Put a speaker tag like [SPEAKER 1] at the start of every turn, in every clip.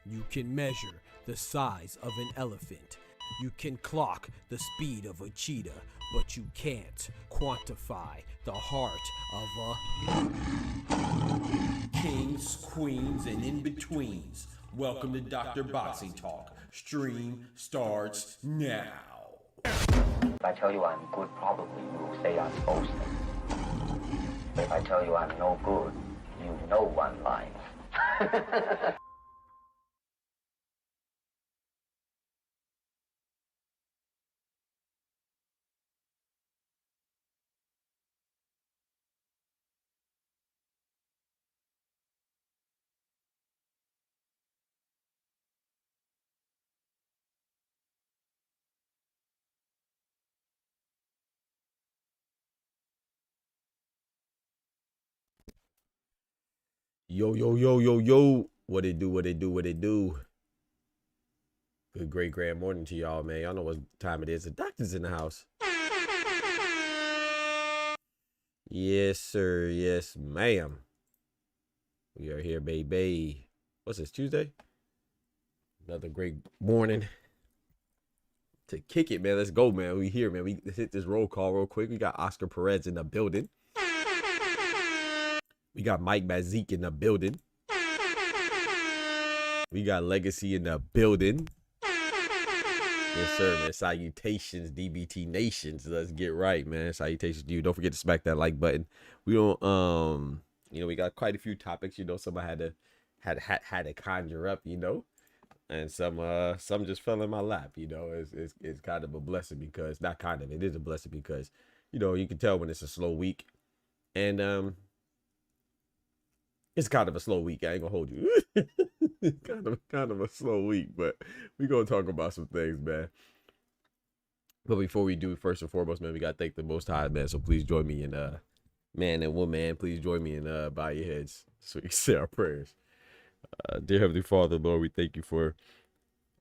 [SPEAKER 1] You can measure the size of an elephant. You can clock the speed of a cheetah, but you can't quantify the heart of a kings, queens, and in-betweens. Welcome to Dr. Boxing Talk. Stream starts now.
[SPEAKER 2] If I tell you I'm good, probably you will say I'm boasting. But if I tell you I'm no good, you know I'm lying.
[SPEAKER 1] Yo, yo, yo, yo, yo. What it do, what it do, what it do. Good, great, grand morning to y'all, man. Y'all know what time it is. The doctor's in the house. Yes, sir. Yes, ma'am. We are here, baby. What's this, Tuesday? Another great morning to kick it, man. Let's go, man. We here, man. We hit this roll call real quick. We got Oscar Perez in the building. We got Mike Mazik in the building. We got Legacy in the building. Yes, sir, man. Salutations, DBT Nations. Let's get right, man. Salutations to you. Don't forget to smack that like button. We don't, you know, we got quite a few topics. You know, somebody had to conjure up, you know, and some just fell in my lap. You know, it's kind of a blessing because not kind of, it is a blessing because, you know, you can tell when it's a slow week, and it's kind of a slow week. I ain't gonna hold you. kind of a slow week, but we gonna talk about some things, man. But before we do, first and foremost, man, we gotta thank the Most High, man. So please join me in man and woman, please join me in bow your heads so we can say our prayers. Dear Heavenly Father, Lord, we thank you for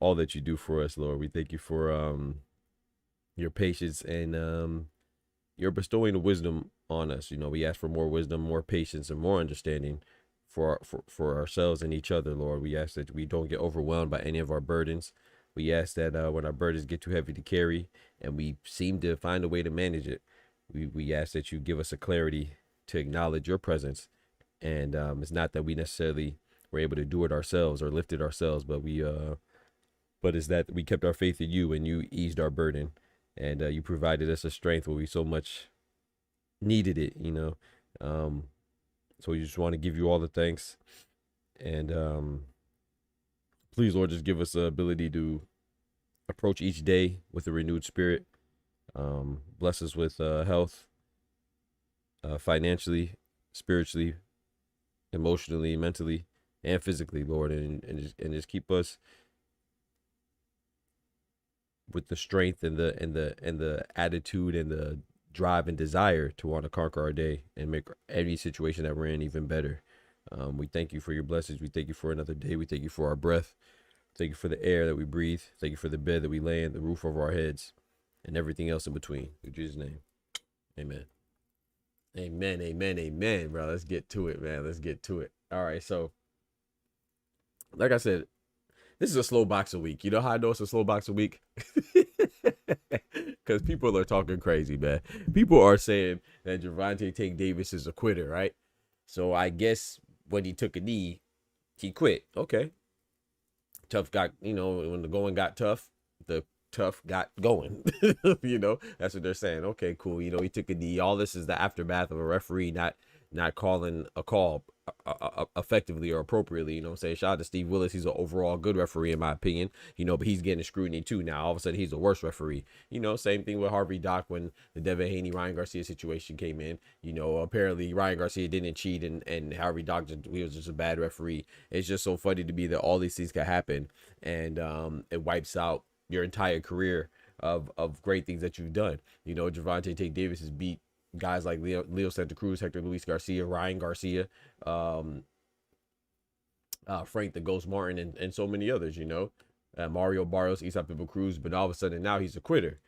[SPEAKER 1] all that you do for us, Lord. We thank you for your patience and you're bestowing the wisdom on us. You know, we ask for more wisdom, more patience, and more understanding for ourselves and each other, Lord. We ask that we don't get overwhelmed by any of our burdens. We ask that when our burdens get too heavy to carry and we seem to find a way to manage it, we ask that you give us a clarity to acknowledge your presence. And it's not that we necessarily were able to do it ourselves or lift it ourselves, but it's that we kept our faith in you and you eased our burden, and you provided us a strength where we so much needed it, you know. So we just want to give you all the thanks, and please, Lord, just give us the ability to approach each day with a renewed spirit. Bless us with health, financially, spiritually, emotionally, mentally, and physically, Lord, and just keep us with the strength and the attitude and the drive and desire to want to conquer our day and make every situation that we're in even better. We thank you for your blessings. We thank you for another day. We thank you for our breath. Thank you for the air that we breathe. Thank you for the bed that we lay in, the roof over our heads, and everything else in between. In Jesus' name, amen. Amen, amen, amen, bro. Let's get to it, man. Let's get to it. All right, so like I said, this is a slow boxer week. You know how I know it's a slow boxer week? Because people are talking crazy, man. People are saying that Gervonta Davis is a quitter, right? So I guess when he took a knee, he quit. Okay. Tough got, when the going got tough, the tough got going. That's what they're saying. Okay, cool. He took a knee. All this is the aftermath of a referee not calling a call effectively or appropriately. What I'm saying? Shout out to Steve Willis. He's an overall good referee in my opinion. But he's getting scrutiny too now. All of a sudden he's the worst referee. Same thing with Harvey Dock when the Devin Haney Ryan Garcia situation came in. Apparently Ryan Garcia didn't cheat and Harvey Dock he was just a bad referee. It's just so funny to me that all these things can happen and it wipes out your entire career of great things that you've done. Gervonta Davis has beat guys like Leo Santa Cruz, Hector Luis Garcia, Ryan Garcia, Frank the Ghost Martin, and so many others, Mario Barrios, Isaac Pipo Cruz, but all of a sudden now he's a quitter,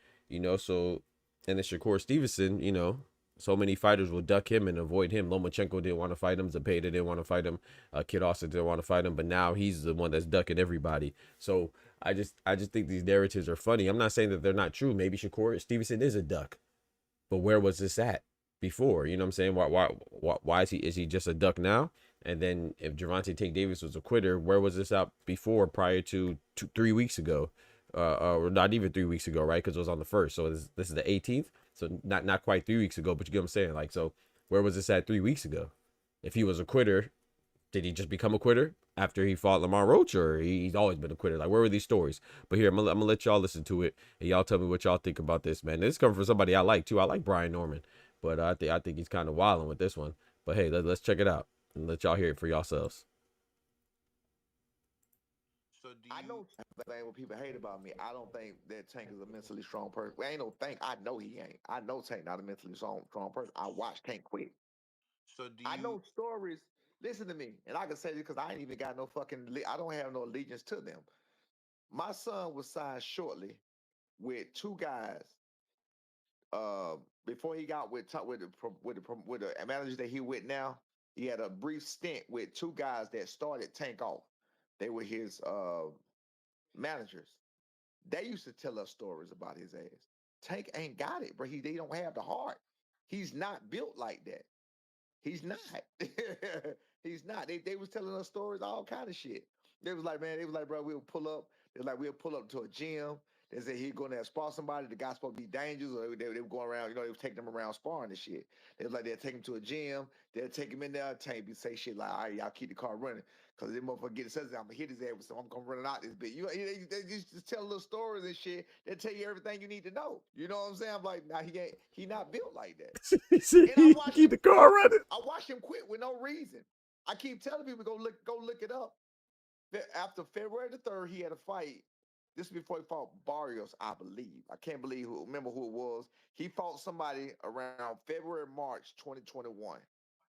[SPEAKER 1] so, and then Shakur Stevenson, so many fighters will duck him and avoid him. Lomachenko didn't want to fight him. Zepeda didn't want to fight him. Kid Austin didn't want to fight him, but now he's the one that's ducking everybody. So I just think these narratives are funny. I'm not saying that they're not true. Maybe Shakur Stevenson is a duck. But where was this at before? You know what I'm saying? Why is he just a duck now? And then if Gervonta Davis was a quitter, where was this out before, prior to 3 weeks ago? Or not even 3 weeks ago, right? Because it was on the 1st. So this is the 18th. So not quite 3 weeks ago, but you get what I'm saying? Like, so where was this at 3 weeks ago? If he was a quitter, did he just become a quitter after he fought Lamar Roach, or he's always been a quitter? Like, where were these stories? But here, I'm gonna let y'all listen to it, and y'all tell me what y'all think about this, man. This comes from somebody I like too. I like Brian Norman, but I think he's kind of wilding with this one. But hey, let's check it out and let y'all hear it for yourselves.
[SPEAKER 3] So I know what people hate about me. I don't think that Tank is a mentally strong person. Well, ain't no Tank. I know he ain't. I know Tank not a mentally strong person. I watched Tank quit. So I know stories. Listen to me, and I can say this because I ain't even got no fucking. I don't have no allegiance to them. My son was signed shortly with two guys. Before he got with the manager that he with now, he had a brief stint with two guys that started Tank off. They were his managers. They used to tell us stories about his ass. Tank ain't got it, bro. They don't have the heart. He's not built like that. He's not. He's not. They was telling us stories, all kind of shit. They was like, bro, we'll pull up. They was like, we'll pull up to a gym. They said he'd go there and spar somebody. The guy's supposed to be dangerous, or they were going around, they was taking them around sparring and shit. They was like, they'll take him to a gym. They'll take him in there. Tank be say shit like, all right, y'all keep the car running. Because this motherfucker get it says, I'm going to hit his ass, so I'm going to run out this bitch. They just tell little stories and shit. They tell you everything you need to know. You know what I'm saying? I'm like, nah, he not built like that.
[SPEAKER 1] He keep the car running.
[SPEAKER 3] I watched him quit with no reason. I keep telling people, go look it up. After February the 3rd, he had a fight. This is before he fought Barrios, I believe. I can't remember who it was. He fought somebody around February, March 2021.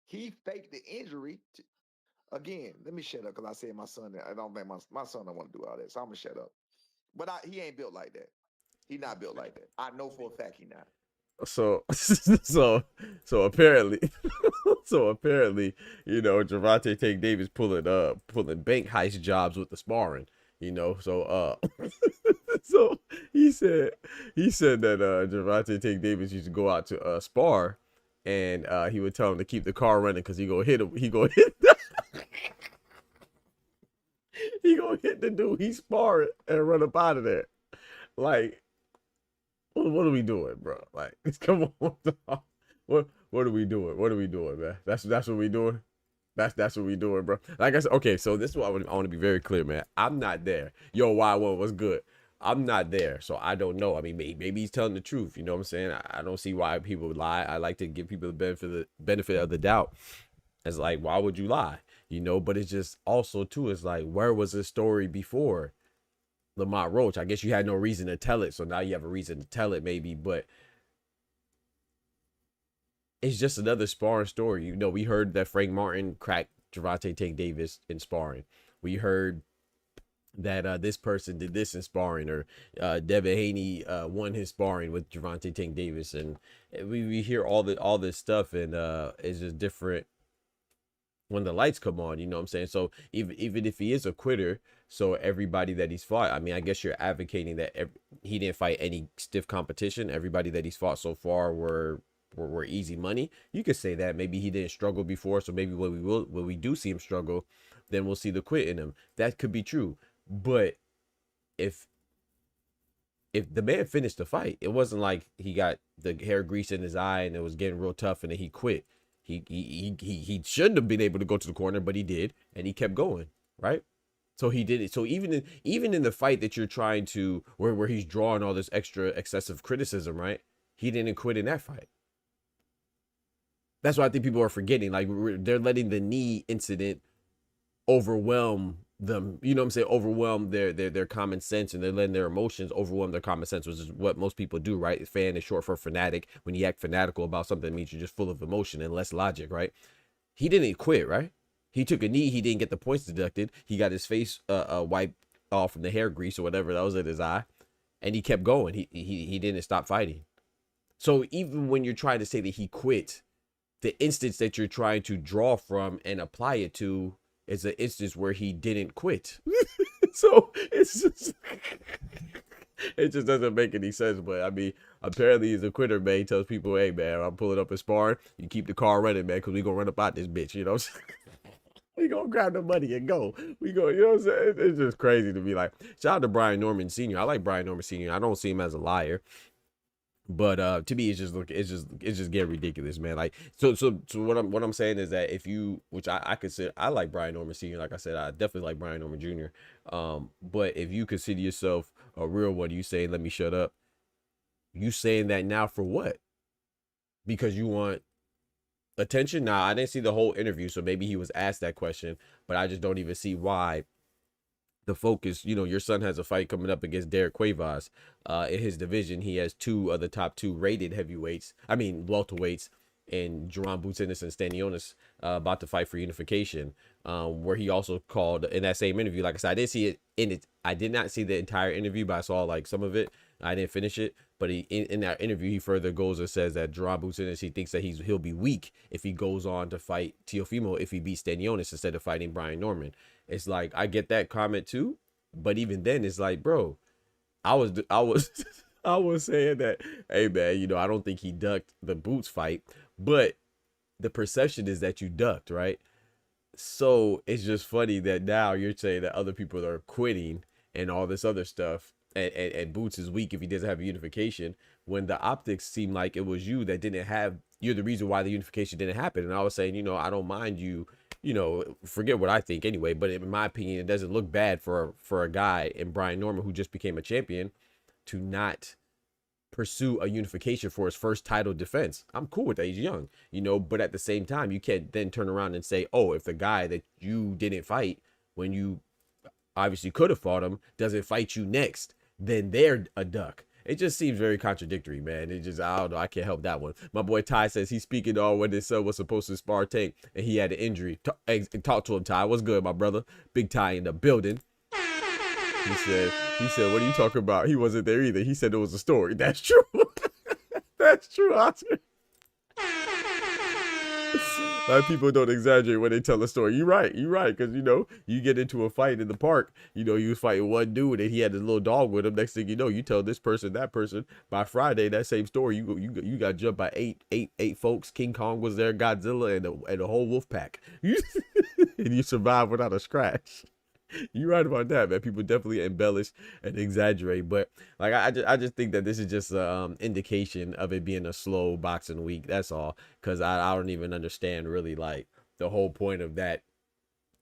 [SPEAKER 3] He faked the injury. Again, let me shut up because I said my son. I don't think my son don't want to do all that, so I'm gonna shut up. But he ain't built like that. He not built like that. I know for a fact he not.
[SPEAKER 1] So apparently, Gervonta Davis pulling bank heist jobs with the sparring. So he said that Gervonta Davis used to go out to spar, and he would tell him to keep the car running because he gonna hit him. He gonna hit the dude he sparring and run up out of there. Like, what are we doing, bro? Like, come on, what are we doing? What are we doing, man? That's what we doing. That's what we doing, bro. Like I said, okay, so this is what I want to be very clear, man. I'm not there. Yo, Y1 was good. I'm not there, so I don't know. I mean, maybe he's telling the truth. You know what I'm saying? I don't see why people lie. I like to give people the benefit of the doubt. It's like, why would you lie? you know. But it's just also too, it's like, where was this story before Lamont Roach? I guess you had no reason to tell it, so now you have a reason to tell it, maybe. But it's just another sparring story. You know, we heard that Frank Martin cracked Gervonta Tank Davis in sparring. We heard that this person did this in sparring, or Devin Haney won his sparring with Gervonta Tank Davis, and we hear all this stuff, and it's just different when the lights come on, you know what I'm saying? So even if he is a quitter, so everybody that he's fought, I mean, I guess you're advocating that he didn't fight any stiff competition. Everybody that he's fought so far were easy money. You could say that maybe he didn't struggle before, so maybe when we do see him struggle, then we'll see the quit in him. That could be true. But if the man finished the fight, it wasn't like he got the hair grease in his eye and it was getting real tough and then he quit. He shouldn't have been able to go to the corner, but he did, and he kept going, right? So he did it. So even in the fight that you're trying to, where he's drawing all this extra excessive criticism, right? He didn't quit in that fight. That's what I think people are forgetting. Like, they're letting the knee incident overwhelm them, you know what I'm saying, overwhelm their common sense, and they're letting their emotions overwhelm their common sense, which is what most people do, right? Fan is short for fanatic. When you act fanatical about something, it means you're just full of emotion and less logic, right? He didn't quit, right? He took a knee. He didn't get the points deducted. He got his face wiped off from the hair grease or whatever that was in his eye, and he kept going. He didn't stop fighting. So even when you're trying to say that he quit, the instance that you're trying to draw from and apply it to is an instance where he didn't quit. So it just doesn't make any sense. But I mean, apparently he's a quitter, man. He tells people, hey man, I'm pulling up and sparring. You keep the car running, man, because we gonna run up out this bitch, you know what I'm saying? We gonna grab the money and go. We go, you know what I'm saying? It's just crazy to be like, shout out to Brian Norman Sr. I like Brian Norman Sr. I don't see him as a liar. But to me, it's just getting ridiculous, man. Like, so what I'm saying is that if you, which I consider, I like Brian Norman Sr. Like I said, I definitely like Brian Norman Jr. But if you consider yourself a real one, you saying, let me shut up. You saying that now for what? Because you want attention? Nah, I didn't see the whole interview, so maybe he was asked that question, but I just don't even see why the focus, you know, your son has a fight coming up against Derek Cuevas in his division. He has two of the top 2 rated heavyweights, I mean welterweights, and Jerron Boots-Ennis and Stanionis about to fight for unification, where he also called in that same interview. Like I said, I didn't see it in it. I did not see the entire interview, but I saw like some of it. I didn't finish it, but in that interview, he further goes and says that Jerron Boots-Ennis, he thinks that he'll be weak if he goes on to fight Teofimo if he beats Stanionis instead of fighting Brian Norman. It's like, I get that comment too, but even then, it's like, bro, I was I was saying that, hey man, you know, I don't think he ducked the Boots fight, but the perception is that you ducked, right? So it's just funny that now you're saying that other people are quitting and all this other stuff, and Boots is weak if he doesn't have a unification, when the optics seem like it was you that didn't have, you're the reason why the unification didn't happen. And I was saying, you know, I don't mind you, you know, forget what I think anyway, but in my opinion, it doesn't look bad for a guy in Brian Norman who just became a champion to not pursue a unification for his first title defense. I'm cool with that. He's young, you know, but at the same time, you can't then turn around and say, oh, if the guy that you didn't fight when you obviously could have fought him doesn't fight you next, then they're a duck. It just seems very contradictory, man. It just, I don't know. I can't help that one. My boy Ty says he's speaking on when his son was supposed to spar Tank and he had an injury. Talk to him, Ty. What's good, my brother? Big Ty in the building. He said, what are you talking about? He wasn't there either. He said it was a story. That's true. That's true, Oscar. A lot of people don't exaggerate when they tell a story. You're right. Because, you know, you get into a fight in the park, you know, you was fighting one dude and he had his little dog with him. Next thing you know, you tell this person, that person. By Friday, that same story, you got jumped by eight folks. King Kong was there, Godzilla, and the whole wolf pack. And you survived without a scratch. You're right about that, man. People definitely embellish and exaggerate, but like I just think that this is just an indication of it being a slow boxing week. That's all, because I don't even understand really like the whole point of that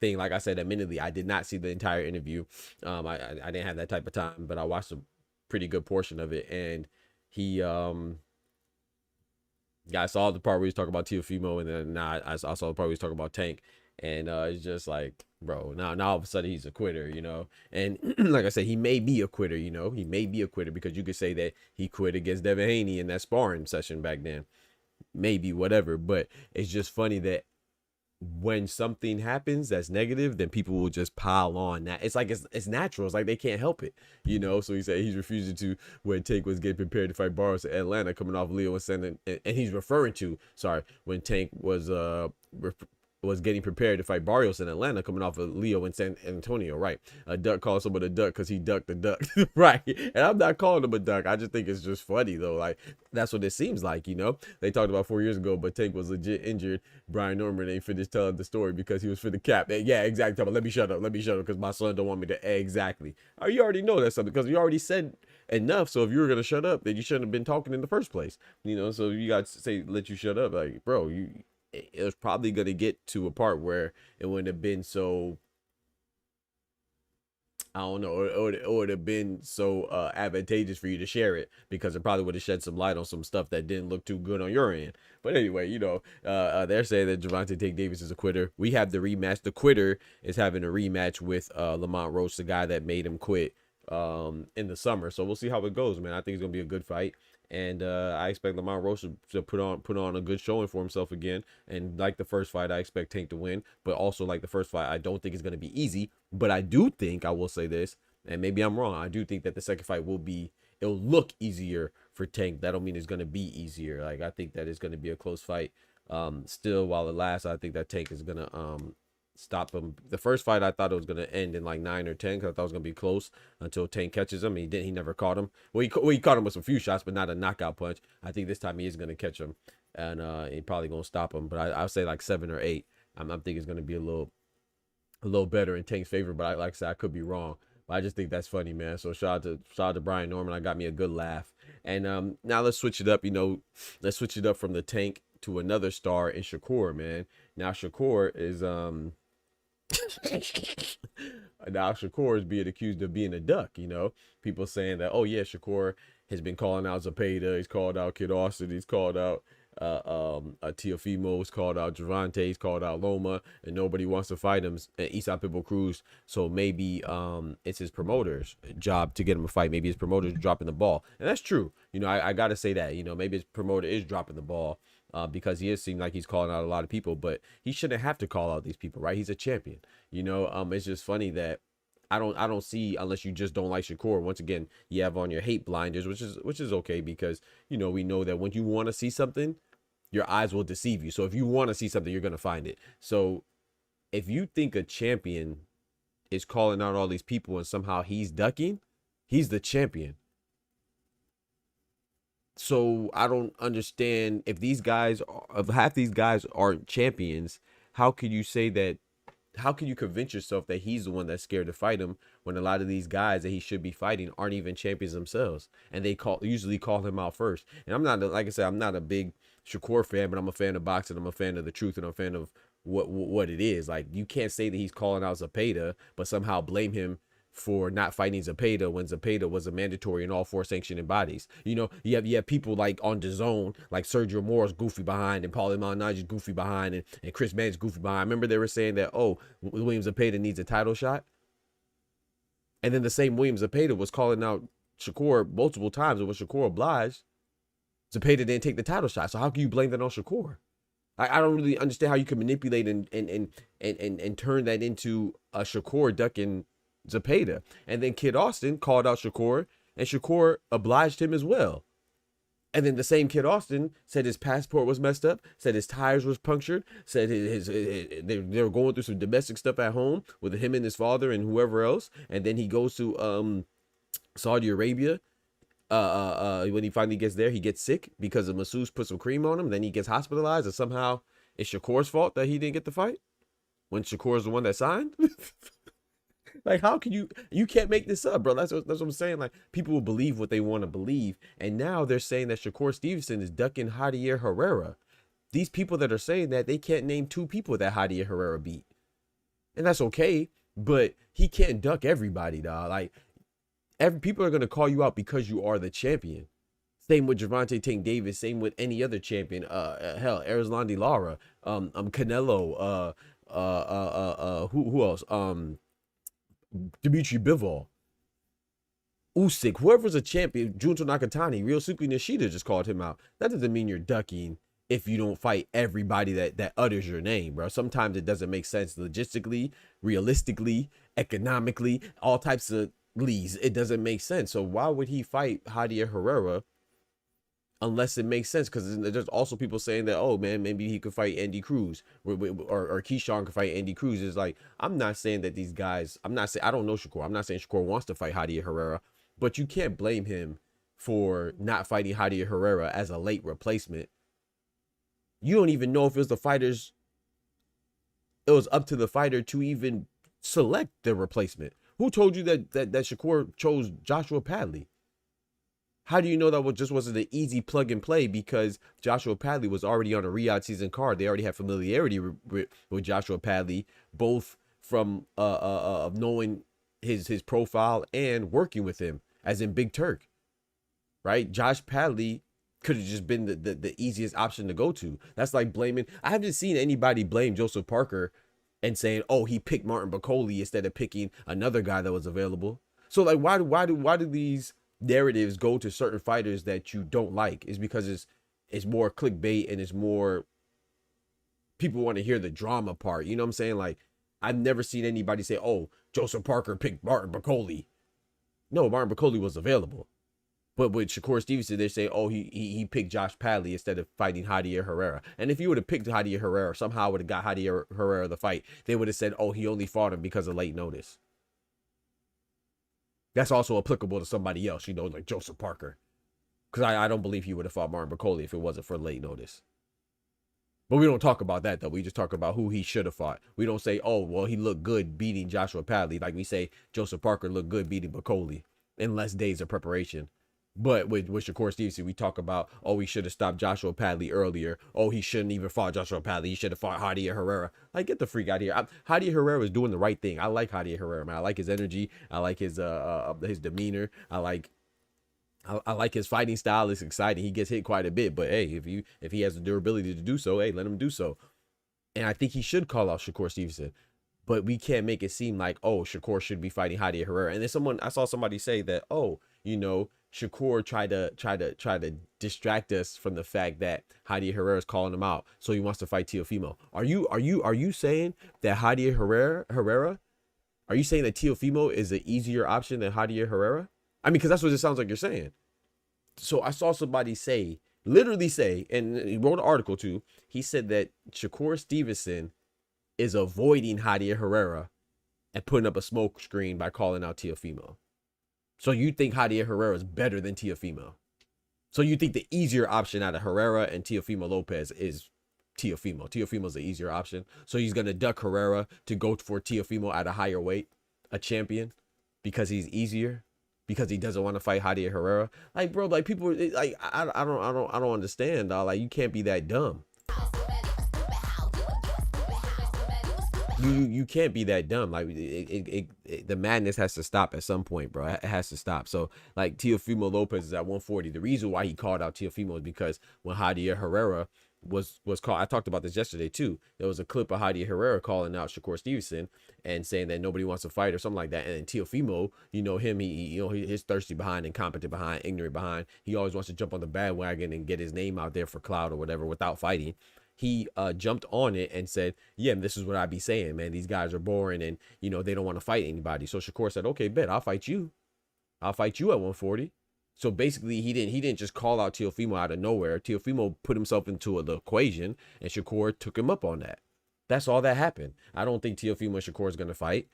[SPEAKER 1] thing. Like I said, admittedly, I did not see the entire interview. I didn't have that type of time, but I watched a pretty good portion of it, and he I saw the part where he's talking about Teofimo, and then I saw the part where he's talking about Tank. And it's just like, bro, now all of a sudden he's a quitter, you know. And like I said, he may be a quitter, you know. He may be a quitter because you could say that he quit against Devin Haney in that sparring session back then. Maybe, whatever. But it's just funny that when something happens that's negative, then people will just pile on that. It's like it's natural. It's like they can't help it, you know. So he said he's refusing to when Tank was getting prepared to fight Barros at Atlanta, coming off Leo and sending, and he's referring to when Tank was getting prepared to fight Barrios in Atlanta, coming off of Leo in San Antonio, right? A duck calls someone a duck because he ducked the duck, right? And I'm not calling him a duck. I just think it's just funny, though. Like, that's what it seems like, you know? They talked about 4 years ago, but Tank was legit injured. Brian Norman ain't finished telling the story because he was for the cap. Yeah, exactly. Let me shut up, because my son don't want me to. Exactly. Oh, you already know that's something because you already said enough. So if you were going to shut up, then you shouldn't have been talking in the first place, you know? So you got to say, let you shut up. Like, bro, it was probably going to get to a part where it wouldn't have been so, I don't know, or it would have been so advantageous for you to share it because it probably would have shed some light on some stuff that didn't look too good on your end. But anyway, you know, they're saying that Gervonta Davis is a quitter. We have the rematch. The quitter is having a rematch with Lamont Roach, the guy that made him quit in the summer. So we'll see how it goes, man. I think it's going to be a good fight. And I expect Lamont Roach to put on a good showing for himself again. And like the first fight, I expect Tank to win. But also like the first fight, I don't think it's going to be easy. But I do think, I will say this, and maybe I'm wrong, I do think that the second fight it'll look easier for Tank. That don't mean it's going to be easier. Like, I think that it's going to be a close fight. Still, while it lasts, I think that Tank is going to stop him. The first fight, I thought it was going to end in like 9 or 10 because I thought it was going to be close until Tank catches him. He never caught him. Well, he caught him with some few shots, but not a knockout punch. I think this time he is going to catch him, and he probably going to stop him. But I'll say like 7 or 8. I'm thinking it's going to be a little better in Tank's favor, but like I said, I could be wrong. But I just think that's funny, man. So shout out to Brian Norman. I got me a good laugh. And now let's switch it up. You know, let's switch it up from the Tank to another star in Shakur, man. Now Shakur is now Shakur is being accused of being a duck. You know, people saying that, oh yeah, Shakur has been calling out Zepeda. He's called out Kid Austin. He's called out Teofimo. He's called out Gervonta. He's called out Loma, and nobody wants to fight him. And Eastside Pitbull Cruz. So maybe it's his promoter's job to get him a fight. Maybe his promoter's dropping the ball, and that's true. You know, I gotta say that. You know, maybe his promoter is dropping the ball. Because he is seem like he's calling out a lot of people, but he shouldn't have to call out these people, right? He's a champion, you know. It's just funny that I don't see, unless you just don't like Shakur. Once again, you have on your hate blinders, which is okay because, you know, we know that when you want to see something, your eyes will deceive you. So if you want to see something, you're gonna find it. So if you think a champion is calling out all these people and somehow he's ducking, he's the champion. So I don't understand if half these guys aren't champions. How could you say that? How can you convince yourself that he's the one that's scared to fight him when a lot of these guys that he should be fighting aren't even champions themselves, and they usually call him out first? And I'm not, like I said, I'm not a big Shakur fan, but I'm a fan of boxing. I'm a fan of the truth, and I'm a fan of what it is. Like, you can't say that he's calling out Zepeda, but somehow blame him for not fighting Zepeda when Zepeda was a mandatory in all 4 sanctioning bodies. You know, you have people like on DAZN, like Sergio Moore's goofy behind, and Paulie Malignaggi's goofy behind, and Chris Mann's goofy behind. Remember they were saying that, oh, William Zepeda needs a title shot? And then the same William Zepeda was calling out Shakur multiple times, and when Shakur obliged, Zepeda didn't take the title shot. So how can you blame that on Shakur? I don't really understand how you can manipulate and turn that into a Shakur ducking Zepeda. And then Kid Austin called out Shakur, and Shakur obliged him as well. And then the same Kid Austin said his passport was messed up, said his tires was punctured, said they were going through some domestic stuff at home with him and his father and whoever else. And then he goes to Saudi Arabia. When he finally gets there, he gets sick because the masseuse put some cream on him. Then he gets hospitalized, and somehow it's Shakur's fault that he didn't get the fight when Shakur's the one that signed. Like, how can you can't make this up, bro? That's what I'm saying. Like, people will believe what they want to believe. And now they're saying that Shakur Stevenson is ducking Javier Herrera. These people that are saying that, they can't name 2 people that Javier Herrera beat. And that's okay, but he can't duck everybody, dog. Like, people are going to call you out because you are the champion. Same with Gervonta Tank Davis, same with any other champion. Hell, Erislandy Lara, Canelo, who else? Dimitri Bivol, Usyk, whoever's a champion, Junto Nakatani, Ryosuke Nishida just called him out. That doesn't mean you're ducking if you don't fight everybody that utters your name, bro. Sometimes it doesn't make sense logistically, realistically, economically, all types of leads. It doesn't make sense. So why would he fight Javier Herrera unless it makes sense? Because there's also people saying that, oh man, maybe he could fight Andy Cruz, or Keyshawn could fight Andy Cruz. It's like, I'm not saying that these guys, I don't know Shakur. I'm not saying Shakur wants to fight Javier Herrera, but you can't blame him for not fighting Javier Herrera as a late replacement. You don't even know if it was up to the fighter to even select the replacement. Who told you that Shakur chose Joshua Padley? How do you know that just wasn't an easy plug and play because Joshua Padley was already on a Riyadh season card? They already had familiarity with Joshua Padley, both from of knowing his profile and working with him, as in Big Turk, right? Josh Padley could have just been the easiest option to go to. That's like blaming. I haven't seen anybody blame Joseph Parker and saying, oh, he picked Martin Bakole instead of picking another guy that was available. So like, why do these narratives go to certain fighters that you don't like? Is because it's more clickbait and it's more people want to hear the drama part. You know what I'm saying? Like, I've never seen anybody say, oh, Joseph Parker picked Martin Bakole. No, Martin Bakole was available. But with Shakur Stevenson, they say, oh, he picked Josh Padley instead of fighting Javier Herrera. And if you would have picked Javier Herrera, somehow would have got Javier Herrera the fight, they would have said, oh, he only fought him because of late notice. That's also applicable to somebody else, you know, like Joseph Parker. Because I don't believe he would have fought Martin Bakole if it wasn't for late notice. But we don't talk about that, though. We just talk about who he should have fought. We don't say, oh, well, he looked good beating Joshua Padley. Like we say Joseph Parker looked good beating Bakole in less days of preparation. But with Shakur Stevenson, we talk about, oh, he should have stopped Joshua Padley earlier. Oh, he shouldn't even fought Joshua Padley. He should have fought Javier Herrera. Like, get the freak out of here. Javier Herrera is doing the right thing. I like Javier Herrera, man. I like his energy. I like his demeanor. I like his fighting style. It's exciting. He gets hit quite a bit. But hey, if he has the durability to do so, hey, let him do so. And I think he should call out Shakur Stevenson. But we can't make it seem like, oh, Shakur should be fighting Javier Herrera. And then I saw somebody say that, oh, you know, Shakur tried to distract us from the fact that Javier Herrera is calling him out, so he wants to fight Teofimo. Are you saying that Javier Herrera? Are you saying that Teofimo is an easier option than Javier Herrera? I mean, because that's what it sounds like you're saying. So I saw somebody literally say, and he wrote an article too. He said that Shakur Stevenson is avoiding Javier Herrera and putting up a smoke screen by calling out Teofimo. So you think Javier Herrera is better than Teofimo? So you think the easier option out of Herrera and Teofimo Lopez is Teofimo? Teofimo's the easier option. So he's going to duck Herrera to go for Teofimo at a higher weight, a champion, because he's easier, because he doesn't want to fight Javier Herrera. Like, bro, like people, like I don't understand, dog. Like, you can't be that dumb. You can't be that dumb. Like the madness has to stop at some point, bro. It has to stop. So like Teofimo Lopez is at 140. The reason why he called out Teofimo is because when Javier Herrera was called, I talked about this yesterday too. There was a clip of Javier Herrera calling out Shakur Stevenson and saying that nobody wants to fight or something like that. And then Teofimo, you know him, he's thirsty behind, incompetent behind, ignorant behind. He always wants to jump on the bandwagon and get his name out there for clout or whatever without fighting. He jumped on it and said, yeah, this is what I be saying, man. These guys are boring and, you know, they don't want to fight anybody. So Shakur said, okay, bet, I'll fight you. I'll fight you at 140. So basically, he didn't just call out Teofimo out of nowhere. Teofimo put himself into the equation, and Shakur took him up on that. That's all that happened. I don't think Teofimo and Shakur is going to fight.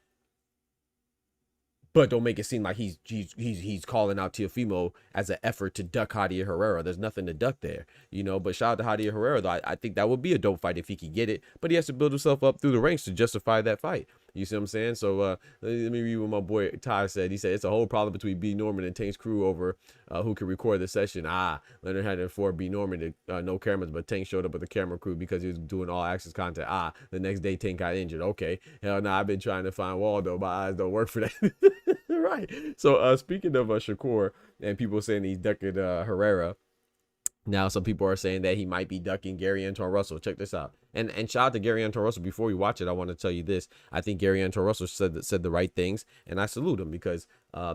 [SPEAKER 1] But don't make it seem like he's calling out Teofimo as an effort to duck Javier Herrera. There's nothing to duck there, you know. But shout out to Javier Herrera, though. I think that would be a dope fight if he could get it. But he has to build himself up through the ranks to justify that fight. You see what I'm saying? So let me read what my boy Ty said. He said, it's a whole problem between B. Norman and Tank's crew over who can record the session. Leonard had to inform B. Norman to no cameras, but Tank showed up with the camera crew because he was doing all access content. The next day Tank got injured. Okay. Hell no, I've been trying to find Waldo. My eyes don't work for that. Right. So speaking of Shakur and people saying he's ducking Herrera, now some people are saying that he might be ducking Gary Antoine Russell. Check this out. And shout out to Gary Russell. Before we watch it, I want to tell you this. I think Gary Russell said the right things, and I salute him because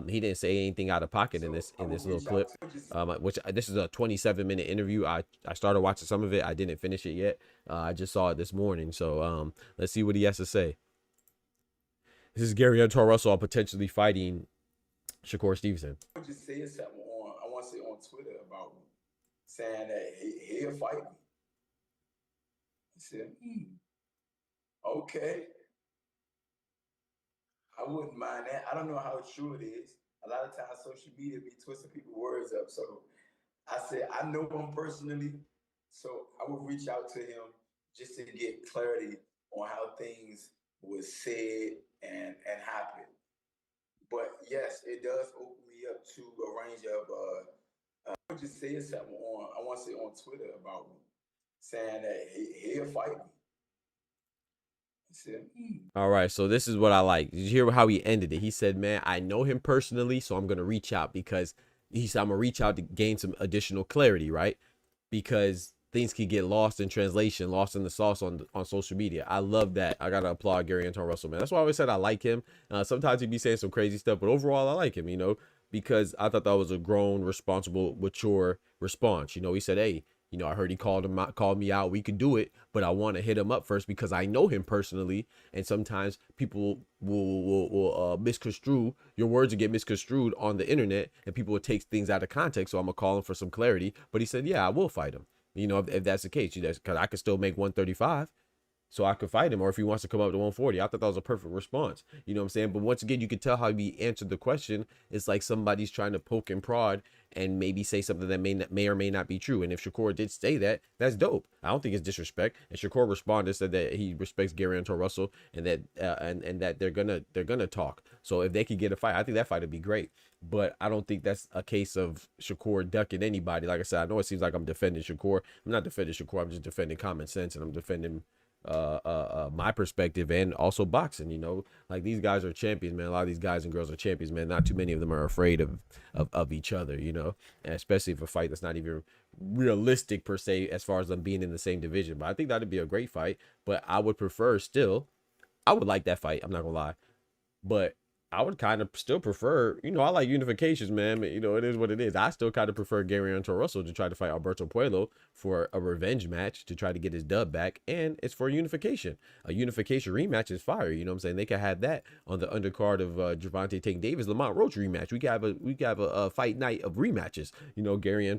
[SPEAKER 1] he didn't say anything out of pocket in this little clip. Which this is a 27-minute interview. I started watching some of it. I didn't finish it yet. I just saw it this morning. So let's see what he has to say. This is Gary Russell on potentially fighting Shakur Stevenson.
[SPEAKER 4] I just said something I want to say on Twitter about saying that he'll fight me. I said, okay. I wouldn't mind that. I don't know how true it is. A lot of times social media be twisting people's words up. So I said, I know him personally, so I would reach out to him just to get clarity on how things was said and happened. But yes, it does open me up to a range of I just said something I want to say on Twitter about saying that he'll fight me. I said,
[SPEAKER 1] All right, so this is what I like. Did you hear how he ended it? He said, man, I know him personally, so I'm gonna reach out because he said I'm gonna reach out to gain some additional clarity, right? Because things can get lost in translation, lost in the sauce on social media. I love that. I gotta applaud Gary Russell, man. That's why I always said I like him. Sometimes he'd be saying some crazy stuff, but overall I like him, you know, because I thought that was a grown, responsible, mature response. You know, he said, hey, you know, I heard he called me out. We could do it, but I want to hit him up first because I know him personally. And sometimes people will misconstrue your words and get misconstrued on the internet, and people will take things out of context. So I'm gonna call him for some clarity. But he said, yeah, I will fight him. You know, if that's the case, because I could still make 135. So I could fight him, or if he wants to come up to 140, I thought that was a perfect response. You know what I'm saying? But once again, you can tell how he answered the question. It's like somebody's trying to poke and prod and maybe say something that may or may not be true. And if Shakur did say that, that's dope. I don't think it's disrespect. And Shakur responded, said that he respects Gary Russell and that and that they're gonna talk. So if they could get a fight, I think that fight would be great. But I don't think that's a case of Shakur ducking anybody. Like I said, I know it seems like I'm defending Shakur. I'm not defending Shakur. I'm just defending common sense, and I'm defending my perspective and also boxing. You know, like these guys are champions, man. A lot of these guys and girls are champions, man. Not too many of them are afraid of each other, you know, and especially if a fight that's not even realistic per se as far as them being in the same division. But I think that'd be a great fight. But I would prefer still, I would like that fight, I'm not gonna lie, but I would kind of still prefer, you know, I like unifications, man. You know, it is what it is. I still kind of prefer Gary Russell to try to fight Alberto Puello for a revenge match to try to get his dub back. And it's for unification. A unification rematch is fire. You know what I'm saying? They could have that on the undercard of Gervonta Davis, Lamont Roach rematch. We could have a fight night of rematches. You know, Gary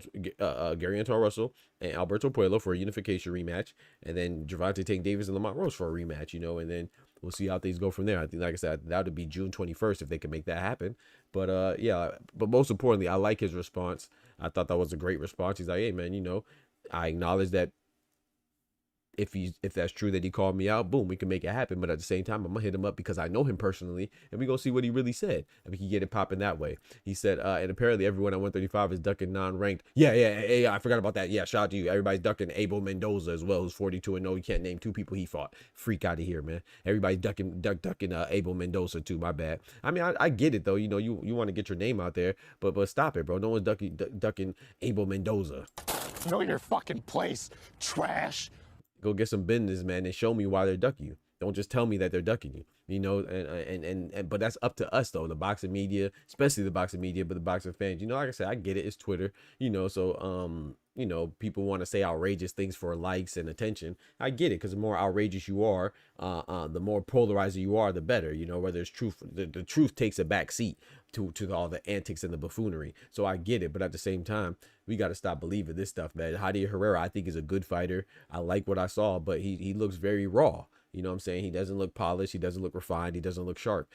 [SPEAKER 1] Russell and Alberto Puello for a unification rematch. And then Gervonta Davis and Lamont Roach for a rematch, you know, and then we'll see how things go from there. I think, like I said, that would be June 21st if they can make that happen. But yeah, but most importantly, I like his response. I thought that was a great response. He's like, hey, man, you know, I acknowledge that if that's true that he called me out, boom, we can make it happen. But at the same time, I'm gonna hit him up because I know him personally, and we gonna see what he really said, and we can get it popping that way. He said, and apparently everyone at 135 is ducking non-ranked. Yeah, I forgot about that. Yeah, shout out to you. Everybody's ducking Abel Mendoza as well, who's 42-0. You can't name two people he fought. Freak out of here, man. Everybody's ducking Abel Mendoza too. My bad. I mean, I get it though. You know, you want to get your name out there, but stop it, bro. No one's ducking Abel Mendoza.
[SPEAKER 5] Know your fucking place, trash.
[SPEAKER 1] Go get some business, man, and show me why they're ducking you. Don't just tell me that they're ducking you, you know, and but that's up to us though, the boxing media, especially the boxing media, but the boxing fans, you know, like I said, I get it. It's Twitter, you know, so, you know, people want to say outrageous things for likes and attention. I get it, because the more outrageous you are, the more polarizing you are, the better, you know, whether it's truth, the truth takes a back seat to all the antics and the buffoonery. So I get it, but at the same time, we got to stop believing this stuff, man. Javier Herrera, I think, is a good fighter. I like what I saw, but he looks very raw. You know what I'm saying? He doesn't look polished. He doesn't look refined. He doesn't look sharp,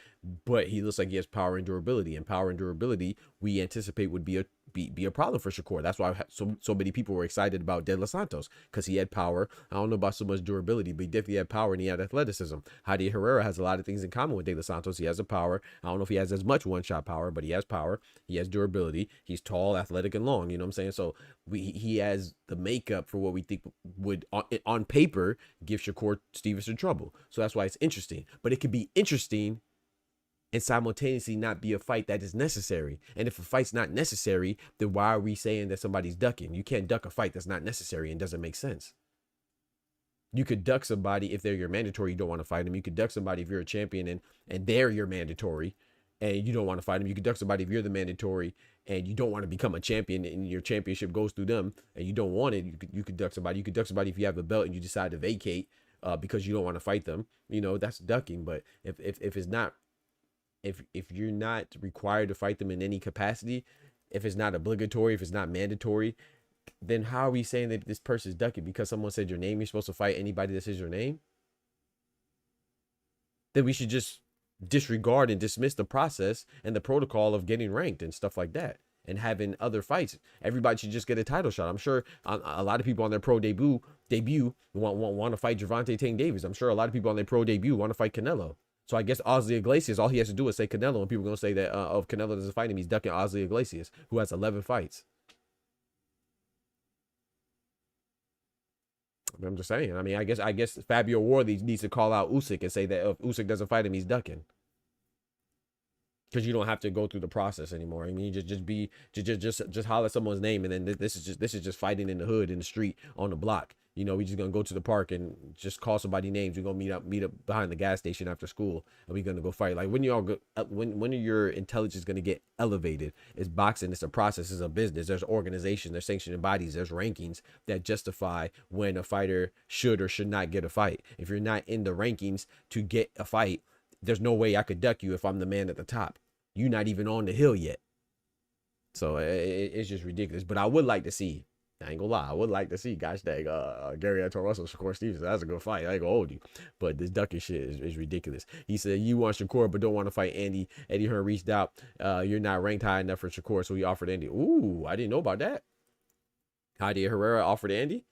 [SPEAKER 1] but he looks like he has power and durability, and power and durability we anticipate would be a problem for Shakur. That's why so many people were excited about De Los Santos, because he had power. I don't know about so much durability, but he definitely had power and he had athleticism. Javier Herrera has a lot of things in common with De Los Santos. He has a power. I don't know if he has as much one-shot power, but he has power. He has durability. He's tall, athletic, and long. You know what I'm saying? So he has the makeup for what we think would on paper give Shakur Stevenson trouble. So that's why it's interesting. But it could be interesting and simultaneously not be a fight that is necessary. And if a fight's not necessary, then why are we saying that somebody's ducking? You can't duck a fight that's not necessary and doesn't make sense. You could duck somebody if they're your mandatory, you don't want to fight them. You could duck somebody if you're a champion and they're your mandatory and you don't want to fight them. You could duck somebody if you're the mandatory and you don't want to become a champion and your championship goes through them and you don't want it. You could duck somebody. You could duck somebody if you have the belt and you decide to vacate because you don't want to fight them. You know, that's ducking. But if it's not, if you're not required to fight them in any capacity, if it's not obligatory, if it's not mandatory, then how are we saying that this person's ducking? Because someone said your name, you're supposed to fight anybody that says your name? Then we should just disregard and dismiss the process and the protocol of getting ranked and stuff like that and having other fights. Everybody should just get a title shot. I'm sure a lot of people on their pro debut want to fight Gervonta Davis. I'm sure a lot of people on their pro debut want to fight Canelo. So I guess Ozzy Iglesias, all he has to do is say Canelo, and people are going to say that if Canelo doesn't fight him, he's ducking Ozzy Iglesias, who has 11 fights. I'm just saying. I mean, I guess Fabio Worley needs to call out Usyk and say that if Usyk doesn't fight him, he's ducking. Because you don't have to go through the process anymore. I mean, just holler someone's name, and then this is just fighting in the hood, in the street, on the block. You know, we just gonna go to the park and just call somebody names. We're gonna meet up behind the gas station after school, and we're gonna go fight. Like when y'all go, when are your intelligence gonna get elevated? It's boxing. It's a process. It's a business. There's organization. There's sanctioning bodies. There's rankings that justify when a fighter should or should not get a fight. If you're not in the rankings to get a fight, there's no way I could duck you if I'm the man at the top. You're not even on the hill yet. So it's just ridiculous. But I would like to see, I ain't gonna lie, I would like to see, gosh dang, Gary Anton Russell, Shakur Stevenson. That's a good fight. I ain't gonna hold you. But this ducking shit is ridiculous. He said, you want Shakur, but don't want to fight Andy. Eddie Hearn reached out. You're not ranked high enough for Shakur, so he offered Andy. Ooh, I didn't know about that. Heidi Herrera offered Andy.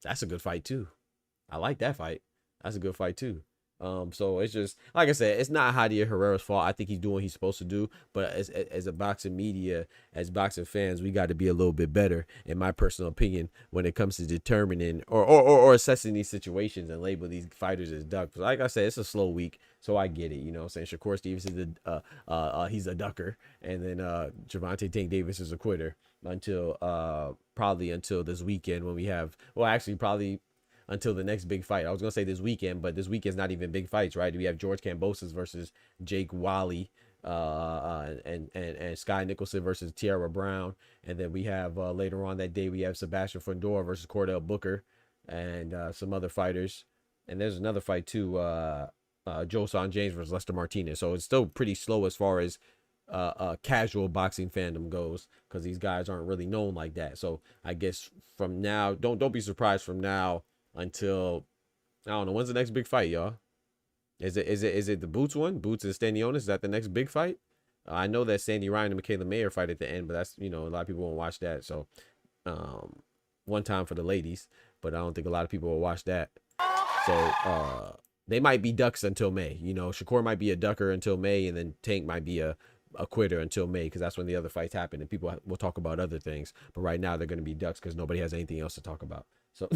[SPEAKER 1] That's a good fight too. I like that fight. That's a good fight too. So it's just, like I said, it's not Heidi Herrera's fault. I think he's doing what he's supposed to do, but as a boxing media, as boxing fans, we got to be a little bit better, in my personal opinion, when it comes to determining or assessing these situations and label these fighters as ducks. Like I said, it's a slow week, so I get it. You know what I'm saying? Shakur Stevenson is he's a ducker, and then Gervonta Davis is a quitter until probably until this weekend when we have, well, actually probably until the next big fight. I was gonna say this weekend, but this weekend's not even big fights, right? We have George Kambosos versus Jake Wally, and Sky Nicholson versus Tiara Brown, and then we have later on that day we have Sebastian Fundora versus Cordell Booker, and some other fighters, and there's another fight too, Joe Son James versus Lester Martinez. So it's still pretty slow as far as casual boxing fandom goes, because these guys aren't really known like that. So I guess from now, don't be surprised from now until, I don't know, when's the next big fight, y'all? Is it the Boots one? Boots and Stanionis? Is that the next big fight? I know that Sandy Ryan and Michaela Mayer fight at the end, but that's, you know, a lot of people won't watch that. So one time for the ladies, but I don't think a lot of people will watch that. So they might be ducks until May. You know, Shakur might be a ducker until May, and then Tank might be a quitter until May, because that's when the other fights happen and people will talk about other things. But right now they're going to be ducks because nobody has anything else to talk about. So,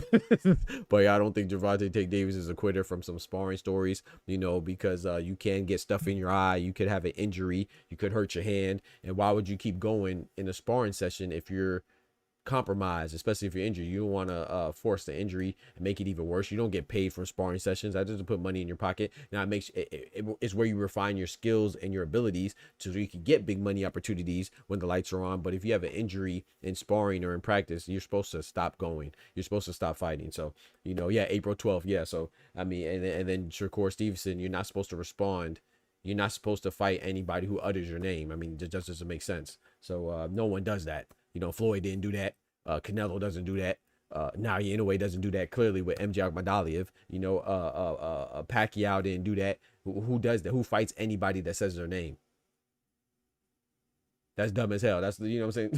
[SPEAKER 1] but yeah, I don't think Gervonta Davis is a quitter from some sparring stories, you know, because you can get stuff in your eye. You could have an injury. You could hurt your hand. And why would you keep going in a sparring session if you're compromised, especially if you're injured? You don't want to force the injury and make it even worse. You don't get paid for sparring sessions. That doesn't put money in your pocket. Now it makes it's where you refine your skills and your abilities so you can get big money opportunities when the lights are on. But if you have an injury in sparring or in practice, you're supposed to stop going. You're supposed to stop fighting. So, you know, yeah, April 12th. Yeah. So, I mean, and then Shakur Stevenson, you're not supposed to respond. You're not supposed to fight anybody who utters your name. I mean, it just doesn't make sense. So no one does that. You know, Floyd didn't do that. Canelo doesn't do that. Naoya Inoue doesn't do that clearly with MJ Akhmadaliev. You know, Pacquiao didn't do that. Who does that? Who fights anybody that says their name? That's dumb as hell. That's, you know what I'm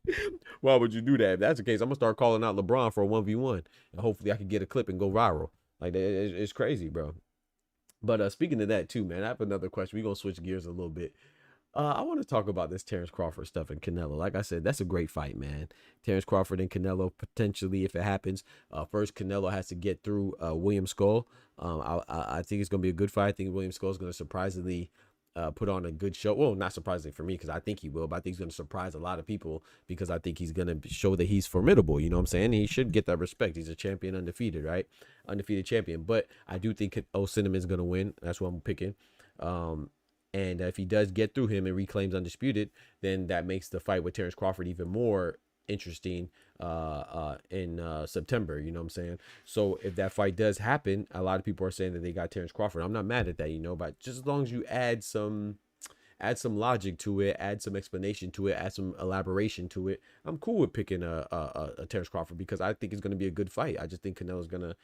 [SPEAKER 1] saying? Why would you do that? If that's the case, I'm gonna start calling out LeBron for a 1v1, and hopefully I can get a clip and go viral. Like, it's crazy, bro. But speaking of that too, man, I have another question. We're gonna switch gears a little bit. I want to talk about this Terrence Crawford stuff and Canelo. Like I said, that's a great fight, man. Terrence Crawford and Canelo, potentially, if it happens. First, Canelo has to get through William Skull. I think it's going to be a good fight. I think William Skull is going to surprisingly put on a good show. Well, not surprisingly for me, because I think he will, but I think he's going to surprise a lot of people because I think he's going to show that he's formidable. You know what I'm saying? He should get that respect. He's a champion, undefeated, right? Undefeated champion. But I do think Cinnamon's going to win. That's what I'm picking. And if he does get through him and reclaims undisputed, then that makes the fight with Terrence Crawford even more interesting in September. You know what I'm saying? So if that fight does happen, a lot of people are saying that they got Terrence Crawford. I'm not mad at that, you know, but just as long as you add some logic to it, add some explanation to it, add some elaboration to it, I'm cool with picking a Terrence Crawford, because I think it's going to be a good fight. I just think Canelo's gonna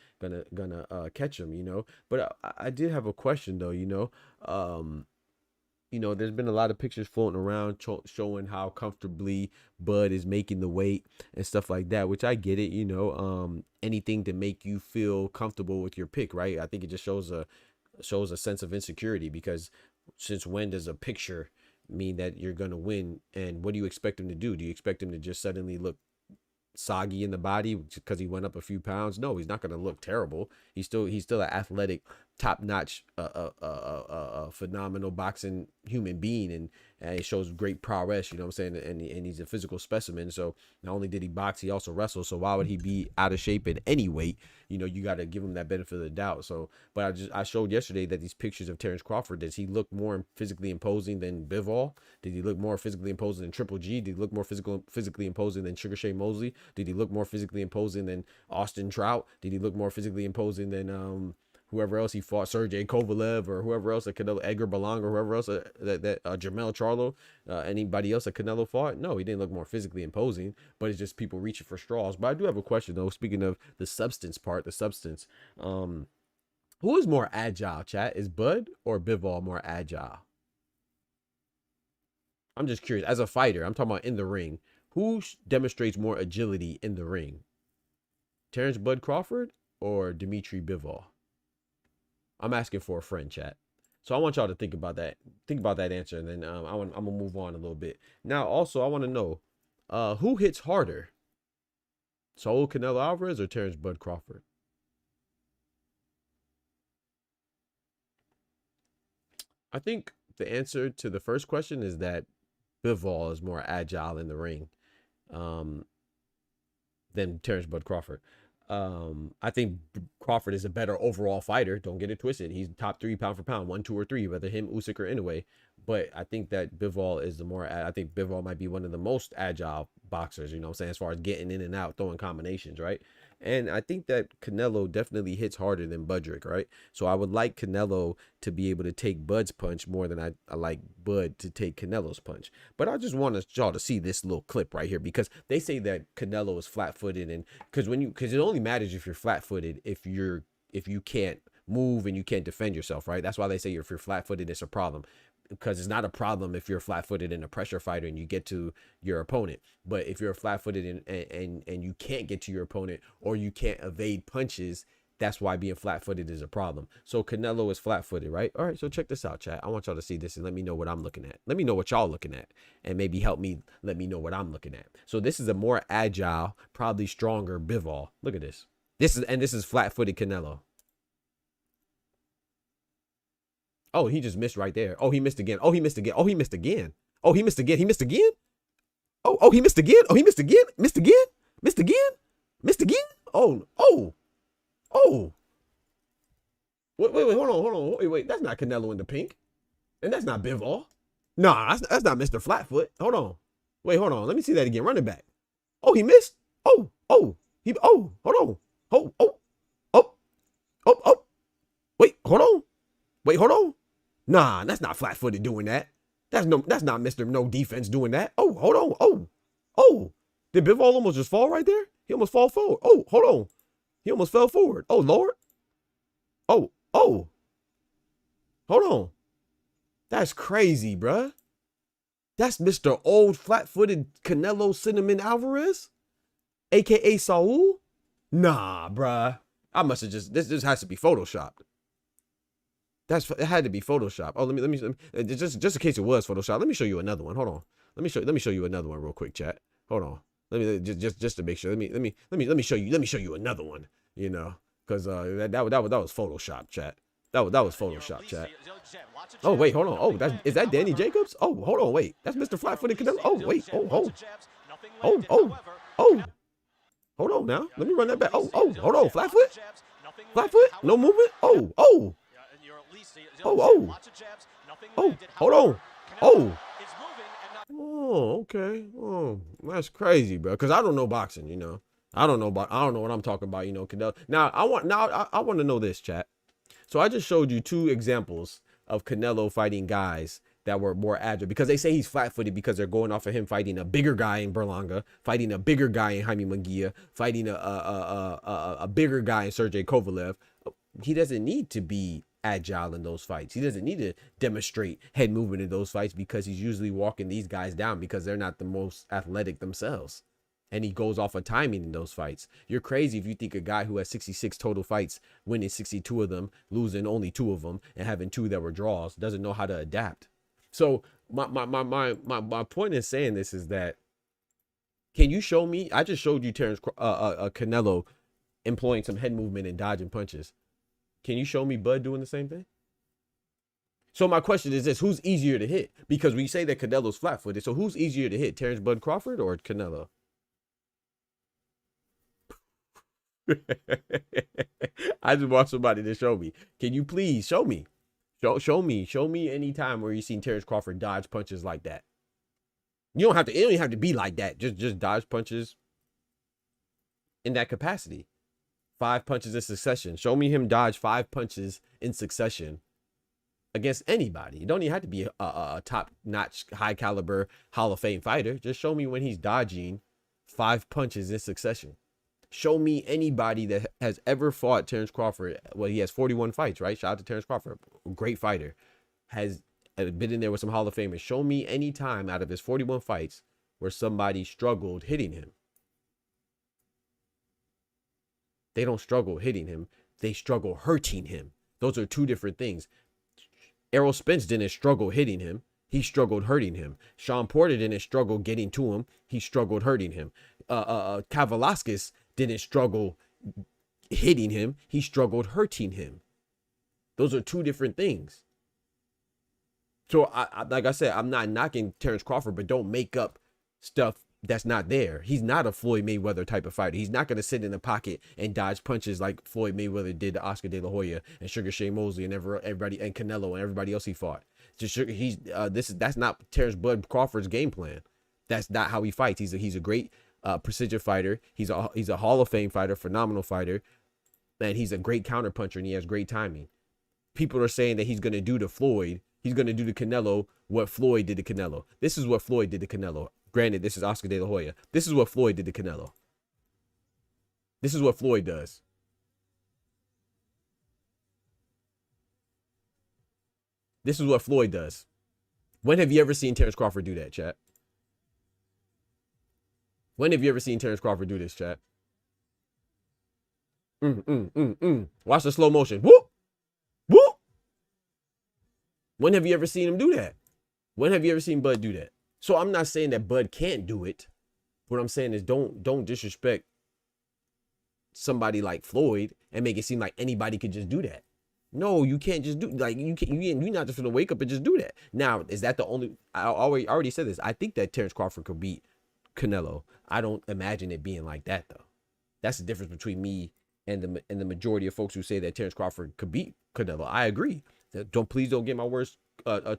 [SPEAKER 1] catch him, you know. But I did have a question though, you know. You know, there's been a lot of pictures floating around showing how comfortably Bud is making the weight and stuff like that, which I get it, you know. Anything to make you feel comfortable with your pick, right? I think it just shows a sense of insecurity, because since when does a picture mean that you're going to win? And what do you expect him to do? Do you expect him to just suddenly look soggy in the body because he went up a few pounds? No, he's not going to look terrible. He's still an athletic, top-notch, phenomenal boxing human being, and he shows great prowess, you know what I'm saying, and he's a physical specimen. So not only did he box, he also wrestled. So why would he be out of shape at any weight? You know, you got to give him that benefit of the doubt. So, but I showed yesterday that these pictures of Terrence Crawford, does he look more physically imposing than Bivol? Did he look more physically imposing than Triple G? Did he look more physically imposing than Sugar Shane Mosley? Did he look more physically imposing than Austin Trout? Did he look more physically imposing than whoever else he fought, Sergey Kovalev, or whoever else that Canelo, Edgar Berlanga, or whoever else that Jermell Charlo, anybody else that Canelo fought? No, he didn't look more physically imposing, but it's just people reaching for straws. But I do have a question though. Speaking of the substance part, who is more agile, chat? Is Bud or Bivol more agile? I'm just curious. As a fighter, I'm talking about in the ring. Who demonstrates more agility in the ring? Terrence Bud Crawford or Dimitri Bivol? I'm asking for a friend, chat. So I want y'all to think about that. Think about that answer, and then I'm gonna move on a little bit. Now, also, I want to know who hits harder, Saul Canelo Alvarez or Terrence Bud Crawford? I think the answer to the first question is that Bivol is more agile in the ring than Terrence Bud Crawford. I think Crawford is a better overall fighter. Don't get it twisted. He's top 3 pound for pound, 1, 2, or 3, whether him, Usyk, or Inoue. But I think that Bivol is I think Bivol might be one of the most agile boxers, you know what I'm saying, as far as getting in and out, throwing combinations, right? And I think that Canelo definitely hits harder than Budrick, right? So I would like Canelo to be able to take Bud's punch more than I like Bud to take Canelo's punch. But I just want y'all to see this little clip right here, because they say that Canelo is flat-footed, and because it only matters if you're flat-footed if you can't move and you can't defend yourself, right? That's why they say if you're flat-footed, it's a problem. Because it's not a problem if you're flat-footed and a pressure fighter and you get to your opponent. But if you're flat-footed and you can't get to your opponent, or you can't evade punches, that's why being flat-footed is a problem. So Canelo is flat-footed, right? All right, so check this out, chat. I want y'all to see this and let me know what I'm looking at. Let me know what y'all looking at, and maybe help me let me know what I'm looking at. So this is a more agile, probably stronger Bivol. Look at this. This is flat-footed Canelo. Oh, he just missed right there. Oh, he missed again. Oh, he missed again. Oh, he missed again. Oh, he missed again. He missed again. Oh, he missed again. Oh, he missed again. Missed again. Missed again. Missed again. Oh. Wait, hold on. Wait. That's not Canelo in the pink. And that's not Bivol. Nah, that's not Mr. Flatfoot. Hold on. Wait, hold on. Let me see that again. Run it back. Oh, he missed. Hold on. Wait, hold on. Nah, that's not flat-footed doing that. That's not Mr. No Defense doing that. Oh, hold on. Did Bivol almost just fall right there? He almost fall forward. Oh, hold on. He almost fell forward. Oh, Lord. Oh. Hold on. That's crazy, bruh. That's Mr. Old Flat-Footed Canelo Cinnamon Alvarez, a.k.a. Saul? Nah, bruh. I must have this has to be photoshopped. It had to be Photoshop. Oh, let me just in case it was Photoshop. Let me show you another one. Hold on. Let me show you another one real quick, chat. Hold on. Let me just to make sure. Let me show you another one. You know, because that was Photoshop, chat. That was Photoshop, chat. Oh wait, hold on. Oh, is that Danny Jacobs? Oh, hold on, wait. That's Mr. Flat-footed Canelo. Oh wait, oh. Hold on now. Let me run that back. Oh, hold on. Flat foot. No movement. Oh. Hold on. Oh, okay. Oh, that's crazy, bro. Because I don't know boxing, you know. I don't know what I'm talking about, you know, Canelo. Now I want to know this, chat. So I just showed you 2 examples of Canelo fighting guys that were more agile, because they say he's flat-footed because they're going off of him fighting a bigger guy in Berlanga, fighting a bigger guy in Jaime Munguia, fighting a bigger guy in Sergey Kovalev. He doesn't need to be agile in those fights. He doesn't need to demonstrate head movement in those fights, because he's usually walking these guys down because they're not the most athletic themselves. And he goes off of timing in those fights. You're crazy if you think a guy who has 66 total fights, winning 62 of them, losing only 2 of them, and having 2 that were draws, doesn't know how to adapt. So my point in saying this is that, can you show me? I just showed you Canelo employing some head movement and dodging punches. Can you show me Bud doing the same thing? So my question is this: who's easier to hit? Because we say that Canelo's flat-footed. So who's easier to hit, Terrence Bud Crawford or Canelo? I just want somebody to show me. Can you please show me? Show me any time where you've seen Terrence Crawford dodge punches like that. You don't have to. It don't even have to be like that. Just dodge punches in that capacity. 5 punches in succession. Show me him dodge 5 punches in succession against anybody. You don't even have to be a top-notch, high-caliber Hall of Fame fighter. Just show me when he's dodging 5 punches in succession. Show me anybody that has ever fought Terrence Crawford. Well, he has 41 fights, right? Shout out to Terrence Crawford. Great fighter. Has been in there with some Hall of Famers. Show me any time out of his 41 fights where somebody struggled hitting him. They don't struggle hitting him. They struggle hurting him. Those are 2 different things. Errol Spence didn't struggle hitting him. He struggled hurting him. Sean Porter didn't struggle getting to him. He struggled hurting him. Kavaliauskas didn't struggle hitting him. He struggled hurting him. Those are 2 different things. So, like I said, I'm not knocking Terrence Crawford, but don't make up stuff that's not there. He's not a Floyd Mayweather type of fighter. He's not going to sit in the pocket and dodge punches like Floyd Mayweather did to Oscar De La Hoya and Sugar Shane Mosley and everybody and Canelo and everybody else he fought. That's not Terrence Bud Crawford's game plan. That's not how he fights. He's a great precision fighter. He's a Hall of Fame fighter, phenomenal fighter, and he's a great counter puncher, and he has great timing. People are saying that he's going to do to Floyd, he's going to do to Canelo what Floyd did to Canelo. This is what Floyd did to Canelo. Granted, this is Oscar De La Hoya. This is what Floyd did to Canelo. This is what Floyd does. This is what Floyd does. When have you ever seen Terrence Crawford do that, chat? When have you ever seen Terrence Crawford do this, chat? Watch the slow motion. Whoop! Whoop! When have you ever seen him do that? When have you ever seen Bud do that? So I'm not saying that Bud can't do it. What I'm saying is don't disrespect somebody like Floyd and make it seem like anybody could just do that. No, you can't just do, like, you're not just gonna wake up and just do that. Now, is that the only? I already said this. I think that Terrence Crawford could beat Canelo. I don't imagine it being like that though. That's the difference between me and the majority of folks who say that Terrence Crawford could beat Canelo. I agree. Please don't get my words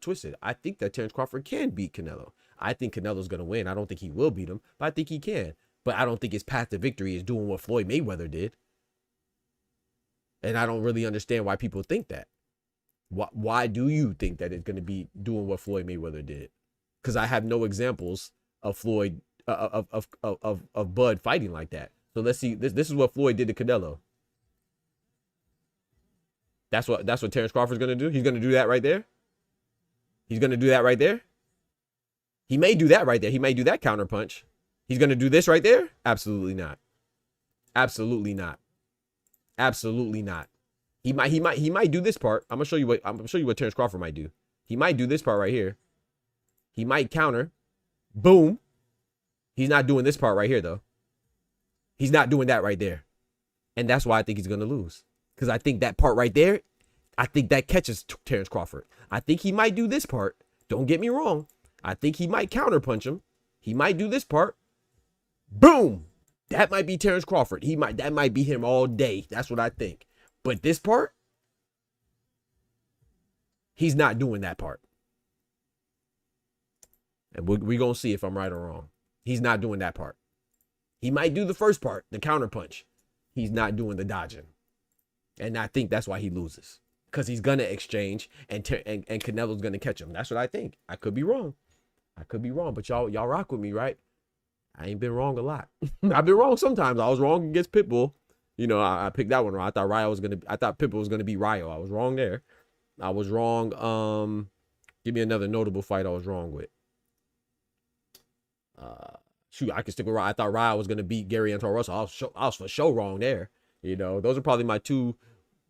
[SPEAKER 1] twisted. I think that Terrence Crawford can beat Canelo. I think Canelo's gonna win. I don't think he will beat him, but I think he can. But I don't think his path to victory is doing what Floyd Mayweather did. And I don't really understand why people think that. Why do you think that it's going to be doing what Floyd Mayweather did? Because I have no examples of Floyd of Bud fighting like that. So let's see. This is what Floyd did to Canelo. That's what Terrence Crawford's going to do. He's going to do that right there. He's going to do that right there. He may do that right there. He may do that counter punch. He's going to do this right there. Absolutely not. Absolutely not. Absolutely not. He might do this part. I'm gonna show you what Terrence Crawford might do. He might do this part right here. He might counter. Boom. He's not doing this part right here though. He's not doing that right there. And that's why I think he's gonna lose. Because I think that part right there I think that catches Terrence Crawford. I think he might do this part. Don't get me wrong. I think he might counterpunch him. He might do this part. Boom. That might be Terrence Crawford. That might be him all day. That's what I think. But this part, he's not doing that part. And we're going to see if I'm right or wrong. He's not doing that part. He might do the first part, the counterpunch. He's not doing the dodging. And I think that's why he loses. Because he's going to exchange and Canelo's going to catch him. That's what I think. I could be wrong. But y'all rock with me, right? I ain't been wrong a lot. I've been wrong sometimes. I was wrong against Pitbull. You know, I picked that one wrong. I thought Pitbull was going to be Ryo. I was wrong there. I was wrong. Give me another notable fight I was wrong with. Shoot, I can stick with Ryo. I thought Ryo was going to beat Gary Anton Russell. I was for sure wrong there. You know, those are probably my two.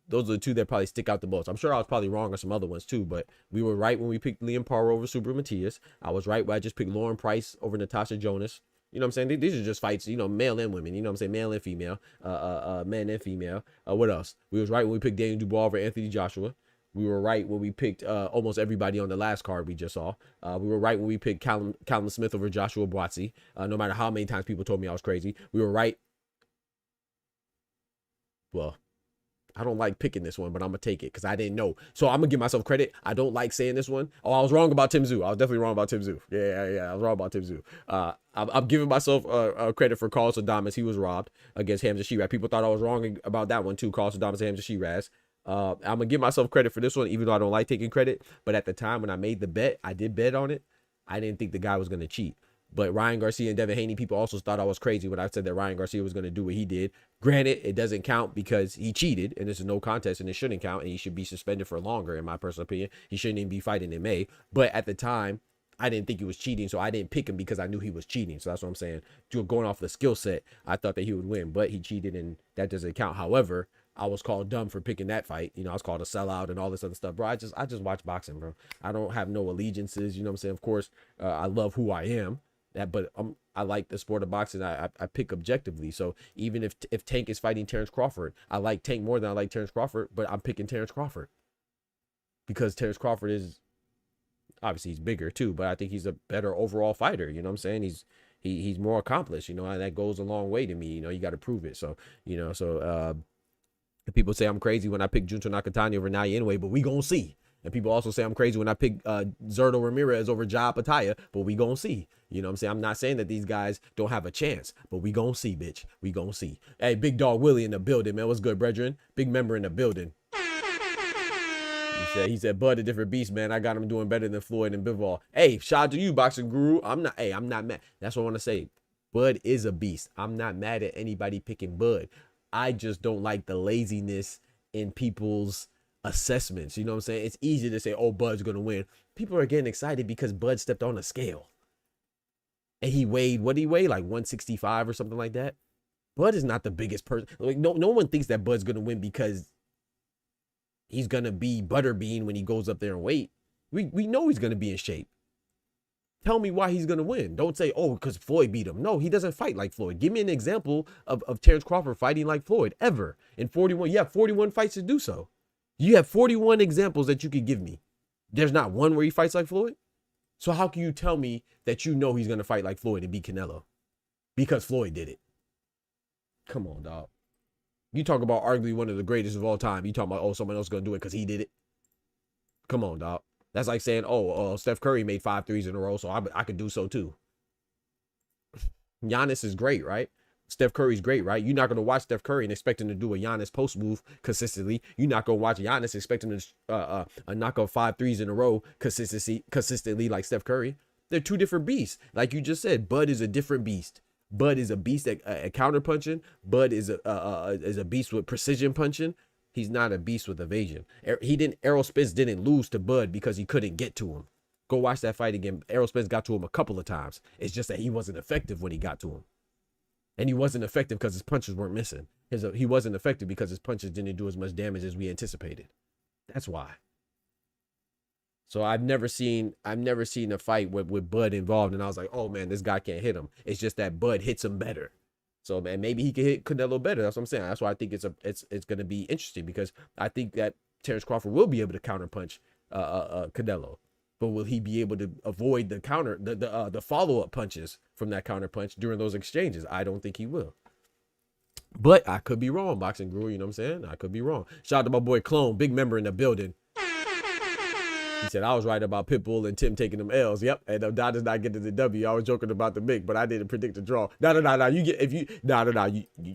[SPEAKER 1] Those are the two that probably stick out the most. I'm sure I was probably wrong on some other ones too, but we were right when we picked Liam Parra over Subra Matias. I was right when I just picked Lauren Price over Natasha Jonas. You know what I'm saying? These are just fights, you know, male and women. You know what I'm saying? Male and female, men and female. What else? We was right when we picked Daniel Dubois over Anthony Joshua. We were right when we picked almost everybody on the last card we just saw. We were right when we picked Callum Smith over Joshua Buatsi. No matter how many times people told me I was crazy. We were right. Well, I don't like picking this one, but I'm going to take it because I didn't know. So I'm going to give myself credit. I don't like saying this one. Oh, I was wrong about Tim Tszyu. I was definitely wrong about Tim Tszyu. Yeah. I was wrong about Tim Tszyu. I'm giving myself credit for Carlos Adames. He was robbed against Hamza Shiraz. People thought I was wrong about that one too. Carlos Adames and Hamza Shiraz. I'm going to give myself credit for this one, even though I don't like taking credit. But at the time when I made the bet, I did bet on it. I didn't think the guy was going to cheat. But Ryan Garcia and Devin Haney, people also thought I was crazy when I said that Ryan Garcia was going to do what he did. Granted, it doesn't count because he cheated, and this is no contest, and it shouldn't count, and he should be suspended for longer, in my personal opinion. He shouldn't even be fighting in May. But at the time, I didn't think he was cheating, so I didn't pick him because I knew he was cheating. So that's what I'm saying. Going off the skill set, I thought that he would win, but he cheated, and that doesn't count. However, I was called dumb for picking that fight. You know, I was called a sellout and all this other stuff, bro. I just watch boxing, bro. I don't have no allegiances. You know what I'm saying? Of course, I love who I am. But I like the sport of boxing. I pick objectively. So even if Tank is fighting Terrence Crawford, I like Tank more than I like Terrence Crawford, but I'm picking Terrence Crawford because Terrence Crawford is obviously he's bigger too, but I think he's a better overall fighter. You know what I'm saying? He's more accomplished, you know, and that goes a long way to me. You know, you got to prove it. So, you know, people say I'm crazy when I pick Junto Nakatani over Naoya Inoue, but we gonna see. And people also say I'm crazy when I pick Zerto Ramirez over Ja Pataya, but we gonna see. You know what I'm saying? I'm not saying that these guys don't have a chance, but we gonna see, bitch. We gonna see. Hey, Big Dog Willie in the building, man. What's good, brethren? Big member in the building. He said, Bud, a different beast, man. I got him doing better than Floyd and Bivol. Hey, shout out to you, Boxing Guru. I'm not mad. That's what I want to say. Bud is a beast. I'm not mad at anybody picking Bud. I just don't like the laziness in people's assessments. You know what I'm saying? It's easy to say, oh, Bud's gonna win. People are getting excited because Bud stepped on a scale and he weighed, what did he weigh, like 165 or something like that. Bud is not the biggest person. Like no one thinks that Bud's gonna win because he's gonna be Butterbean when he goes up there and weight. We know he's gonna be in shape. Tell me why he's gonna win. Don't say, oh, because Floyd beat him. No, he doesn't fight like Floyd. Give me an example of Terrence Crawford fighting like Floyd ever. In 41, you have 41 fights to do so. You have 41 examples that you could give me. There's not one where he fights like Floyd. So how can you tell me that you know he's going to fight like Floyd and beat Canelo? Because Floyd did it. Come on, dog. You talk about arguably one of the greatest of all time. You talking about, oh, someone else going to do it because he did it. Come on, dog. That's like saying, oh, Steph Curry made 5 threes in a row, so I could do so too. Giannis is great, right? Steph Curry's great, right? You're not going to watch Steph Curry and expect him to do a Giannis post move consistently. You're not going to watch Giannis expecting him to knock out 5 threes in a row consistently like Steph Curry. They're two different beasts. Like you just said, Bud is a different beast. Bud is a beast at counter punching. Bud is a beast with precision punching. He's not a beast with evasion. Errol Spence didn't lose to Bud because he couldn't get to him. Go watch that fight again. Errol Spence got to him a couple of times. It's just that he wasn't effective when he got to him. And he wasn't effective because his punches weren't missing. He wasn't effective because his punches didn't do as much damage as we anticipated. That's why. So I've never seen a fight with Bud involved, and I was like, oh man, this guy can't hit him. It's just that Bud hits him better. So man, maybe he can hit Canelo better. That's what I'm saying. That's why I think it's going to be interesting because I think that Terrence Crawford will be able to counterpunch Canelo. But will he be able to avoid the follow-up punches from that counterpunch during those exchanges? I don't think he will. But I could be wrong, Boxing Guru, you know what I'm saying? I could be wrong. Shout out to my boy Clone, big member in the building. He said, I was right about Pitbull and Tim taking them L's. Yep. And the Dodgers not getting the W. I was joking about the Mick, but I didn't predict the draw. No.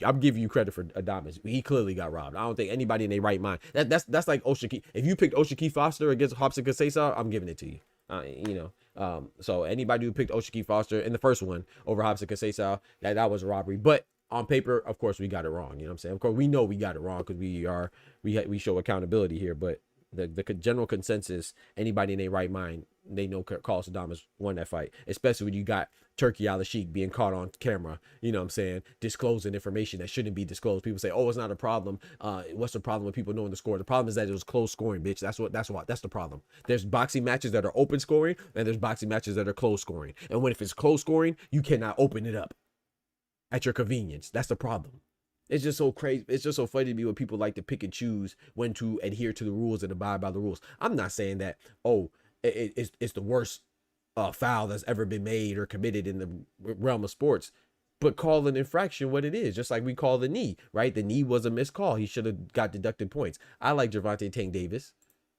[SPEAKER 1] I'm giving you credit for Adames. He clearly got robbed. I don't think anybody in their right mind. That's like Oshaki. If you picked Oshaki Foster against Hobson Casesa, I'm giving it to you. So anybody who picked Oshaki Foster in the first one over Hobson Casesa, that was a robbery. But on paper, of course, we got it wrong. You know what I'm saying? Of course, we know we got it wrong because we show accountability here. But the general consensus, anybody in their right mind, they know Carlos Adames won that fight, especially when you got Turkey Al-Sheikh being caught on camera, you know what I'm saying, disclosing information that shouldn't be disclosed. People say, oh, it's not a problem. What's the problem with people knowing the score? The problem is that it was close scoring, bitch. That's the problem. There's boxing matches that are open scoring, and there's boxing matches that are close scoring. And if it's close scoring, you cannot open it up at your convenience. That's the problem. It's just so crazy. It's just so funny to me when people like to pick and choose when to adhere to the rules and abide by the rules. I'm not saying that, it's the worst foul that's ever been made or committed in the realm of sports, but call an infraction what it is. Just like we call the knee, right? The knee was a missed call. He should have got deducted points. I like Gervonta Tank Davis.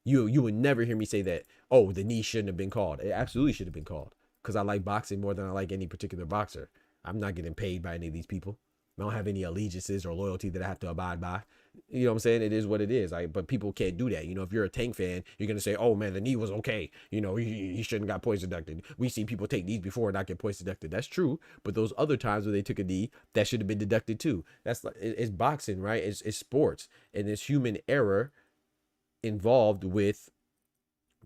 [SPEAKER 1] You would never hear me say that, the knee shouldn't have been called. It absolutely should have been called because I like boxing more than I like any particular boxer. I'm not getting paid by any of these people. I don't have any allegiances or loyalty that I have to abide by. You know what I'm saying? It is what it is. But people can't do that. If you're a Tank fan, you're going to say, oh, man, the knee was okay. He shouldn't have got points deducted. We see people take knees before and not get points deducted. That's true. But those other times where they took a knee, that should have been deducted too. It's boxing, right? It's sports. And there's human error involved with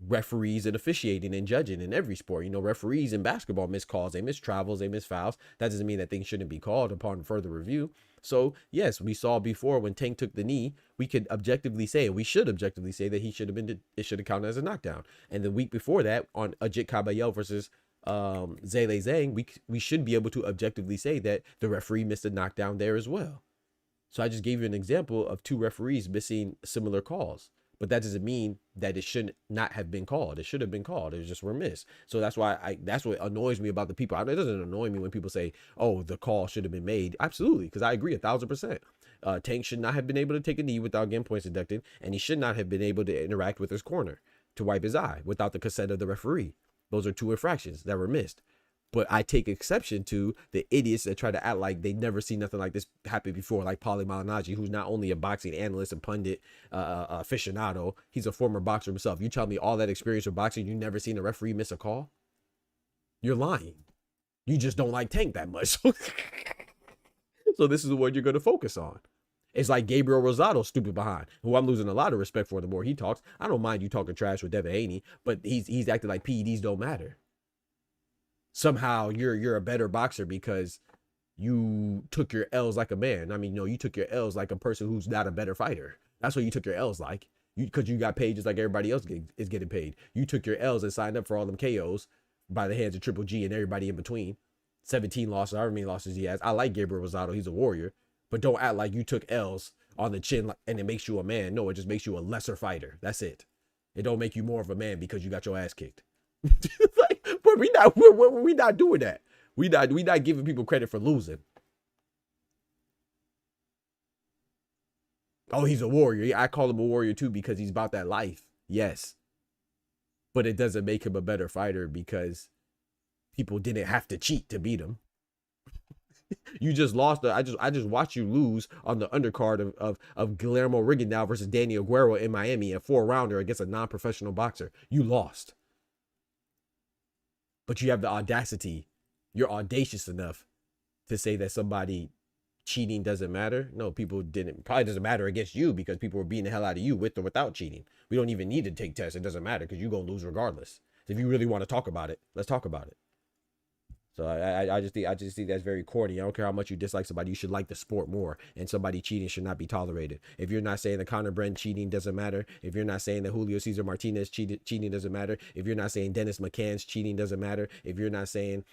[SPEAKER 1] referees and officiating and judging in every sport. Referees in basketball miss calls, they miss travels, they miss fouls. That doesn't mean that things shouldn't be called upon further review. So yes, we saw before when Tank took the knee, we should objectively say that it should have counted as a knockdown. And the week before that on Ajit Caballel versus Zhale Zhang, we should be able to objectively say that the referee missed a knockdown there as well. So I just gave you an example of two referees missing similar calls. But that doesn't mean that it should not have been called. It should have been called. It was just remiss. So that's why that's what annoys me about the people. It doesn't annoy me when people say, oh, the call should have been made. Absolutely, because I agree 1,000%. Tank should not have been able to take a knee without getting points deducted, and he should not have been able to interact with his corner to wipe his eye without the consent of the referee. Those are two infractions that were missed. But I take exception to the idiots that try to act like they never seen nothing like this happen before, like Paulie Malignaggi, who's not only a boxing analyst and pundit aficionado, he's a former boxer himself. You tell me all that experience with boxing, you never seen a referee miss a call? You're lying. You just don't like Tank that much. So this is what you're going to focus on. It's like Gabriel Rosado, stupid behind, who I'm losing a lot of respect for the more he talks. I don't mind you talking trash with Devin Haney, but he's acting like PEDs don't matter. Somehow you're a better boxer because you took your L's like a man. I mean, no, you took your L's like a person who's not a better fighter. That's what you took your L's like. Because you got paid just like everybody else is getting paid. You took your L's and signed up for all them KOs by the hands of Triple G and everybody in between. 17 losses, however many losses he has. I like Gabriel Rosado. He's a warrior. But don't act like you took L's on the chin and it makes you a man. No, it just makes you a lesser fighter. That's it. It don't make you more of a man because you got your ass kicked. But we not doing that. We not giving people credit for losing. Oh, he's a warrior. I call him a warrior too because he's about that life. Yes. But it doesn't make him a better fighter because people didn't have to cheat to beat him. You just lost. I just watched you lose on the undercard of Guillermo Rigondeaux versus Danny Aguero in Miami, a 4-rounder against a non-professional boxer. You lost. But you have the audacity. You're audacious enough to say that somebody cheating doesn't matter. No, people didn't. Probably doesn't matter against you because people were beating the hell out of you with or without cheating. We don't even need to take tests. It doesn't matter because you're going to lose regardless. So if you really want to talk about it, let's talk about it. So I just think that's very corny. I don't care how much you dislike somebody. You should like the sport more, and somebody cheating should not be tolerated. If you're not saying that Conor Benn cheating doesn't matter, if you're not saying that Julio Cesar Martinez cheating doesn't matter, if you're not saying Dennis McCann's cheating doesn't matter, if you're not saying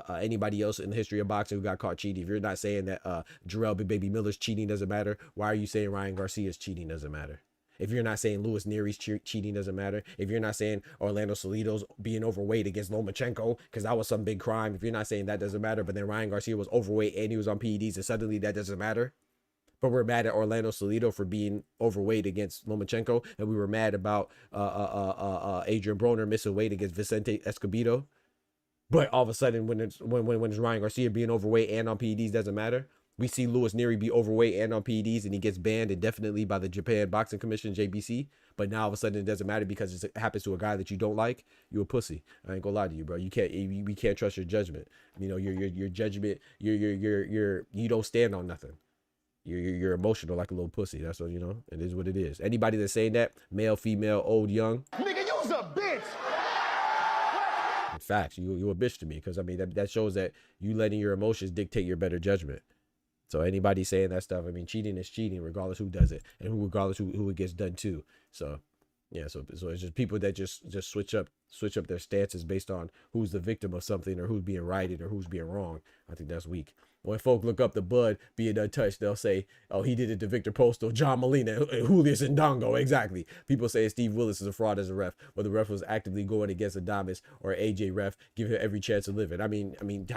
[SPEAKER 1] anybody else in the history of boxing who got caught cheating, if you're not saying that Jarrell Big Baby Miller's cheating doesn't matter, why are you saying Ryan Garcia's cheating doesn't matter? If you're not saying Luis Nery's cheating doesn't matter. If you're not saying Orlando Salido's being overweight against Lomachenko because that was some big crime. If you're not saying that doesn't matter, but then Ryan Garcia was overweight and he was on PEDs and suddenly that doesn't matter. But we're mad at Orlando Salido for being overweight against Lomachenko, and we were mad about Adrian Broner missing weight against Vicente Escobedo. But all of a sudden, when it's Ryan Garcia being overweight and on PEDs doesn't matter. We see Luis Nery be overweight and on PEDs, and he gets banned indefinitely by the Japan Boxing Commission, JBC. But now all of a sudden it doesn't matter because it happens to a guy that you don't like. You a pussy. I ain't gonna lie to you, bro. We can't trust your judgment. You know, your judgment. You don't stand on nothing. You're emotional like a little pussy. That's what, you know, it is what it is. Anybody that's saying that, male, female, old, young.
[SPEAKER 5] Nigga, you's a bitch.
[SPEAKER 1] In fact, you a bitch to me, because I mean that shows that you letting your emotions dictate your better judgment. So anybody saying that stuff, I mean, cheating is cheating, regardless who does it, and regardless who it gets done to. So yeah, so it's just people that just switch up their stances based on who's the victim of something or who's being righted or who's being wrong. I think that's weak. When folk look up the Bud being untouched, they'll say, oh, he did it to Victor Postal, John Molina, and Julius Ndongo. Exactly. People say Steve Willis is a fraud as a ref, but the ref was actively going against Adames or AJ ref, give him every chance to live it. I mean,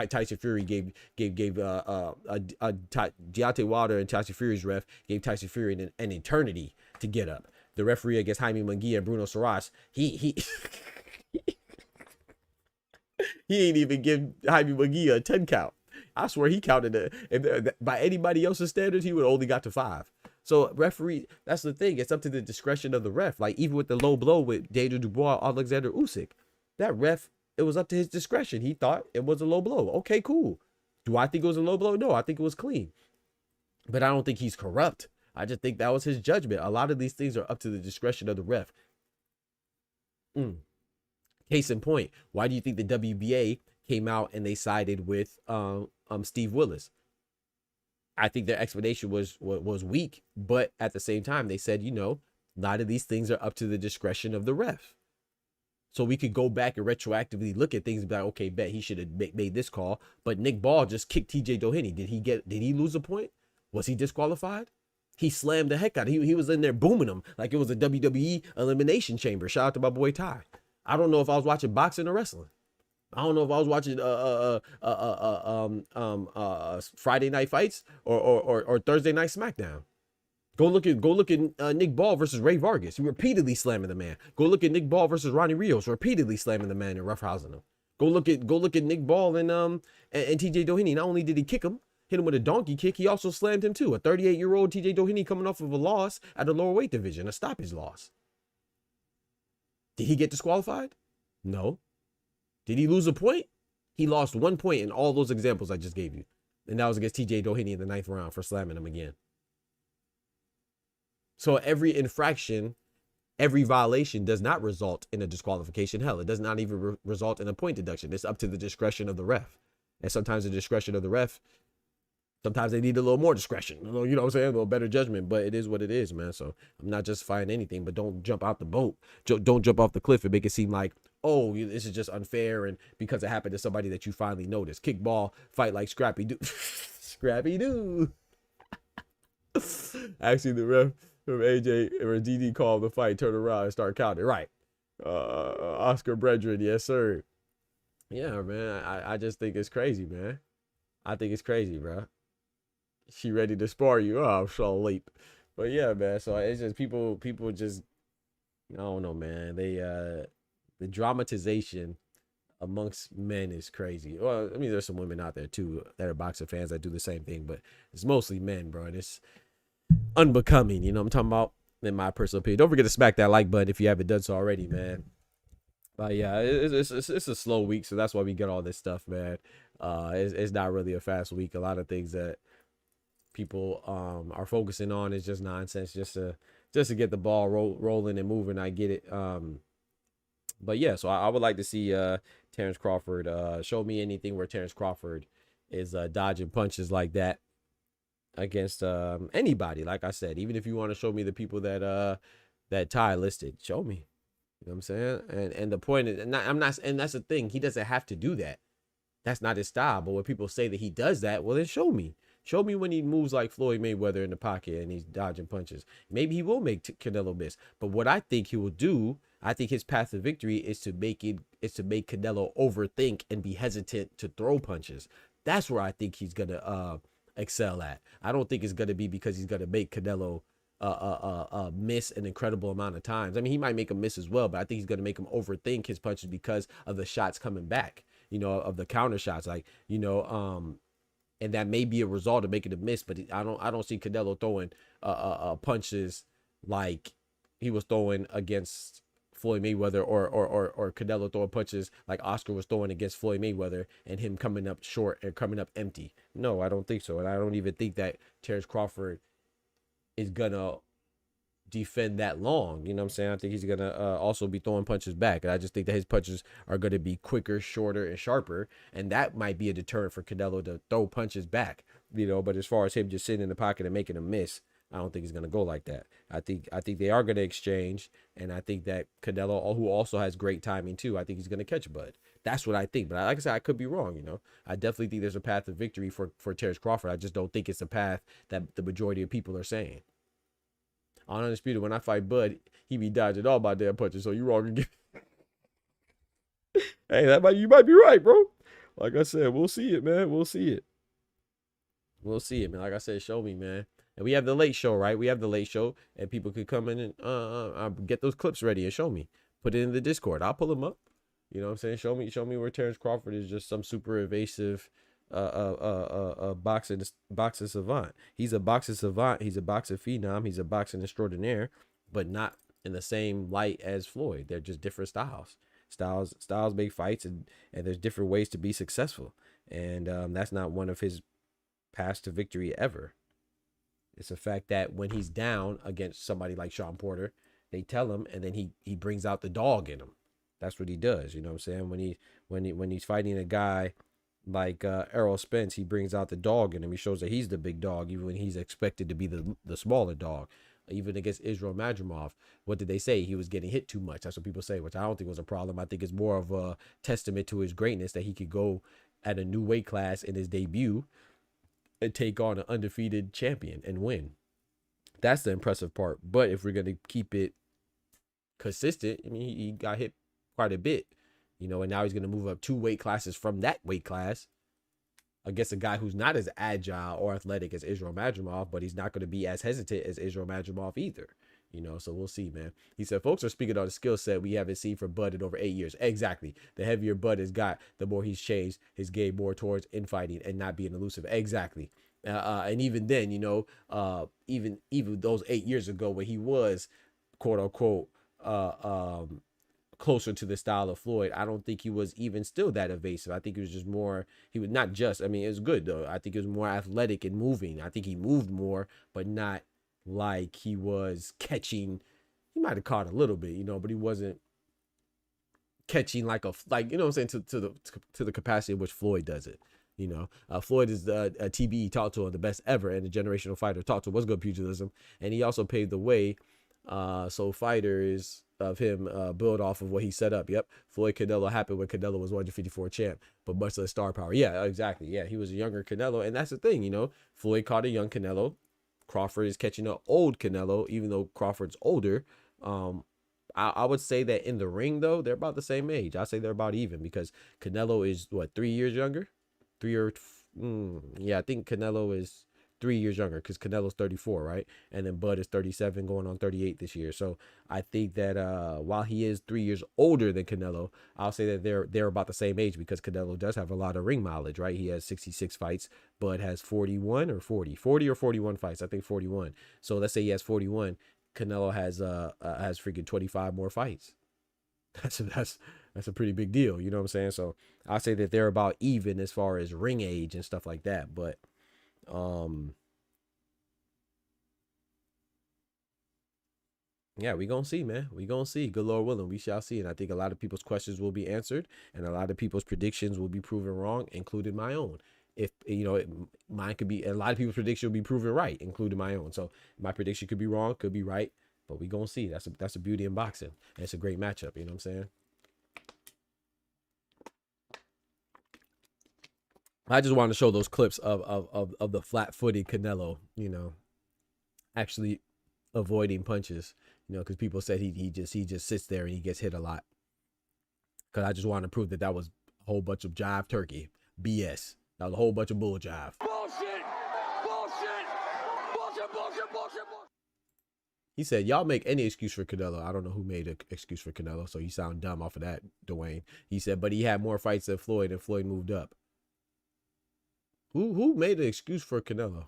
[SPEAKER 1] Tyson Fury gave Deontay Wilder and Tyson Fury's ref gave Tyson Fury an eternity to get up. The referee against Jaime Munguia and Bruno Soares, he ain't even give Jaime Munguia a 10 count. I swear he counted it. By anybody else's standards, he would only got to 5. So referee, that's the thing. It's up to the discretion of the ref. Like even with the low blow with Daniel Dubois, Alexander Usyk, that ref, it was up to his discretion. He thought it was a low blow. Okay, cool. Do I think it was a low blow? No, I think it was clean. But I don't think he's corrupt. I just think that was his judgment. A lot of these things are up to the discretion of the ref. Case in point, why do you think the WBA came out and they sided with Steve Willis? I think their explanation was weak, but at the same time, they said, you know, a lot of these things are up to the discretion of the ref. So we could go back and retroactively look at things and be like, okay, bet he should have made this call. But Nick Ball just kicked TJ Doheny. Did he lose a point? Was he disqualified? He slammed the heck out of him. He was in there booming him like it was a WWE elimination chamber. Shout out to my boy Ty. I don't know if I was watching boxing or wrestling. I don't know if I was watching Friday Night Fights or Thursday Night SmackDown. Go look at Nick Ball versus Ray Vargas. He repeatedly slamming the man. Go look at Nick Ball versus Ronnie Rios, repeatedly slamming the man and roughhousing him. Go look at Nick Ball and TJ Doheny. Not only did he kick him, hit him with a donkey kick, he also slammed him too. A 38-year-old TJ Doheny coming off of a loss at the lower weight division, a stoppage loss. Did he get disqualified? No. Did he lose a point? He lost 1 point in all those examples I just gave you. And that was against TJ Doheny in the 9th round for slamming him again. So every infraction, every violation does not result in a disqualification. Hell, it does not even result in a point deduction. It's up to the discretion of the ref. And sometimes the discretion of the ref, sometimes they need a little more discretion. You know what I'm saying? A little better judgment, but it is what it is, man. So I'm not justifying anything, but don't jump out the boat. Don't jump off the cliff and make it seem like, oh, this is just unfair and because it happened to somebody that you finally noticed. Kickball, fight like Scrappy Doo. Scrappy Doo. Actually, the ref from AJ or DD called the fight, turn around and start counting. Right. Oscar Bredren, yes, sir. Yeah, man. I just think it's crazy, man. I think it's crazy, bro. She ready to spar you. Oh, I'm so late. But yeah, man. So it's just people just, I don't know, man. The dramatization amongst men is crazy. Well, I mean, there's some women out there too that are boxing fans that do the same thing, but it's mostly men, bro. And it's unbecoming. You know what I'm talking about? In my personal opinion. Don't forget to smack that like button if you haven't done so already, man. But yeah, it's a slow week, so that's why we get all this stuff, man. It's not really a fast week. A lot of things that people are focusing on is just nonsense, just to get the ball rolling and moving. I get it. But yeah, so I would like to see Terrence Crawford show me anything where Terrence Crawford is dodging punches like that against anybody. Like I said, even if you want to show me the people that Ty listed, show me. You know what I'm saying? And the point is, and that's the thing. He doesn't have to do that. That's not his style. But when people say that he does that, well, then show me Show me when he moves like Floyd Mayweather in the pocket and he's dodging punches. Maybe he will make Canelo miss. But what I think he will do, I think his path to victory is to make Canelo overthink and be hesitant to throw punches. That's where I think he's gonna excel at. I don't think it's gonna be because he's gonna make Canelo miss an incredible amount of times. I mean, he might make him miss as well, but I think he's gonna make him overthink his punches because of the shots coming back. Of the counter shots, like and that may be a result of making a miss. But I don't see Canelo throwing punches like he was throwing against Floyd Mayweather, or Canelo throwing punches like Oscar was throwing against Floyd Mayweather, and him coming up short and coming up empty. No, I don't think so, and I don't even think that Terrence Crawford is gonna defend that long. You know what I'm saying? I think he's gonna also be throwing punches back, and I just think that his punches are gonna be quicker, shorter, and sharper, and that might be a deterrent for Canelo to throw punches back. But as far as him just sitting in the pocket and making a miss, I don't think he's gonna go like that. I think they are gonna exchange, and I think that Canelo, who also has great timing too, I think he's gonna catch Bud. That's what I think. But like I said, I could be wrong. I definitely think there's a path to victory for Terrence Crawford. I just don't think it's a path that the majority of people are saying. On Undisputed, when I fight Bud, he be dodging all my damn punches. So you wrong again. Hey, you might be right, bro. Like I said, we'll see it, man. We'll see it, man. Like I said, show me, man. And we have the late show, right? We have the late show, and people could come in and get those clips ready and show me. Put it in the Discord. I'll pull them up. You know what I'm saying? Show me where Terrence Crawford is just some super evasive boxing savant. He's a boxing savant. He's a boxing phenom. He's a boxing extraordinaire, but not in the same light as Floyd. They're just different styles. Styles make fights, and there's different ways to be successful. And that's not one of his paths to victory ever. It's a fact that when he's down against somebody like Sean Porter, they tell him, and then he brings out the dog in him. That's what he does. You know what I'm saying? When he's fighting a guy like Errol Spence, he brings out the dog in him. He shows that he's the big dog, even when he's expected to be the smaller dog. Even against Israel Madrimov, what did they say? He was getting hit too much. That's what people say, which I don't think was a problem. I think it's more of a testament to his greatness that he could go at a new weight class in his debut and take on an undefeated champion and win. That's the impressive part. But if we're going to keep it consistent, I mean, he got hit quite a bit, and now he's going to move up 2 weight classes from that weight class against a guy who's not as agile or athletic as Israel Madrimov, but he's not going to be as hesitant as Israel Madrimov either. So we'll see, man. He said, folks are speaking on the skill set we haven't seen from Bud in over 8 years. Exactly. The heavier Bud has got, the more he's changed his game more towards infighting and not being elusive. Exactly. And even then, even those 8 years ago when he was, quote unquote, closer to the style of Floyd, I don't think he was even still that evasive. I think he was just more, he was not just, I mean, it was good though. I think he was more athletic and moving. I think he moved more, but not like he was catching. He might have caught a little bit, but he wasn't catching like you know what I'm saying, to the capacity in which Floyd does it. Floyd is a TBE, talked to him, the best ever and a generational fighter. Talked to him, was good pugilism, and he also paved the way so fighters of him build off of what he set up. Yep, Floyd Canelo happened when Canelo was 154 champ, but much less star power. Yeah, exactly. Yeah, he was a younger Canelo, and that's the thing. Floyd caught a young Canelo. Crawford is catching an old Canelo, even though Crawford's older. I would say that in the ring, though, they're about the same age. I say they're about even because Canelo is, 3 years younger? I think Canelo is 3 years younger because Canelo's 34, right? And then Bud is 37 going on 38 this year. So I think that while he is 3 years older than Canelo, I'll say that they're about the same age because Canelo does have a lot of ring mileage, right? He has 66 fights. Bud has 41 or 40 or 41 fights. I think 41. So let's say he has 41. Canelo has freaking 25 more fights. That's a pretty big deal. You know what I'm saying? So I'll say that they're about even as far as ring age and stuff like that. But yeah, we gonna see, man. We gonna see. Good Lord willing, we shall see. And I think a lot of people's questions will be answered, and a lot of people's predictions will be proven wrong, including my own. If mine could be, a lot of people's prediction will be proven right, including my own. So my prediction could be wrong, could be right, but we gonna see. That's a beauty in boxing, and it's a great matchup. You know what I'm saying? I just wanted to show those clips of the flat-footed Canelo, actually avoiding punches, because people said he just sits there and he gets hit a lot. Because I just wanted to prove that was a whole bunch of jive turkey BS. That was a whole bunch of bull jive.
[SPEAKER 5] Bullshit! Bullshit! Bullshit, bullshit, bullshit, bullshit.
[SPEAKER 1] He said, y'all make any excuse for Canelo. I don't know who made an excuse for Canelo, so you sound dumb off of that, Dwayne. He said, but he had more fights than Floyd, and Floyd moved up. Who made an excuse for Canelo?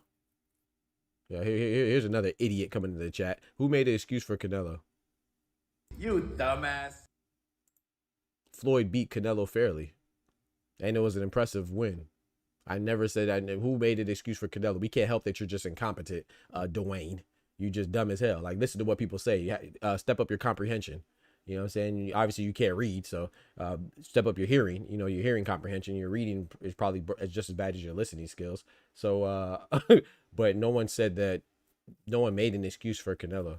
[SPEAKER 1] Yeah, here's another idiot coming into the chat. Who made an excuse for Canelo?
[SPEAKER 4] You dumbass.
[SPEAKER 1] Floyd beat Canelo fairly, and it was an impressive win. I never said who made an excuse for Canelo. We can't help that you're just incompetent, Dwayne. You just dumb as hell. Like, listen to what people say. Step up your comprehension. You know what I'm saying? Obviously, you can't read, so step up your hearing. Your hearing comprehension. Your reading is probably just as bad as your listening skills. So, but no one said that. No one made an excuse for Canelo.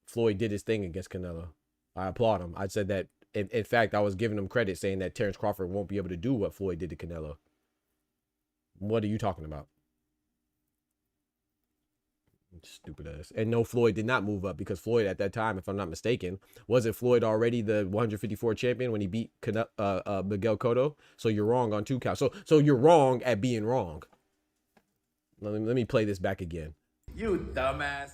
[SPEAKER 1] Floyd did his thing against Canelo. I applaud him. I said that. In fact, I was giving him credit, saying that Terrence Crawford won't be able to do what Floyd did to Canelo. What are you talking about? Stupid ass. And no, Floyd did not move up, because Floyd at that time, if I'm not mistaken, wasn't Floyd already the 154 champion when he beat Miguel Cotto? So you're wrong on 2 counts. So you're wrong at being wrong. Let me play this back again.
[SPEAKER 4] You dumbass.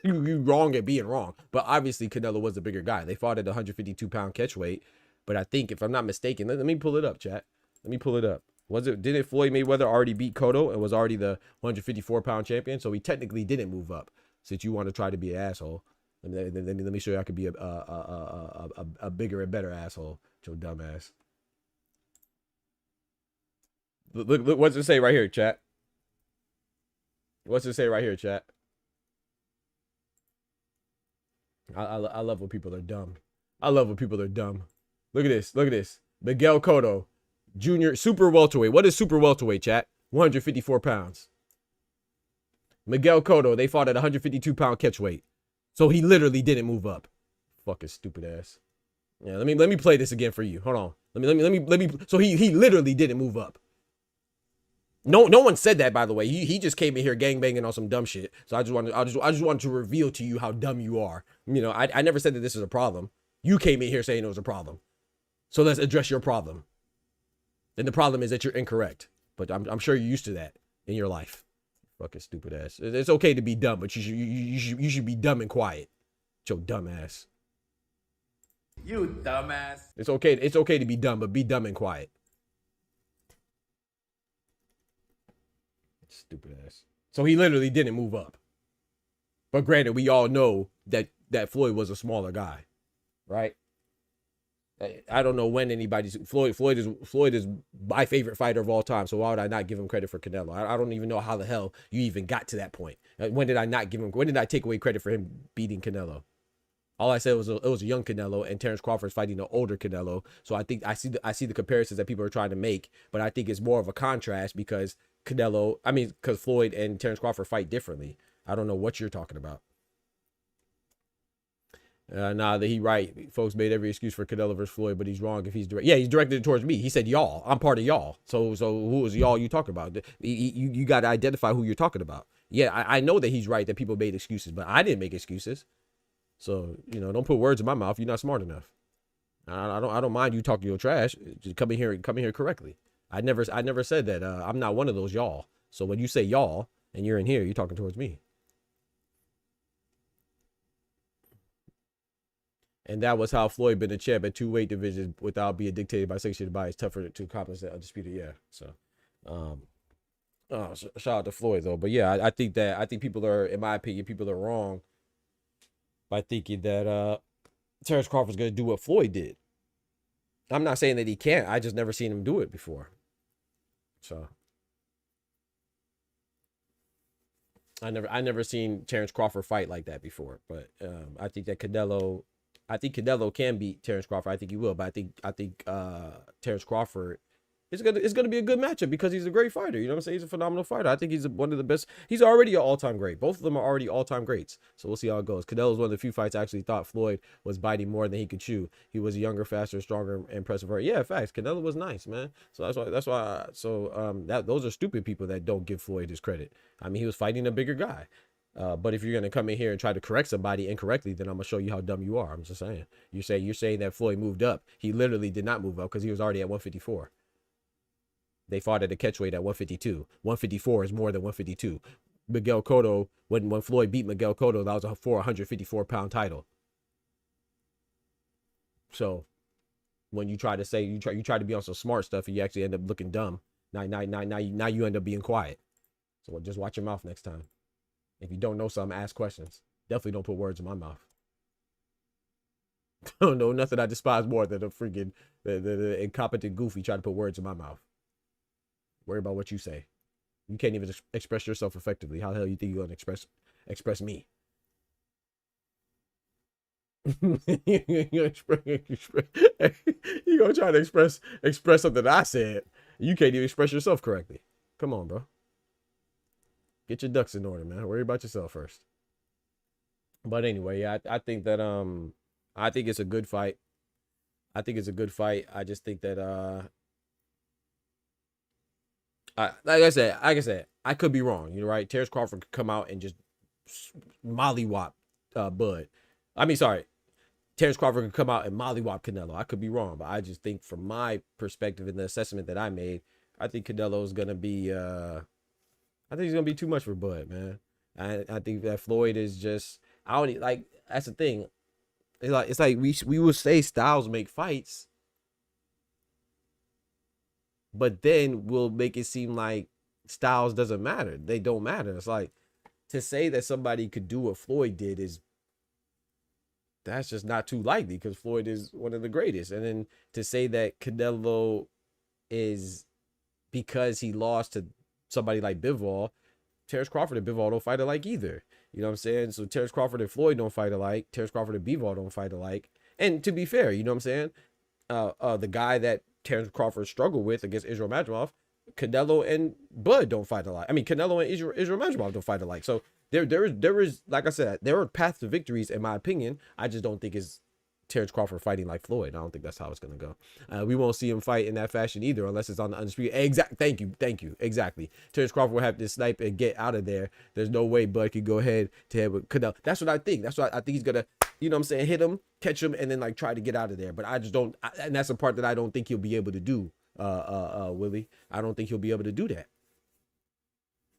[SPEAKER 1] you wrong at being wrong. But obviously Canelo was the bigger guy. They fought at the 152-pound catch weight. But I think, if I'm not mistaken, let me pull it up, chat. Let me pull it up. Didn't Floyd Mayweather already beat Cotto and was already the 154-pound champion? So he technically didn't move up. Since you want to try to be an asshole, let me show you I could be a bigger and better asshole. Joe dumbass. Look, what's it say right here, chat? What's it say right here, chat? I love when people are dumb. I love when people are dumb. Look at this. Look at this. Miguel Cotto, junior super welterweight. What is super welterweight, chat? 154 pounds. Miguel Cotto, they fought at 152-pound catch weight. So he literally didn't move up. Fucking stupid ass. Yeah, let me play this again for you. Hold on. Let me. So he literally didn't move up. No one said that, by the way. He just came in here gangbanging on some dumb shit. So I just wanted to reveal to you how dumb you are. I never said that this is a problem. You came in here saying it was a problem. So let's address your problem. And the problem is that you're incorrect. But I'm sure you're used to that in your life. Fucking stupid ass. It's okay to be dumb, but you should be dumb and quiet. Your dumb ass.
[SPEAKER 4] You dumbass.
[SPEAKER 1] It's okay to be dumb, but be dumb and quiet. Stupid ass. So he literally didn't move up. But granted, we all know that Floyd was a smaller guy, right? I don't know when anybody's Floyd is my favorite fighter of all time. So why would I not give him credit for Canelo? I don't even know how the hell you even got to that point. When did I take away credit for him beating Canelo? All I said was it was a young Canelo, and Terrence Crawford's fighting an older Canelo. So I think I see the comparisons that people are trying to make, but I think it's more of a contrast because because Floyd and Terrence Crawford fight differently. I don't know what you're talking about. That he right. Folks made every excuse for Canelo versus Floyd, but he's wrong if he's direct. Yeah, he's directed it towards me. He said y'all. I'm part of y'all. So who is y'all you talking about? You got to identify who you're talking about. Yeah, I know that he's right that people made excuses, but I didn't make excuses. So, don't put words in my mouth. You're not smart enough. I don't mind you talking your trash. Just come in here correctly. I never said that. I'm not one of those y'all. So when you say y'all and you're in here, you're talking towards me. And that was how Floyd been a champ at 2 weight divisions without being dictated by sanctioned by. It's tougher to accomplish that undisputed. Yeah. So, shout out to Floyd though. But yeah, I think people are, in my opinion, people are wrong by thinking that Terrence Crawford's going to do what Floyd did. I'm not saying that he can't. I just never seen him do it before. So I never seen Terrence Crawford fight like that before. But I think Canelo can beat Terrence Crawford. I think he will. But I think Terrence Crawford it's gonna be a good matchup because he's a great fighter. You know what I'm saying? He's a phenomenal fighter. I think he's one of the best. He's already an all-time great. Both of them are already all-time greats. So we'll see how it goes. Canelo's one of the few fights I actually thought Floyd was biting more than he could chew. He was younger, faster, stronger, and impressive. Yeah, facts. Canelo was nice, man. So that's why. Those are stupid people that don't give Floyd his credit. I mean, he was fighting a bigger guy. But if you're gonna come in here and try to correct somebody incorrectly, then I'm gonna show you how dumb you are. I'm just saying. You're saying that Floyd moved up. He literally did not move up because he was already at 154. They fought at a catchweight at 152. 154 is more than 152. Miguel Cotto, when Floyd beat Miguel Cotto, that was a 154-pound title. So when you try to say you try to be on some smart stuff and you actually end up looking dumb, now you end up being quiet. So just watch your mouth next time. If you don't know something, ask questions. Definitely don't put words in my mouth. I don't know nothing I despise more than the incompetent goofy trying to put words in my mouth. Worry about what you say. You can't even express yourself effectively. How the hell you think you're gonna express me? You're gonna try to express something that I said. You can't even express yourself correctly. Come on, bro. Get your ducks in order, man. Worry about yourself first. But anyway, yeah, I think that I think it's a good fight. I think it's a good fight. I just think that like I said, I could be wrong. You're right. Terrence Crawford could come out and just mollywop Bud. I mean, sorry. Terrence Crawford could come out and mollywop Canelo. I could be wrong, but I just think from my perspective and the assessment that I made, I think Canelo's gonna be I think he's gonna be too much for Bud, man. I think that Floyd is just that's the thing. It's like we would say styles make fights, but then we'll make it seem like styles doesn't matter. They don't matter. It's like to say that somebody could do what Floyd did that's just not too likely because Floyd is one of the greatest. And then to say that Canelo is because he lost to somebody like Bivol, Terrence Crawford and Bivol don't fight alike either. You know what I'm saying? So Terrence Crawford and Floyd don't fight alike. Terrence Crawford and Bivol don't fight alike. And to be fair, you know what I'm saying? The guy that Terrence Crawford struggled with against Israel Madrimov, Canelo and Bud don't fight alike. I mean, Canelo and Israel Madrimov don't fight alike. So there is, like I said, there are paths to victories in my opinion. I just don't think it's Terrence Crawford fighting like Floyd. I don't think that's how it's going to go. We won't see him fight in that fashion either unless it's on the undisputed. Thank you. Exactly. Terrence Crawford will have to snipe and get out of there. There's no way Bud could go head to head with Canelo. That's what I think. That's what I think he's going to, you know what I'm saying, hit him, catch him, and then like try to get out of there. But I just don't, and that's the part that I don't think he'll be able to do, Willie. I don't think he'll be able to do that.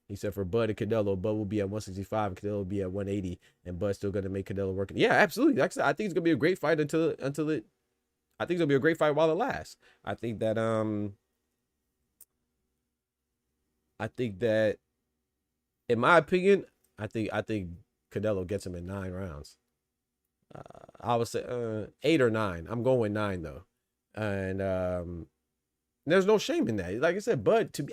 [SPEAKER 1] He said for Bud and Canelo, Bud will be at 165, Canelo will be at 180, and Bud's still gonna make Canelo work. Yeah, absolutely. Like I said, I think it's gonna be a great fight until it. I think it's gonna be a great fight while it lasts. I think that in my opinion, I think Canelo gets him in 9 rounds. I would say 8 or 9. I'm going with 9 though, and there's no shame in that. Like I said,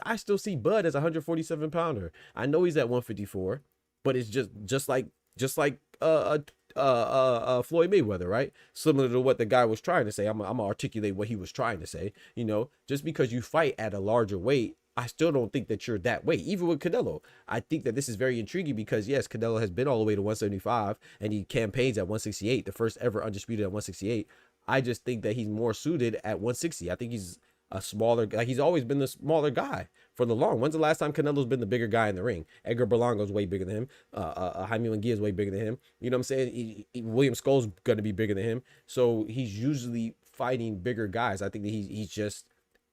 [SPEAKER 1] I still see Bud as a 147 pounder. I know he's at 154, but it's just like Floyd Mayweather, right? Similar to what the guy was trying to say. I'm gonna articulate what he was trying to say. You know, just because you fight at a larger weight, I still don't think that you're that weight. Even with Canelo, I think that this is very intriguing because yes, Canelo has been all the way to 175 and he campaigns at 168, the first ever undisputed at 168. I just think that he's more suited at 160. I think he's a smaller, like he's always been the smaller guy for the long. When's the last time Canelo's been the bigger guy in the ring? Edgar Berlango's way bigger than him. Jaime Munguia is way bigger than him. You know what I'm saying? William Scole's gonna be bigger than him. So he's usually fighting bigger guys. I think that he's just,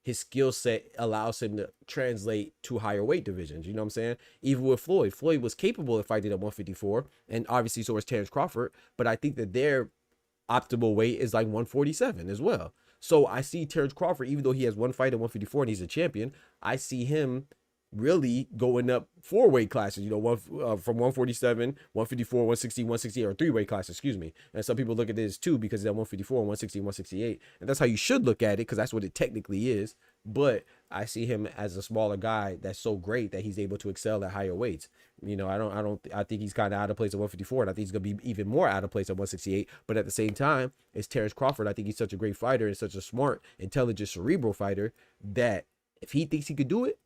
[SPEAKER 1] his skill set allows him to translate to higher weight divisions. You know what I'm saying? Even with Floyd was capable of fighting at 154, and obviously so was Terrence Crawford. But I think that their optimal weight is like 147 as well. So I see Terrence Crawford, even though he has one fight at 154 and he's a champion, I see him really going up 4 weight classes, you know, from 147, 154, 160, 168, or 3 weight classes, excuse me. And some people look at this too because it's at 154, 160, 168. And that's how you should look at it because that's what it technically is. But I see him as a smaller guy that's so great that he's able to excel at higher weights. You know, I think he's kind of out of place at 154, and I think he's going to be even more out of place at 168. But at the same time, it's Terrence Crawford. I think he's such a great fighter and such a smart, intelligent, cerebral fighter that If he thinks he could do it,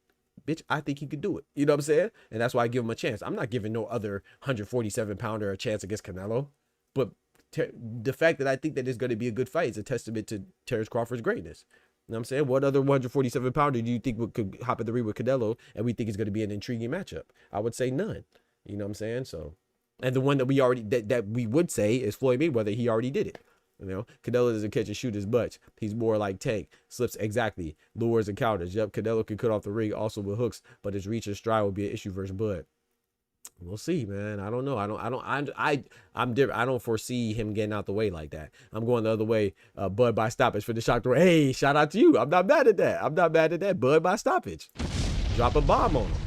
[SPEAKER 1] bitch, I think he could do it. You know what I'm saying? And that's why I give him a chance. I'm not giving no other 147 pounder a chance against Canelo, but the fact that I think that it's going to be a good fight is a testament to Terrence Crawford's greatness. You know what I'm saying? What other 147 pounder do you think could hop in the ring with Canelo and we think is going to be an intriguing matchup? I would say none. You know what I'm saying? So, and the one that we already, that we would say is Floyd Mayweather. He already did it. You know, Canelo doesn't catch and shoot as much. He's more like Tank. Slips exactly. Lures and counters. Yep, Canelo can cut off the ring also with hooks, but his reach and stride will be an issue versus Bud. We'll see, man. I don't know. I'm different. I don't foresee him getting out the way like that. I'm going the other way. Bud by stoppage for the shock throw. Hey, shout out to you. I'm not mad at that. Bud by stoppage. Drop a bomb on him.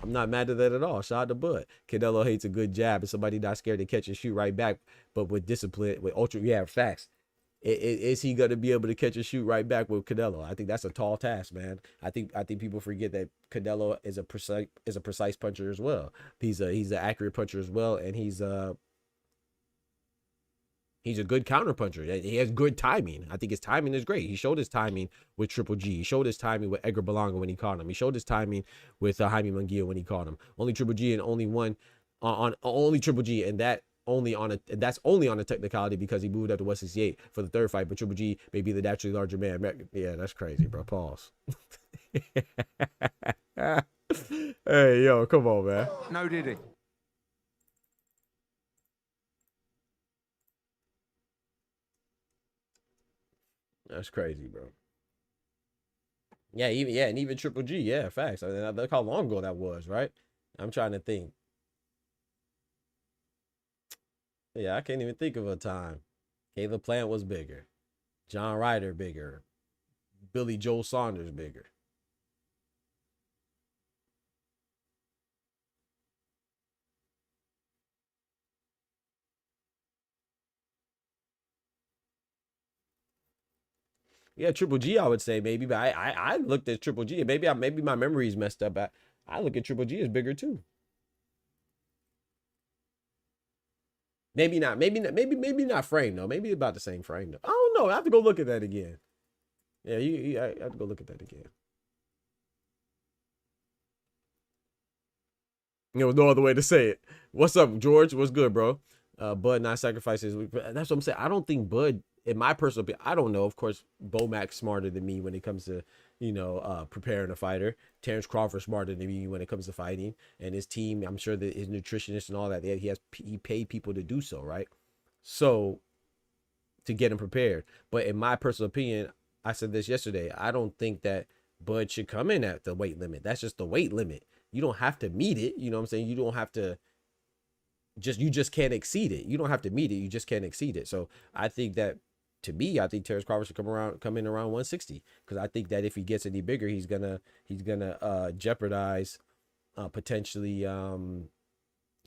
[SPEAKER 1] I'm not mad at that at all. Shout out to Bud. Canelo hates a good jab and somebody not scared to catch and shoot right back, but with discipline, with ultra. Yeah, facts. Is he going to be able to catch and shoot right back with Canelo? I think that's a tall task, man. I think people forget that Canelo is a precise puncher as well. He's an accurate puncher as well, and he's a good counter puncher. He has good timing. I think his timing is great. He showed his timing with Triple G. He showed his timing with Edgar Berlanga when he caught him. He showed his timing with Jaime Munguia when he caught him. Only Triple G and only one on only Triple G, and that's only on a technicality because he moved up to 168 for the third fight. But Triple G may be the naturally larger man. Yeah, that's crazy, bro. Pause. Hey, yo, come on, man.
[SPEAKER 5] No, did he?
[SPEAKER 1] That's crazy, bro. Yeah, even Triple G, yeah, facts. I mean, look how long ago that was, right? I'm trying to think. Yeah, I can't even think of a time. Caleb Plant was bigger. John Ryder bigger. Billy Joel Saunders bigger. Yeah, Triple G, I would say maybe, but I looked at Triple G. Maybe my memory's messed up. I look at Triple G as bigger too. Maybe not. Maybe not frame though. Maybe about the same frame though. I don't know. I have to go look at that again. Yeah, I have to go look at that again. There was no other way to say it. What's up, George? What's good, bro? Bud not sacrifices. That's what I'm saying. I don't think Bud, in my personal opinion, I don't know. Of course, Bomac's smarter than me when it comes to, preparing a fighter. Terrence Crawford smarter than me when it comes to fighting. And his team, I'm sure that his nutritionist and all that, he paid people to do so, right? So, to get him prepared. But in my personal opinion, I said this yesterday, I don't think that Bud should come in at the weight limit. That's just the weight limit. You don't have to meet it. You know what I'm saying? You don't have to you just can't exceed it. You don't have to meet it. You just can't exceed it. So I think that, to me, I think Terrence Crawford should come in around 160, because I think that if he gets any bigger, he's gonna jeopardize potentially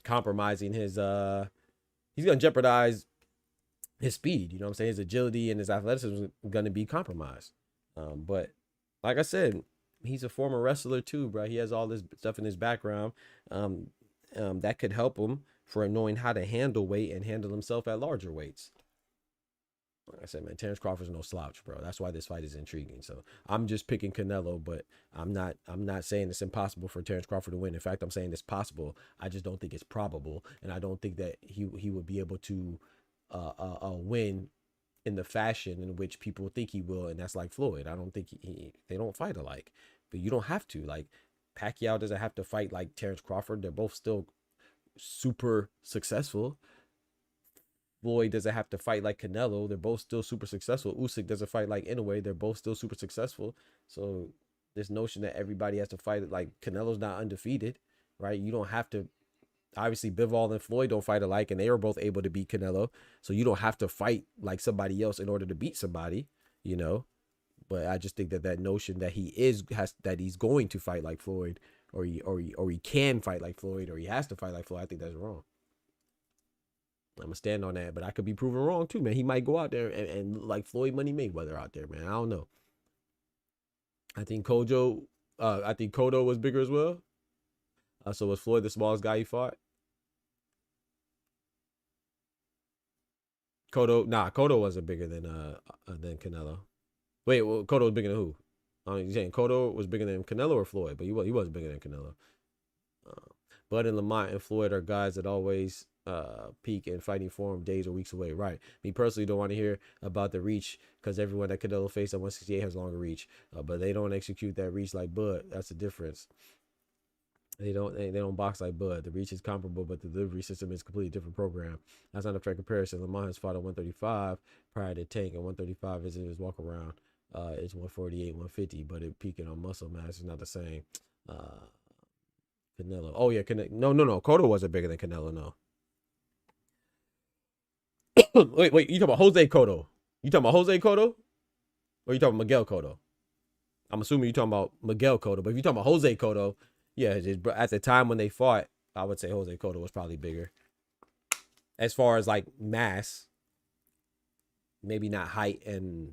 [SPEAKER 1] compromising his he's gonna jeopardize his speed. You know what I'm saying? His agility and his athleticism is gonna be compromised. But like I said, he's a former wrestler too, bro. He has all this stuff in his background that could help him for knowing how to handle weight and handle himself at larger weights. Like I said, man, Terrence Crawford's no slouch, bro. That's why this fight is intriguing. So I'm just picking Canelo, but I'm not saying it's impossible for Terrence Crawford to win. In fact, I'm saying it's possible. I just don't think it's probable, and I don't think that he would be able to win in the fashion in which people think he will, and that's like Floyd. I don't think they don't fight alike, but you don't have to. Like, Pacquiao doesn't have to fight like Terrence Crawford. They're both still super successful. Floyd doesn't have to fight like Canelo. They're both still super successful. Usyk doesn't fight like Inoue. They're both still super successful. So this notion that everybody has to fight, like, Canelo's not undefeated, right? You don't have to. Obviously, Bivol and Floyd don't fight alike, and they were both able to beat Canelo. So you don't have to fight like somebody else in order to beat somebody, you know. But I just think that notion that he's going to fight like Floyd, or he can fight like Floyd, or he has to fight like Floyd, I think that's wrong. I'm gonna stand on that, but I could be proven wrong too, man. He might go out there and like Floyd Money Mayweather out there, man. I don't know. I think Cotto was bigger as well. So was Floyd the smallest guy he fought? Cotto wasn't bigger than Canelo. Wait, well, Cotto was bigger than who? You saying Cotto was bigger than Canelo or Floyd? But he wasn't bigger than Canelo. Bud and Lamont and Floyd are guys that always peak in fighting form days or weeks away. Right. Me personally don't want to hear about the reach because everyone that Canelo faced at 168 has longer reach. But they don't execute that reach like Bud. That's the difference. They don't box like Bud. The reach is comparable, but the delivery system is a completely different program. That's not a fair comparison. Lamont has fought at 135 prior to Tank, and 135 isn't his walk around. It's 148, 150, but it peaking on muscle mass is not the same. Canelo. Oh yeah, no. Cotto wasn't bigger than Canelo. No. wait. You talking about Jose Cotto? You talking about Jose Cotto? Or you talking about Miguel Cotto? I'm assuming you're talking about Miguel Cotto, but if you're talking about Jose Cotto, yeah, at the time when they fought, I would say Jose Cotto was probably bigger. As far as like mass, maybe not height and.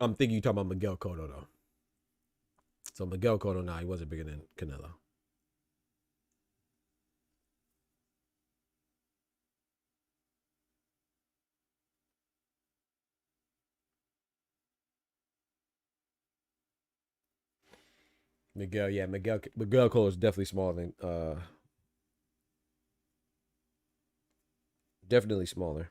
[SPEAKER 1] I'm thinking you're talking about Miguel Cotto though. So Miguel Cotto, he wasn't bigger than Canelo. Miguel Cotto is definitely smaller than definitely smaller.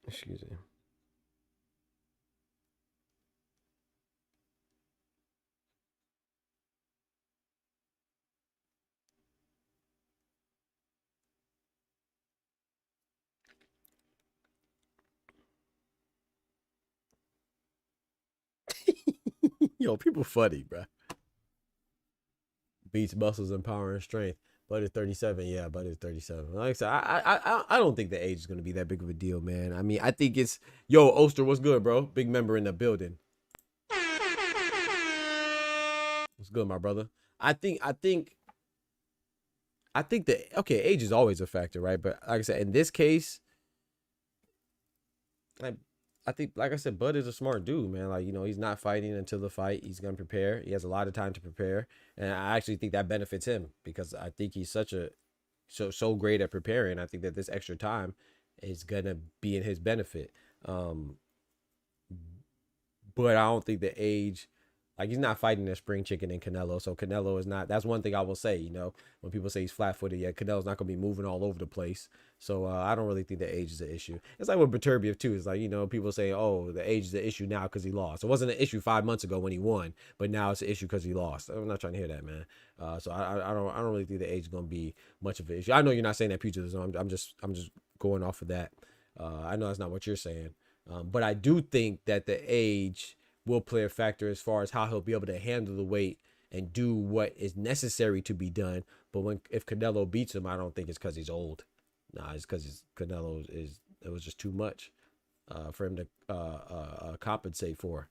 [SPEAKER 1] Excuse me. Yo, people funny, bro. Beats muscles and power and strength. Bud is 37. Yeah, Bud is 37. Like I said, I don't think the age is gonna be that big of a deal, man. I mean, I think it's Oster, what's good, bro? Big member in the building. What's good, my brother? I think that age is always a factor, right? But like I said, in this case, I think, like I said, Bud is a smart dude, man. Like, he's not fighting until the fight. He's going to prepare. He has a lot of time to prepare. And I actually think that benefits him because I think he's so great at preparing. I think that this extra time is going to be in his benefit. But I don't think the age, like, he's not fighting a spring chicken in Canelo. So Canelo is not, that's one thing I will say, when people say he's flat-footed, yeah, Canelo's not going to be moving all over the place. So I don't really think the age is an issue. It's like with Beterbiev too. It's like, people say, oh, the age is an issue now because he lost. It wasn't an issue 5 months ago when he won, but now it's an issue because he lost. I'm not trying to hear that, man. So I don't really think the age is going to be much of an issue. I know you're not saying that pugilism. I'm just going off of that. I know that's not what you're saying. But I do think that the age will play a factor as far as how he'll be able to handle the weight and do what is necessary to be done. But if Canelo beats him, I don't think it's because he's old. Nah, it's because it was just too much for him to compensate for.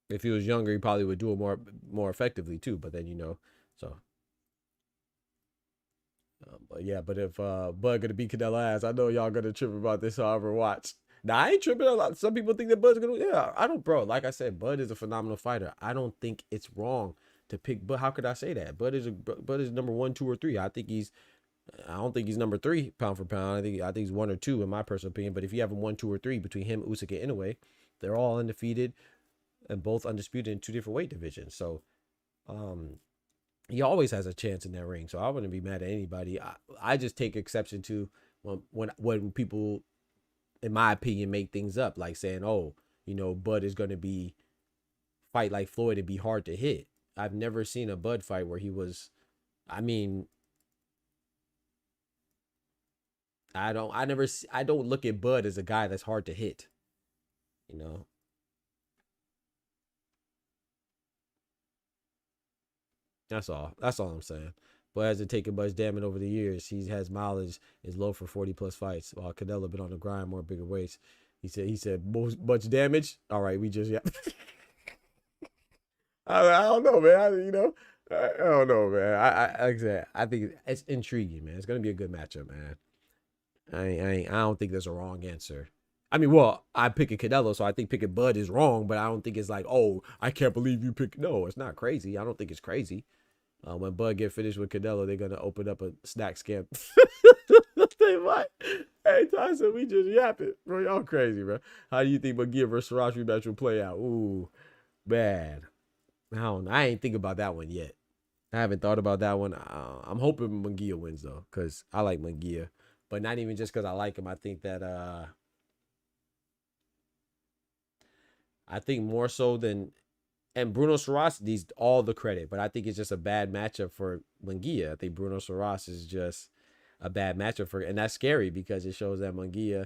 [SPEAKER 1] If he was younger, he probably would do it more effectively too. But then so. But if Bud gonna beat Canelo ass, I know y'all gonna trip about this. However, watch. Now I ain't tripping a lot. Some people think that Bud's gonna. Yeah, I don't, bro. Like I said, Bud is a phenomenal fighter. I don't think it's wrong to pick. But how could I say that? Bud is number 1, 2, or 3. I don't think he's number 3 pound for pound. I think he's 1 or 2 in my personal opinion. But if you have him 1, 2, or 3 between him, Usyk, and Inoue, they're all undefeated and both undisputed in 2 different weight divisions. So, he always has a chance in that ring. So I wouldn't be mad at anybody. I just take exception to when people, in my opinion, make things up, like saying, oh, Bud is going to fight like Floyd and be hard to hit. I've never seen a Bud fight where he was, I don't look at Bud as a guy that's hard to hit, That's all I'm saying. But as it taken much damage over the years, he has mileage is low for 40 plus fights. While Canelo been on the grind, more bigger weights. He said much damage. All right, we just I don't know, man. I don't know, man. Like I said, I think it's intriguing, man. It's gonna be a good matchup, man. I don't think there's a wrong answer. I mean, well, I picking Canelo, so I think picking Bud is wrong, but I don't think it's like, oh, I can't believe you pick. No, it's not crazy. I don't think it's crazy. When Bud get finished with Canelo, they're gonna open up a snack scam. They might. Hey, Tyson, we just yapping, bro. Y'all crazy, bro. How do you think Munguia versus Siraj rematch will play out? Ooh, bad. I don't know. I ain't think about that one yet. I haven't thought about that one. I'm hoping Munguia wins though, cause I like Munguia, but not even just cause I like him. I think that I think more so than, and Bruno Soros needs all the credit, but I think it's just a bad matchup for Munguia. I think Bruno Soros is just a bad matchup for, and that's scary because it shows that Munguia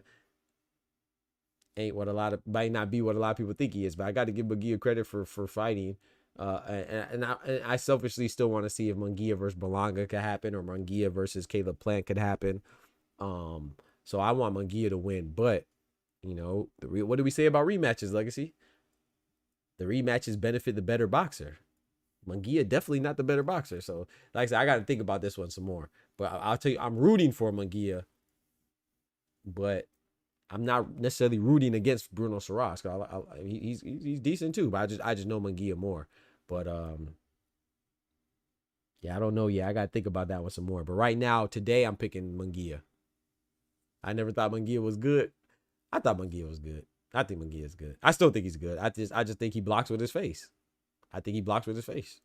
[SPEAKER 1] ain't what might not be what a lot of people think he is. But I got to give Munguia credit for fighting. And I selfishly still want to see if Munguia versus Berlanga could happen, or Munguia versus Caleb Plant could happen. So I want Munguia to win, but you know, what do we say about rematches, Legacy? The rematches benefit the better boxer. Munguia definitely not the better boxer. So, like I said, I got to think about this one some more. But I'll tell you, I'm rooting for Munguia, but I'm not necessarily rooting against Bruno Soros. He's decent too, but I just know Munguia more. But yeah, I don't know. Yeah, I got to think about that one some more. But right now, today, I'm picking Munguia. I never thought Munguia was good. I thought Munguia was good. I think Munguia is good. I still think he's good. I just think he blocks with his face. I think he blocks with his face.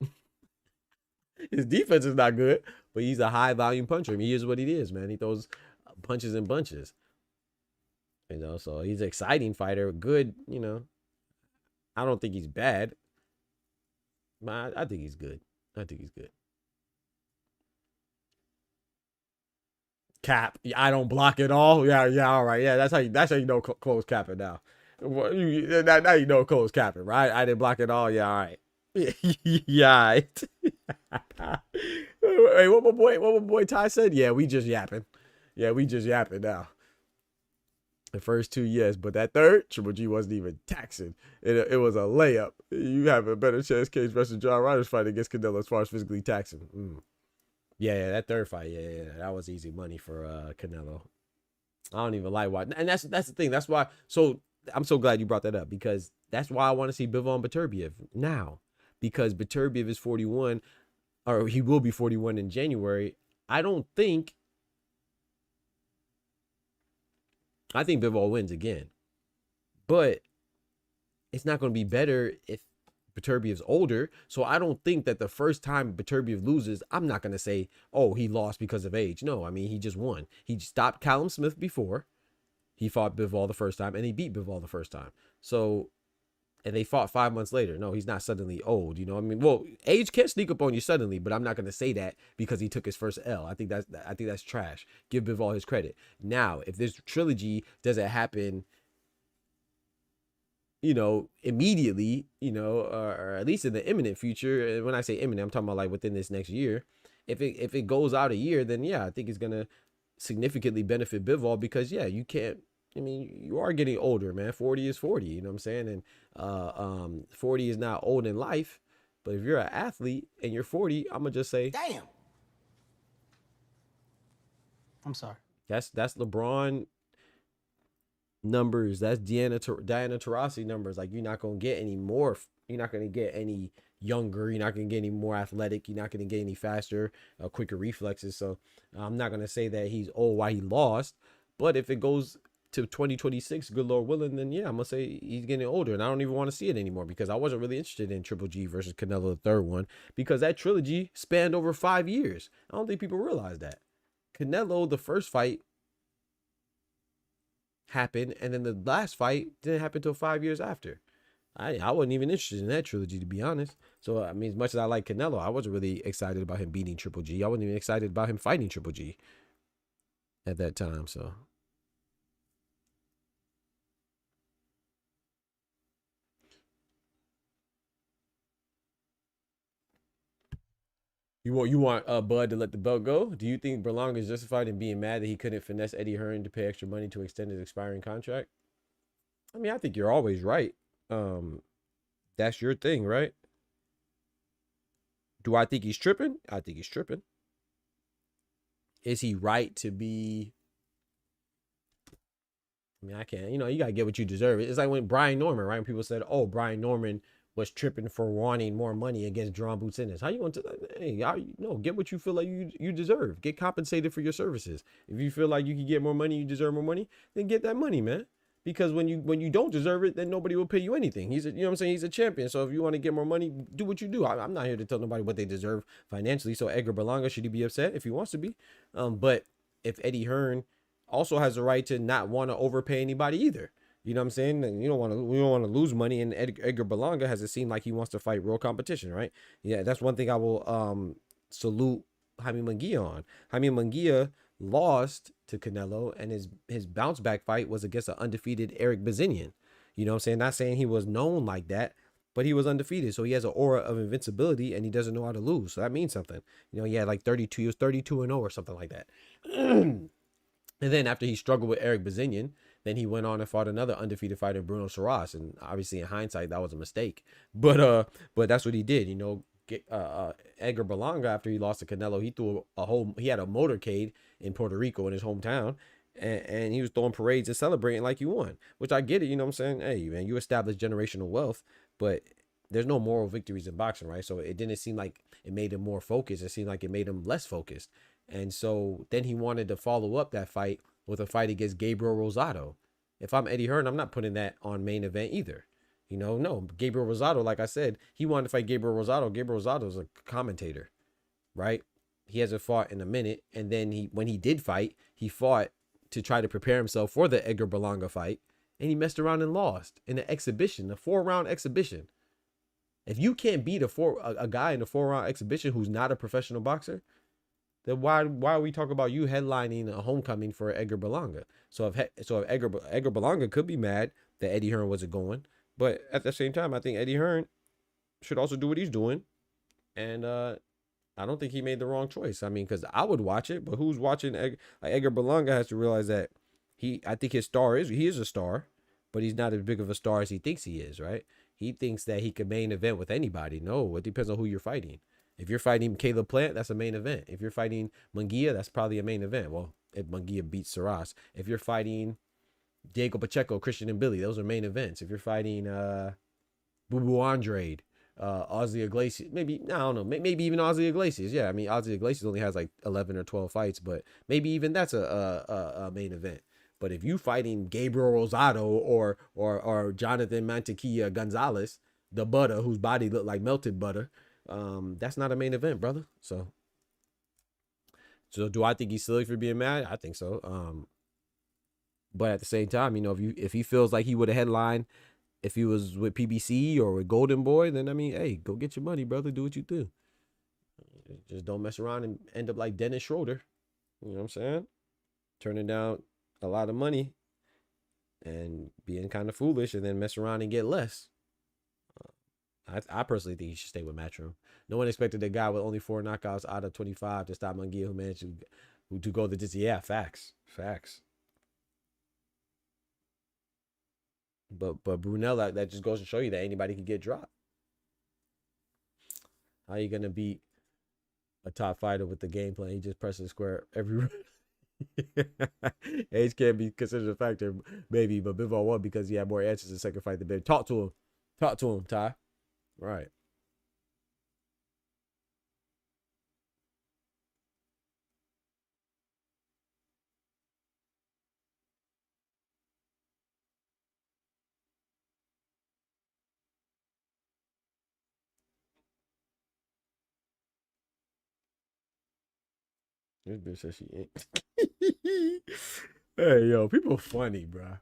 [SPEAKER 1] His defense is not good, but he's a high volume puncher. I mean, he is what he is, man. He throws punches in bunches. You know, so he's an exciting fighter. Good, you know. I don't think he's bad. But I think he's good. I think he's good. Cap. I don't block at all. Yeah, all right. Yeah, that's how you know Cole's capping now. Now you know Cole's capping, right? I didn't block it all. Yeah, all right. Yeah, right. Hey, what my boy Ty said? Yeah, we just yapping. Yeah, we just yapping now. The first two, yes, but that third, Triple G wasn't even taxing. It was a layup. You have a better chance Cage versus John Ryder's fight against Canelo as far as physically taxing. Yeah, that third fight, yeah, that was easy money for Canelo. I don't even like why, and that's the thing. That's why. So I'm so glad you brought that up, because that's why I want to see Bivol Beterbiev now, because Beterbiev is 41, or he will be 41 in January. I think Bivol wins again, but it's not going to be better if Beterbiev's older. So I don't think that the first time Beterbiev loses, I'm not going to say, oh, he lost because of age. No, I mean, he just won. He stopped Callum Smith before he fought Bivol the first time, and he beat Bivol the first time. So, and they fought 5 months later. No, he's not suddenly old. You know, I mean, well, age can't sneak up on you suddenly, but I'm not going to say that because he took his first L. I think that's trash. Give Bivol his credit. Now, if this trilogy doesn't happen, you know, immediately, you know, or at least in the imminent future, and when I say imminent, I'm talking about like within this next year. If it goes out a year, then yeah, I think it's gonna significantly benefit Bivol, because yeah, you can't. I mean, you are getting older, man. 40 is 40. You know what I'm saying? And 40 is not old in life, but if you're an athlete and you're 40, I'm gonna just say,
[SPEAKER 6] damn. I'm sorry.
[SPEAKER 1] That's LeBron numbers. That's Diana Taurasi numbers. Like, you're not gonna get any more. You're not gonna get any younger. You're not gonna get any more athletic. You're not gonna get any faster, quicker reflexes. So I'm not gonna say that he's old why he lost. But if it goes to 2026, good Lord willing, then yeah, I'm gonna say he's getting older, and I don't even want to see it anymore, because I wasn't really interested in Triple G versus Canelo, the third one, because that trilogy spanned over 5 years. I don't think people realize that. Canelo, the first fight happened, and then the last fight didn't happen until 5 years after. I wasn't even interested in that trilogy, to be honest. So I mean, as much as I like Canelo, I wasn't really excited about him beating Triple G. I wasn't even excited about him fighting Triple G at that time. So you want Bud to let the belt go? Do you think Berlanga is justified in being mad that he couldn't finesse Eddie Hearn to pay extra money to extend his expiring contract? I mean, I think you're always right. That's your thing, right? Do I think he's tripping? I think he's tripping. Is he right to be I mean, I can't. You know, you gotta get what you deserve. It's like when Brian Norman, right? When people said, "Oh, Brian Norman was tripping for wanting more money against John Boots Ennis." How you want to? Hey, no, get what you feel like you deserve. Get compensated for your services. If you feel like you can get more money, you deserve more money, then get that money, man. Because when you don't deserve it, then nobody will pay you anything. He's a, you know what I'm saying? He's a champion. So if you want to get more money, do what you do. I'm not here to tell nobody what they deserve financially. So Edgar Berlanga, should he be upset if he wants to be? But if Eddie Hearn also has the right to not want to overpay anybody either. You know what I'm saying? And we don't want to lose money. And Edgar Berlanga has it seemed like he wants to fight real competition, right? Yeah, that's one thing I will salute Jaime Munguia on. Jaime Munguia lost to Canelo, and his bounce back fight was against an undefeated Eric Bazinian. You know what I'm saying? Not saying he was known like that, but he was undefeated. So he has an aura of invincibility, and he doesn't know how to lose. So that means something. You know, he had like 32, he was 32-0 or something like that. And then after he struggled with Eric Bazinian, then he went on and fought another undefeated fighter, Bruno Saras. And obviously in hindsight, that was a mistake. But that's what he did. You know, Edgar Berlanga, after he lost to Canelo, he had a motorcade in Puerto Rico in his hometown. And he was throwing parades and celebrating like he won, which I get it. You know what I'm saying? Hey, man, you establish generational wealth, but there's no moral victories in boxing, right? So it didn't seem like it made him more focused. It seemed like it made him less focused. And so then he wanted to follow up that fight with a fight against Gabriel Rosado. If I'm Eddie Hearn, I'm not putting that on main event either. You know, no, Gabriel Rosado, like I said, he wanted to fight Gabriel Rosado. Gabriel Rosado is a commentator, right? He hasn't fought in a minute. And then when he did fight, he fought to try to prepare himself for the Edgar Berlanga fight. And he messed around and lost in the exhibition, the 4-round exhibition. If you can't beat a guy in a 4-round exhibition who's not a professional boxer, then why are we talking about you headlining a homecoming for Edgar Berlanga? So if Edgar Berlanga could be mad that Eddie Hearn wasn't going, but at the same time, I think Eddie Hearn should also do what he's doing, and I don't think he made the wrong choice. I mean, because I would watch it, but who's watching? Edgar Berlanga has to realize that I think his star he is a star, but he's not as big of a star as he thinks he is, right? He thinks that he could main event with anybody. No, it depends on who you're fighting. If you're fighting Caleb Plant, that's a main event. If you're fighting Munguia, that's probably a main event. Well, if Munguia beats Saras. If you're fighting Diego Pacheco, Christian and Billy, those are main events. If you're fighting Bubu Andrade, Ozzy Iglesias, maybe, I don't know, maybe even Ozzy Iglesias. Yeah, I mean, Ozzy Iglesias only has like 11 or 12 fights, but maybe even that's a main event. But if you fighting Gabriel Rosado or Jonathan Mantequilla Gonzalez, the butter whose body looked like melted butter, that's not a main event, brother. So do I think he's silly for being mad? I think so. But at the same time, you know, if he feels like he would have headlined if he was with PBC or with Golden Boy, then I mean, hey, go get your money, brother. Do what you do. Just don't mess around and end up like Dennis Schroeder. You know what I'm saying? Turning down a lot of money and being kind of foolish, and then mess around and get less. I personally think he should stay with Matchroom. No one expected a guy with only 4 knockouts out of 25 to stop Munguia, who managed to go the distance. Yeah, facts. But Brunel, that just goes to show you that anybody can get dropped. How you gonna beat a top fighter with the game plan? He just presses square every round. Age can't be considered a factor, maybe, but Bivol won because he had more answers in the second fight than Ben. Talk to him, Ty. Right. This bitch says she ain't. Hey, yo, people funny, bro.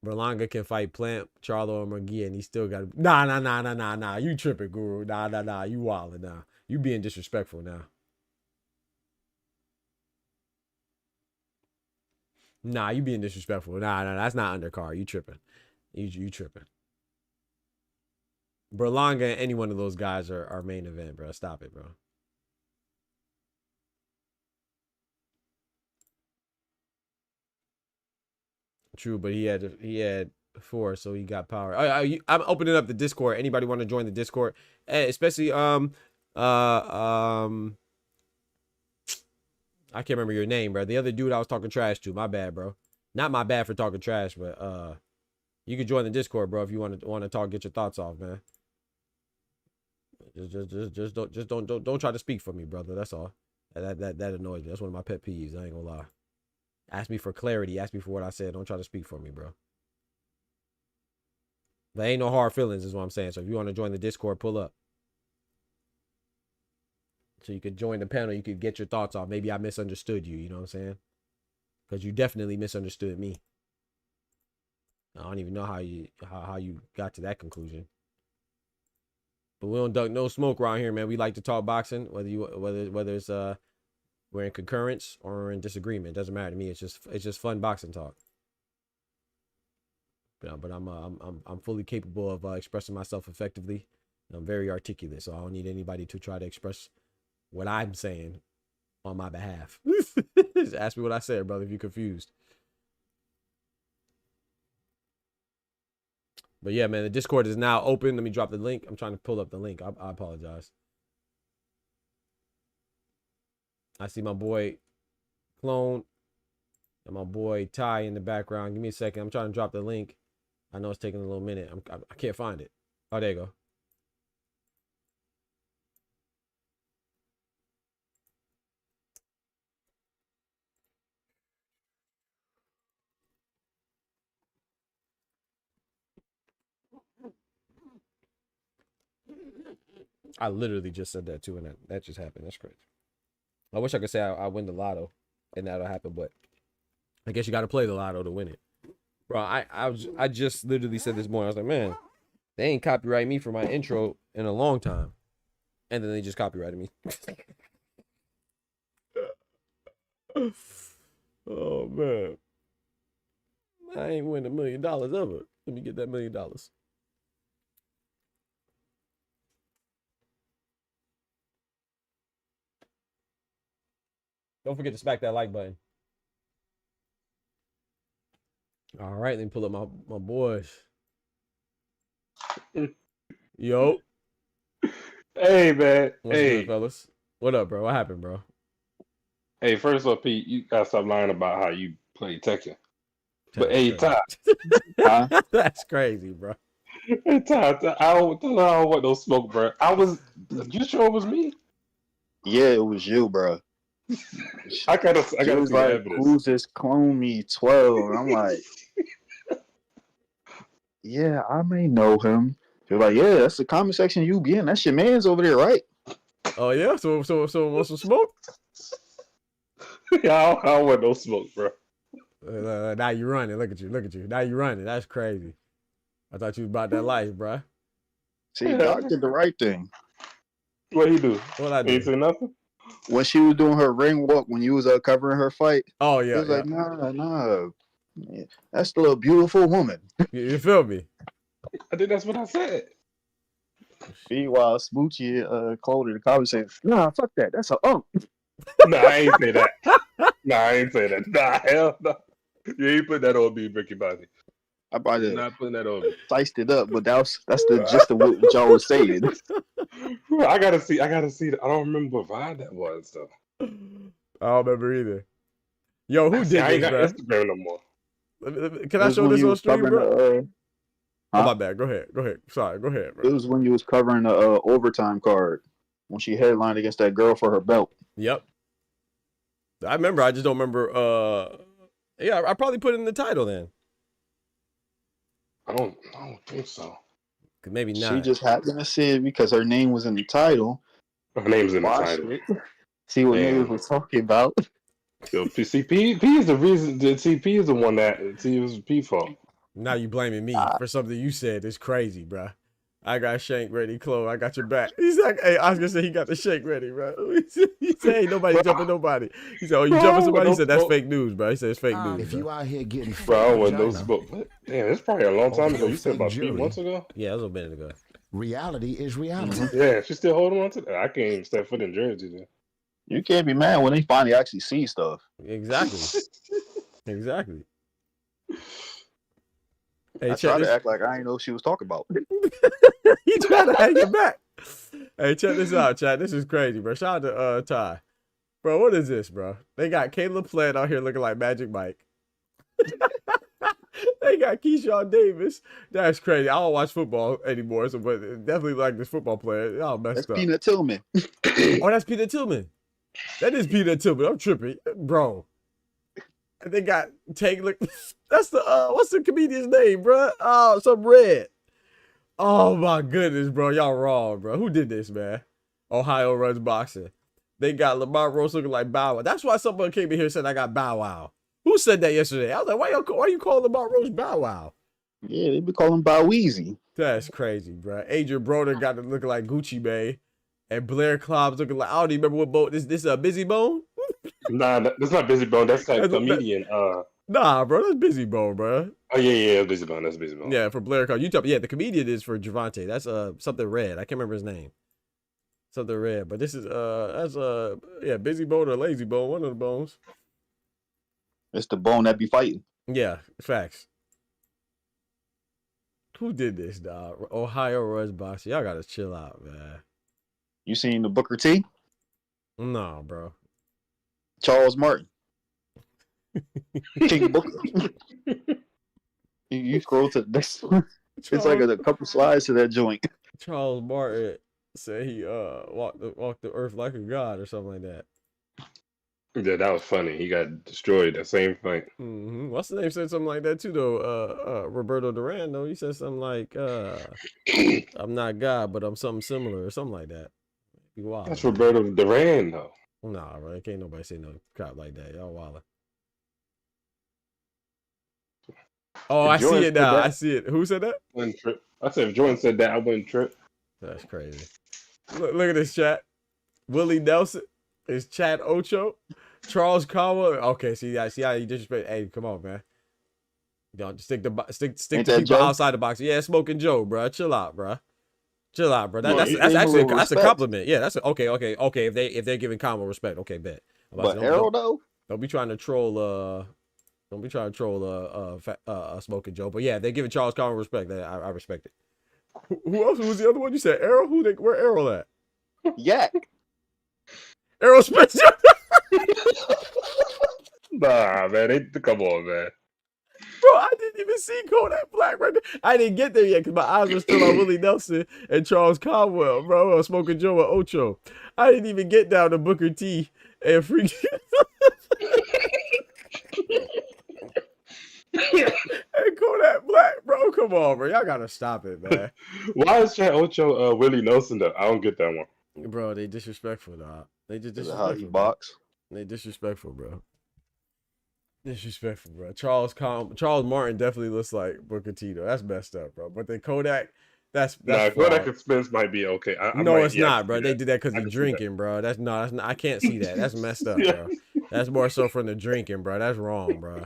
[SPEAKER 1] Berlanga can fight Plant, Charlo, or Munguia, and he still got. Nah. You tripping, Guru? Nah. You wildin' now. You being disrespectful now. Nah, you being disrespectful. Nah. That's not undercard. You tripping. You tripping. Berlanga and any one of those guys are main event, bro. Stop it, bro. True, but he had 4, so he got power. I'm opening up the Discord. Anybody want to join the Discord? Especially I can't remember your name, bro. The other dude I was talking trash to. My bad, bro. Not my bad for talking trash, but you can join the Discord, bro, if you want to talk, get your thoughts off, man. Just don't try to speak for me, brother. That's all. That annoys me. That's one of my pet peeves. I ain't gonna lie. Ask me for clarity. Ask me for what I said. Don't try to speak for me, bro. But ain't no hard feelings, is what I'm saying. So if you want to join the Discord, pull up. So you could join the panel. You could get your thoughts off. Maybe I misunderstood you. You know what I'm saying? Because you definitely misunderstood me. I don't even know how you got to that conclusion. But we don't duck no smoke around here, man. We like to talk boxing, whether it's we're in concurrence or in disagreement. It doesn't matter to me. It's just fun boxing talk. But I'm fully capable of expressing myself effectively. And I'm very articulate, so I don't need anybody to try to express what I'm saying on my behalf. Just ask me what I said, brother, if you're confused. But yeah, man, the Discord is now open. Let me drop the link. I'm trying to pull up the link. I apologize. I see my boy Clone and my boy Ty in the background. Give me a second. I'm trying to drop the link. I know it's taking a little minute. I can't find it. Oh, there you go. I literally just said that too, and that just happened. That's crazy. I wish I could say I win the lotto and that'll happen, but I guess you got to play the lotto to win it. Bro, I just literally said this morning. I was like, man, they ain't copyright me for my intro in a long time. And then they just copyrighted me. Oh, man. I ain't win $1 million ever. Let me get that $1 million. Don't forget to smack that like button. All right, let me pull up my boys. Yo.
[SPEAKER 6] Hey, man.
[SPEAKER 1] What's good, fellas? What up, bro? What happened, bro?
[SPEAKER 6] Hey, first off, Pete, you gotta stop lying about how you play Tekken. But
[SPEAKER 1] That's
[SPEAKER 6] hey, Ty.
[SPEAKER 1] That's crazy, bro.
[SPEAKER 6] Hey, Ty, I don't want no smoke, bro. You sure it was me?
[SPEAKER 7] Yeah, it was you, bro.
[SPEAKER 6] I gotta see
[SPEAKER 7] like,
[SPEAKER 6] the evidence.
[SPEAKER 7] Who's this clone me 12? And I'm like, yeah, I may know him. They're like, yeah, that's the comment section you be in. That's your man's over there, right?
[SPEAKER 1] Oh yeah, so want some smoke?
[SPEAKER 6] Yeah, I don't want no smoke, bro.
[SPEAKER 1] Now you running. Look at you. Now you running. That's crazy. I thought you was about that life, bro.
[SPEAKER 7] See, Doc did the right thing.
[SPEAKER 6] What he do?
[SPEAKER 1] What I do?
[SPEAKER 6] Ain't say nothing.
[SPEAKER 7] When she was doing her ring walk, when you was covering her fight,
[SPEAKER 1] oh yeah,
[SPEAKER 7] he was like, nah, yeah, that's still a beautiful woman.
[SPEAKER 1] You feel me?
[SPEAKER 6] I think that's what I said.
[SPEAKER 7] Meanwhile, Smoochie called the comment saying, nah, fuck that. That's a
[SPEAKER 6] Nah, I ain't say that. Nah, hell no. You ain't put that on me, Ricky Bobby.
[SPEAKER 7] I probably
[SPEAKER 6] not putting that on me.
[SPEAKER 7] Sliced it up, but that's the gist of what y'all was saying.
[SPEAKER 6] I gotta see. I don't remember what vibe that was though.
[SPEAKER 1] I don't remember either. Yo, who did
[SPEAKER 6] I ain't
[SPEAKER 1] this,
[SPEAKER 6] got
[SPEAKER 1] bro?
[SPEAKER 6] Instagram no more.
[SPEAKER 7] Can I
[SPEAKER 1] show this on stream, bro?
[SPEAKER 7] Huh?
[SPEAKER 1] Oh, my bad. Go ahead. Sorry, go ahead, bro.
[SPEAKER 7] It was when you was covering the overtime card when she headlined against that girl for her belt.
[SPEAKER 1] Yep. I remember. I just don't remember. Yeah, I probably put it in the title then.
[SPEAKER 6] I don't think so.
[SPEAKER 1] Maybe not.
[SPEAKER 7] She just happened to see it because her name was in the title.
[SPEAKER 6] Her name's in the title.
[SPEAKER 7] See what niggas was talking about.
[SPEAKER 6] Yo, P is the reason. P is the one that it was P fault.
[SPEAKER 1] Now you blaming me for something you said. It's crazy, bro. I got shank ready, Chloe. I got your back. He's like, hey, I was gonna say he got the shank ready, bro. He said, ain't nobody jumping nobody. He said, oh, you jumping somebody? He said, that's fake news, bro. He said, it's fake news.
[SPEAKER 8] If you out here getting
[SPEAKER 6] bro, I wasn't no smoke. Damn, it's probably a long time ago. You said about 3 months ago?
[SPEAKER 1] Yeah, it was a minute ago.
[SPEAKER 8] Reality is reality.
[SPEAKER 6] Yeah, she's still holding on to that. I can't even step foot in Jersey then.
[SPEAKER 7] You can't be mad when they finally actually see stuff.
[SPEAKER 1] Exactly. Exactly. Hey,
[SPEAKER 7] I tried to act like I didn't know what she was talking about.
[SPEAKER 1] He tried to have your back. Hey, check this out, chat. This is crazy, bro. Shout out to Ty. Bro, what is this, bro? They got Caleb Plant out here looking like Magic Mike. They got Keyshawn Davis. That's crazy. I don't watch football anymore, so but definitely like this football player. Y'all
[SPEAKER 7] That's
[SPEAKER 1] messed up.
[SPEAKER 7] Peanut Tillman.
[SPEAKER 1] Oh, that's Peter Tillman. That is Peter Tillman. I'm tripping, bro. And they got Taylor. That's the what's the comedian's name, bro? Oh, some red. Oh my goodness, bro. Y'all wrong, bro. Who did this, man? Ohio runs boxing. They got Lamar Rose looking like Bow Wow. That's why someone came in here and said I got Bow Wow. Who said that yesterday? I was like, why you calling Lamar Rose Bow Wow?
[SPEAKER 7] Yeah, they be calling Bow Weezy.
[SPEAKER 1] That's crazy, bro. Adrian Broder got to look like Gucci Mane. And Blair Klobb's looking like, I don't even remember what bone. This is a Busy Bone?
[SPEAKER 6] Nah, that's not Busy Bone. That's like comedian.
[SPEAKER 1] Nah, bro. That's Busy Bone, bro.
[SPEAKER 6] Oh, yeah, Busy Bone. That's Busy Bone.
[SPEAKER 1] Yeah, for Blair Klobb. Yeah, the comedian is for Gervonta. That's something red. I can't remember his name. Something red. But this is, that's Busy Bone or Lazy Bone. One of the bones.
[SPEAKER 7] It's the bone that be fighting.
[SPEAKER 1] Yeah, facts. Who did this, dog? Ohio runs boxing. Y'all gotta chill out, man.
[SPEAKER 7] You seen the Booker T?
[SPEAKER 1] No, bro.
[SPEAKER 7] Charles Martin. King Booker. You scroll to the next one. It's like a couple slides to that joint.
[SPEAKER 1] Charles Martin said he walked the earth like a god or something like that.
[SPEAKER 6] Yeah, that was funny. He got destroyed that same fight.
[SPEAKER 1] Mm-hmm. What's the name said something like that too though? Roberto Duran though. He said something like I'm not God, but I'm something similar or something like that. Be wild.
[SPEAKER 6] That's Roberto Duran though.
[SPEAKER 1] Nah, bro. Can't nobody say no crap like that. Y'all wildin'. Oh, I see it now. I see it. Who said that?
[SPEAKER 6] Wouldn't trip. I said if Jordan said that, I wouldn't trip.
[SPEAKER 1] That's crazy. Look at this chat. Willie Nelson is Chad Ocho. Charles Conwell. Okay, see how you disrespect. Hey, come on, man. Don't stick to people
[SPEAKER 7] Joe?
[SPEAKER 1] outside the box. Yeah, Smoking Joe, bro. Chill out, bro. Chill out, bro.
[SPEAKER 7] No,
[SPEAKER 1] That's
[SPEAKER 7] that's
[SPEAKER 1] actually a
[SPEAKER 7] respect.
[SPEAKER 1] compliment. Yeah, that's okay. If they're giving Conwell respect, okay, bet.
[SPEAKER 7] But Harold though,
[SPEAKER 1] don't be trying to troll. Don't be trying to troll Smoking Joe. But yeah, they're giving Charles Conwell respect. I respect it. Who else was the other one? You said Errol. Where Errol at?
[SPEAKER 7] Yak.
[SPEAKER 1] Errol Spencer.
[SPEAKER 6] Nah, man. Come on, man.
[SPEAKER 1] Bro, I didn't even see Kodak Black right there. I didn't get there yet because my eyes were still on Willie Nelson and Charles Conwell, bro. Smoking Joe and Ocho. I didn't even get down to Booker T and freaking. And Kodak Black, bro. Come on, bro. Y'all gotta stop it, man.
[SPEAKER 6] Why is Chad Ocho Willie Nelson though? I don't get that one.
[SPEAKER 1] Bro, they disrespectful, dog. They just
[SPEAKER 7] How he
[SPEAKER 1] disrespectful. Bro.
[SPEAKER 7] box?
[SPEAKER 1] They disrespectful, bro. Disrespectful, bro. Charles Martin definitely looks like Booker T, though. That's messed up, bro. But then Kodak, that's
[SPEAKER 6] Kodak and Spence might be okay.
[SPEAKER 1] No, it's not, bro. They did that because he's drinking, bro. That's not. I can't see that. That's messed up, bro. That's more so from the drinking, bro. That's wrong, bro.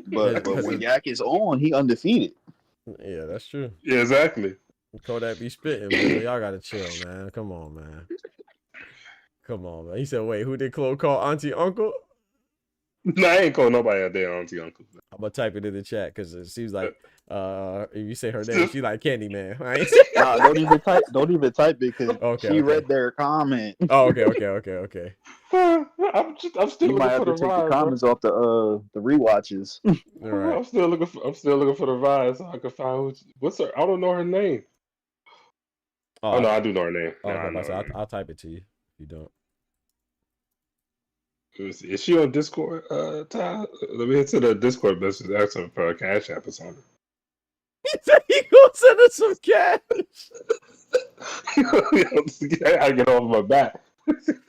[SPEAKER 7] But when Yak is on, he undefeated.
[SPEAKER 1] Yeah, that's true.
[SPEAKER 6] Yeah, exactly.
[SPEAKER 1] Kodak be spitting, man. Y'all gotta chill, man. Come on, man. Come on, man. He said, wait, who did Chloe call Auntie Uncle?
[SPEAKER 6] Nah, I ain't call nobody out there Auntie Uncle.
[SPEAKER 1] I'm gonna type it in the chat because it seems like if you say her name, she like Candyman. Right?
[SPEAKER 7] Nah, don't even type it because she read their comment.
[SPEAKER 1] Oh, okay.
[SPEAKER 6] I'm still
[SPEAKER 7] You might have
[SPEAKER 6] looking
[SPEAKER 7] to
[SPEAKER 6] for
[SPEAKER 7] take
[SPEAKER 6] the
[SPEAKER 7] the
[SPEAKER 6] vibe,
[SPEAKER 7] comments off the rewatches.
[SPEAKER 1] All right.
[SPEAKER 6] I'm still looking for the vibe so I can find what's her. I don't know her name. Oh no, I do know her name.
[SPEAKER 1] Oh,
[SPEAKER 6] Nah, I know her name.
[SPEAKER 1] I'll type it to you if you don't.
[SPEAKER 6] Is she on Discord, Ty? Let me hit to the Discord message. Ask her for a cash app or something.
[SPEAKER 1] He said he gonna send us some cash.
[SPEAKER 6] I get off my back.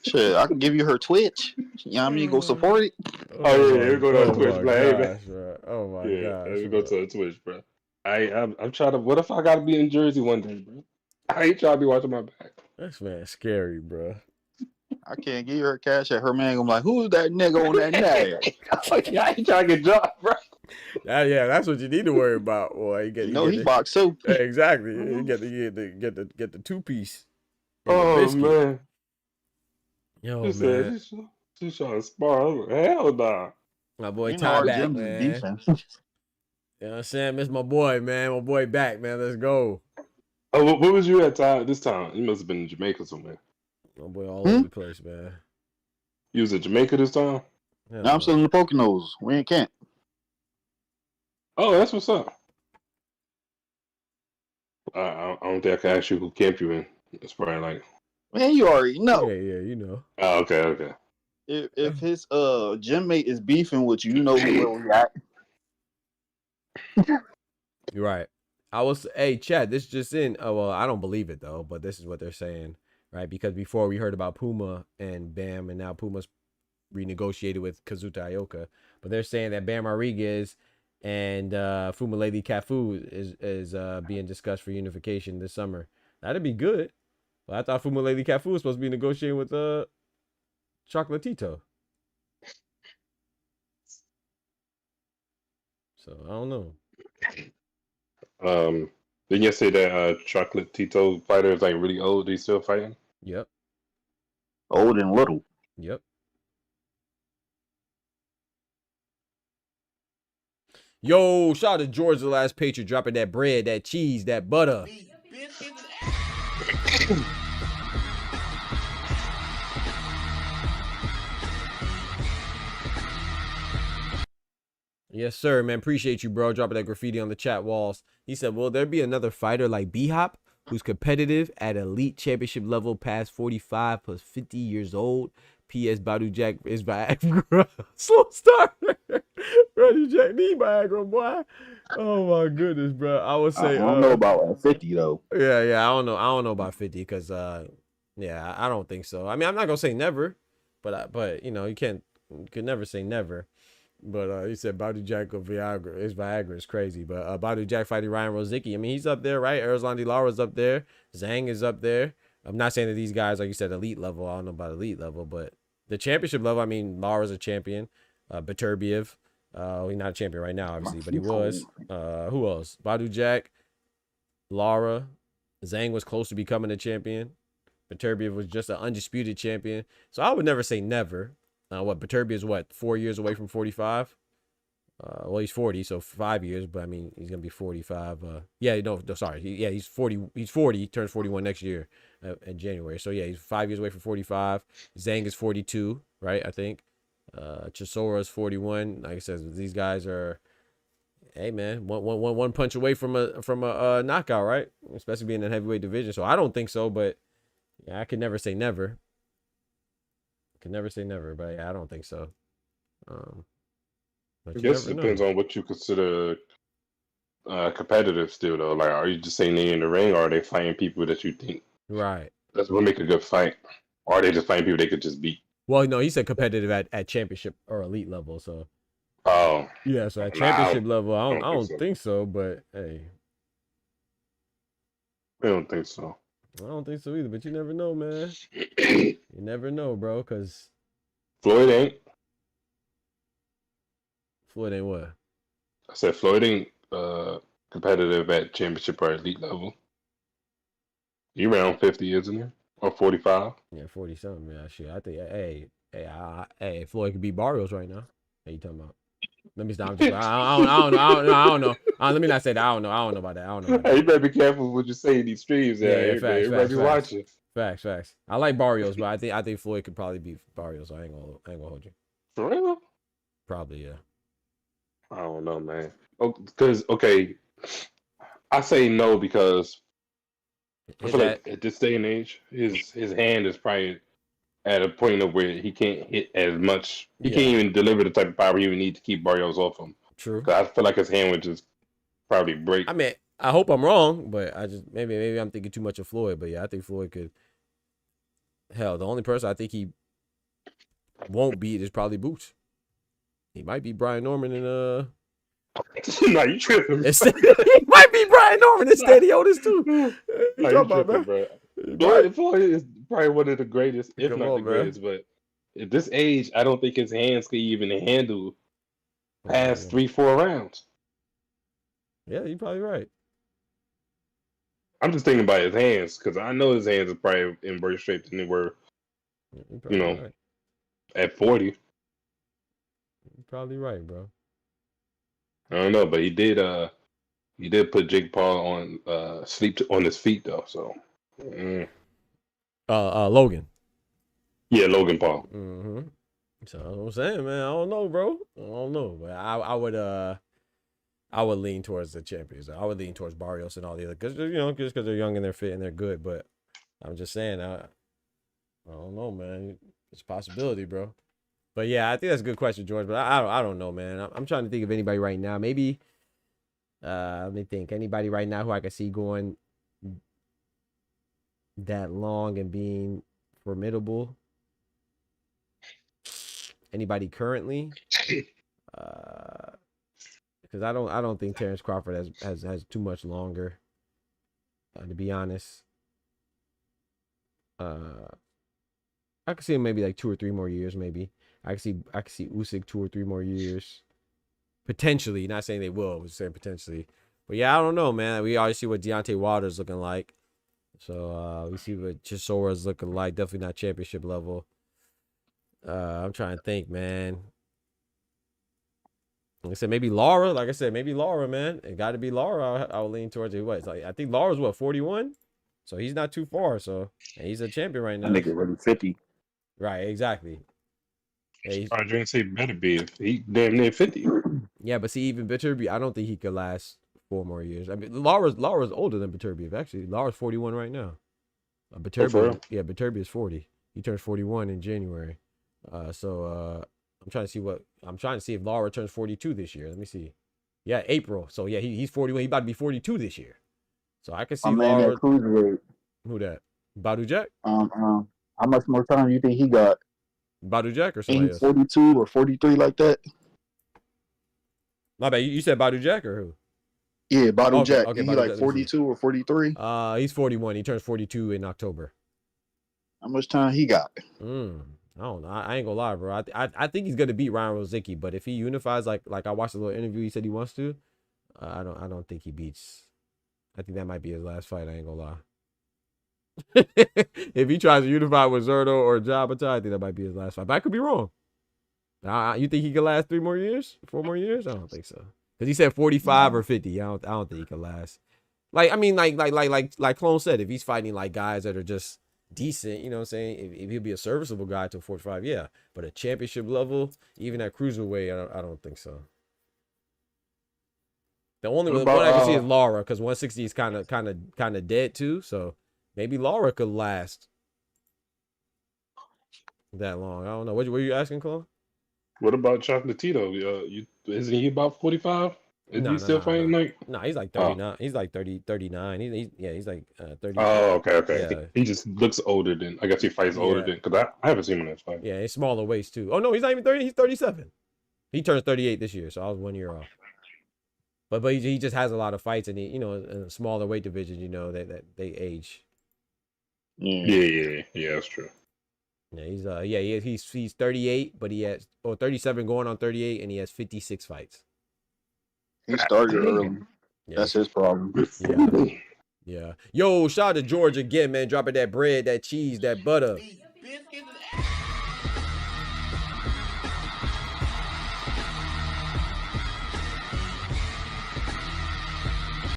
[SPEAKER 7] Shit, I can give you her Twitch. You know what I mean? Go support it.
[SPEAKER 6] Oh yeah, we go to Twitch,
[SPEAKER 1] my
[SPEAKER 6] like, hey, man.
[SPEAKER 1] gosh, bro. Oh my gosh.
[SPEAKER 6] We go to Twitch, bro. I'm trying to. What if I gotta be in Jersey one day, bro? I ain't trying to be watching my back.
[SPEAKER 1] This man scary, bro.
[SPEAKER 7] I can't give her cash at her man. I'm like, who's that nigga on that nag?
[SPEAKER 6] I ain't trying to get dropped, bro.
[SPEAKER 1] Yeah, that's what you need to worry about, boy.
[SPEAKER 7] He boxed too.
[SPEAKER 1] Exactly. You get the 2-piece.
[SPEAKER 6] Oh man.
[SPEAKER 1] Yo,
[SPEAKER 6] she
[SPEAKER 1] man.
[SPEAKER 6] Said, she's trying to spar. Hell nah.
[SPEAKER 1] My boy Ty back, man. You know what I'm saying? Miss my boy, man. My boy back, man. Let's go.
[SPEAKER 6] Oh, what was you at this time? You must have been in Jamaica somewhere.
[SPEAKER 1] My boy all over the place, man.
[SPEAKER 6] You was at Jamaica this time?
[SPEAKER 7] Yeah, now I'm still in the Poconos. We in camp.
[SPEAKER 6] Oh, that's what's up. I don't think I can ask you who camp you in. It's probably like,
[SPEAKER 7] Man, you already know.
[SPEAKER 1] Yeah, you know.
[SPEAKER 6] oh, okay.
[SPEAKER 7] If his gym mate is beefing with you, you know where we at.
[SPEAKER 1] You're right. Hey, Chad, this just in. Oh, well, I don't believe it, though, but this is what they're saying, right? Because before we heard about Puma and Bam, and now Puma's renegotiated with Kazuta Ioka. But they're saying that Bam Rodriguez and Fumaledi Cafu is being discussed for unification this summer. That'd be good. But I thought Fumaledi Cafu was supposed to be negotiating with Chocolatito. So, I don't know.
[SPEAKER 6] Didn't you say that Chocolate Tito fighter is like really old? He's still fighting?
[SPEAKER 1] Yep.
[SPEAKER 7] Old and little.
[SPEAKER 1] Yep. Yo, shout out to George the Last Patriot dropping that bread, that cheese, that butter. Yes, sir, man. Appreciate you, bro. Dropping that graffiti on the chat walls. He said, will there be another fighter like B-Hop who's competitive at elite championship level past 45 plus 50 years old? P.S. Badu Jack is Viagra. Slow start. Badu Jack need Viagra, boy. Oh, my goodness, bro. I would say.
[SPEAKER 7] I don't know about 50, though.
[SPEAKER 1] Yeah. I don't know about 50 because, yeah, I don't think so. I mean, I'm not going to say never, but you know, you can never say never. But he said Badu Jack of Viagra. His Viagra is crazy. But Badu Jack fighting Ryan Rozicki. I mean, he's up there, right? Erzlandi Lara's up there. Zhang is up there. I'm not saying that these guys, like you said, elite level. I don't know about elite level, but the championship level, I mean, Lara's a champion. Beterbiev. He's not a champion right now, obviously, but he was. Who else? Badu Jack, Lara. Zhang was close to becoming a champion. Beterbiev was just an undisputed champion. So I would never say never. Beterbiev is 4 years away from 45? Well, he's 40, so 5 years, but I mean, he's going to be 45. Sorry. He's 40. He's 40. He turns 41 next year in January. So, yeah, he's 5 years away from 45. Zhang is 42, right? I think. Chisora is 41. Like I said, these guys are, hey, man, one punch away from a knockout, right? Especially being in the heavyweight division. So, I don't think so, but yeah, I could never say never. Can never say never, but yeah, I don't think so.
[SPEAKER 6] I guess it depends on what you consider competitive still, though. Like, are you just saying they in the ring, or are they fighting people that you think that's what make a good fight? Or are they just fighting people they could just beat?
[SPEAKER 1] Well, no, he said competitive at championship or elite level, so.
[SPEAKER 6] Oh.
[SPEAKER 1] Yeah, so at championship level, I don't think so, but hey.
[SPEAKER 6] I don't think so.
[SPEAKER 1] I don't think so either, but you never know, man. You never know, bro, because
[SPEAKER 6] Floyd ain't
[SPEAKER 1] what?
[SPEAKER 6] I said Floyd ain't competitive at championship or elite level. He around 50, isn't he? Or 45?
[SPEAKER 1] Yeah, 40 something. Yeah, shit. I think hey, Floyd could beat Barrios right now. What you talking about? Let me stop. I don't know. Let me not say that. I don't know about that.
[SPEAKER 6] Hey, you better be careful what you say in these streams.
[SPEAKER 1] Yeah,
[SPEAKER 6] facts. Watching.
[SPEAKER 1] Facts. I like Barrios, but I think Floyd could probably beat Barrios. So I ain't gonna hold you.
[SPEAKER 6] For real?
[SPEAKER 1] Probably, yeah.
[SPEAKER 6] I don't know, man. I say no because I feel like at this day and age, his hand is probably at a point of where he can't hit as much. He can't even deliver the type of power he would need to keep Barrios off him.
[SPEAKER 1] True.
[SPEAKER 6] Because I feel like his hand would just probably break.
[SPEAKER 1] I mean, I hope I'm wrong, but I just maybe I'm thinking too much of Floyd. But yeah, I think Floyd could. Hell, the only person I think he won't beat is probably Boots. He might be Brian Norman in
[SPEAKER 6] Nah, you tripping.
[SPEAKER 1] He might be Brian Norman in Steady Otis too.
[SPEAKER 6] Nah, you tripping, bro. Floyd is probably one of the greatest, if not the greatest. But at this age, I don't think his hands could even handle past 3-4 rounds.
[SPEAKER 1] Yeah, you're probably right.
[SPEAKER 6] I'm just thinking about his hands because I know his hands are probably in worse shape than they were, at 40.
[SPEAKER 1] You're probably right, bro.
[SPEAKER 6] I don't know, but he did put Jake Paul on sleep on his feet though. So,
[SPEAKER 1] Logan.
[SPEAKER 6] Yeah, Logan Paul.
[SPEAKER 1] So I'm saying, man, I don't know, bro. I don't know, but I would I would lean towards the champions. I would lean towards Barrios and all the other, because just because they're young and they're fit and they're good. But I'm just saying, I don't know, man. It's a possibility, bro. But yeah, I think that's a good question, George. But I don't know, man. I'm trying to think of anybody right now. Maybe let me think. Anybody right now who I can see going that long and being formidable. Anybody currently? Because I don't think Terrence Crawford has too much longer. To be honest, I could see him maybe like 2 or 3 more years. Maybe I could see Usyk 2 or 3 more years, potentially. Not saying they will, I was saying potentially. But yeah, I don't know, man. We already see what Deontay Wilder's looking like, so we see what Chisora's looking like. Definitely not championship level. I'm trying to think, man. Like I said, maybe Lara. Like I said, maybe Lara, man. It got to be Lara. I'll lean towards it. What? Like, I think Lara's what, 41? So he's not too far. So, and he's a champion right now.
[SPEAKER 7] That nigga really 50.
[SPEAKER 1] Right, exactly.
[SPEAKER 6] Yeah, I didn't say better be if he damn near 50.
[SPEAKER 1] Yeah, but see, even Beterbiev, I don't think he could last 4 more years. I mean, Lara's older than Beterbiev. Actually, Lara's 41 right now. Beterbiev is 40. He turns 41 in January. I'm trying to see if Lara turns 42 this year. Let me see. Yeah, April. So yeah, he's 41. He's about to be 42 this year. So I can see Lara. Who that? Badu Jack?
[SPEAKER 7] How much more time do you think he got?
[SPEAKER 1] Badu Jack or somebody else?
[SPEAKER 7] 42 or 43 like that?
[SPEAKER 1] My bad. You said Badu Jack or who?
[SPEAKER 7] Yeah, Badu Jack.
[SPEAKER 1] Okay,
[SPEAKER 7] he
[SPEAKER 1] Badu
[SPEAKER 7] like
[SPEAKER 1] Jack,
[SPEAKER 7] 42 or 43?
[SPEAKER 1] He's 41. He turns 42 in October.
[SPEAKER 7] How much time he got?
[SPEAKER 1] I don't know. I ain't gonna lie, bro. I think he's gonna beat Ryan Rozicki, but if he unifies like I watched a little interview, he said he wants to. I don't think he beats. I think that might be his last fight. I ain't gonna lie. If he tries to unify with Zerto or Jabata, I think that might be his last fight. But I could be wrong. You think he could last 3 more years? 4 more years? I don't think so. Because he said 45 or 50. I don't think he could last. Like Clone said, if he's fighting like guys that are just decent, you know what I'm saying? If he'll be a serviceable guy to 45, yeah. But a championship level, even at cruiserweight, I don't think so. The only one I can see is Lara, because 160 is kind of dead too. So maybe Lara could last that long. I don't know. What were you asking, Clone?
[SPEAKER 6] What about Chocolatito? Isn't he about 45? Is he still fighting like?
[SPEAKER 1] No, he's like 39. He's like 39. He's like 30.
[SPEAKER 6] Oh, okay.
[SPEAKER 1] Yeah.
[SPEAKER 6] He just looks older than. I guess he fights older than, because I haven't seen him in that fight.
[SPEAKER 1] Yeah, it's smaller waist too. Oh no, he's not even 30. He's 37. He turns 38 this year, so I was 1 year off. But he just has a lot of fights, and in a smaller weight division, that they age.
[SPEAKER 6] Yeah, that's true.
[SPEAKER 1] Yeah, he's 38, but he has 37 going on 38, and he has 56 fights.
[SPEAKER 7] He started early. Yeah. That's his problem.
[SPEAKER 1] Yeah. Yo, shout out to George again, man. Dropping that bread, that cheese, that butter.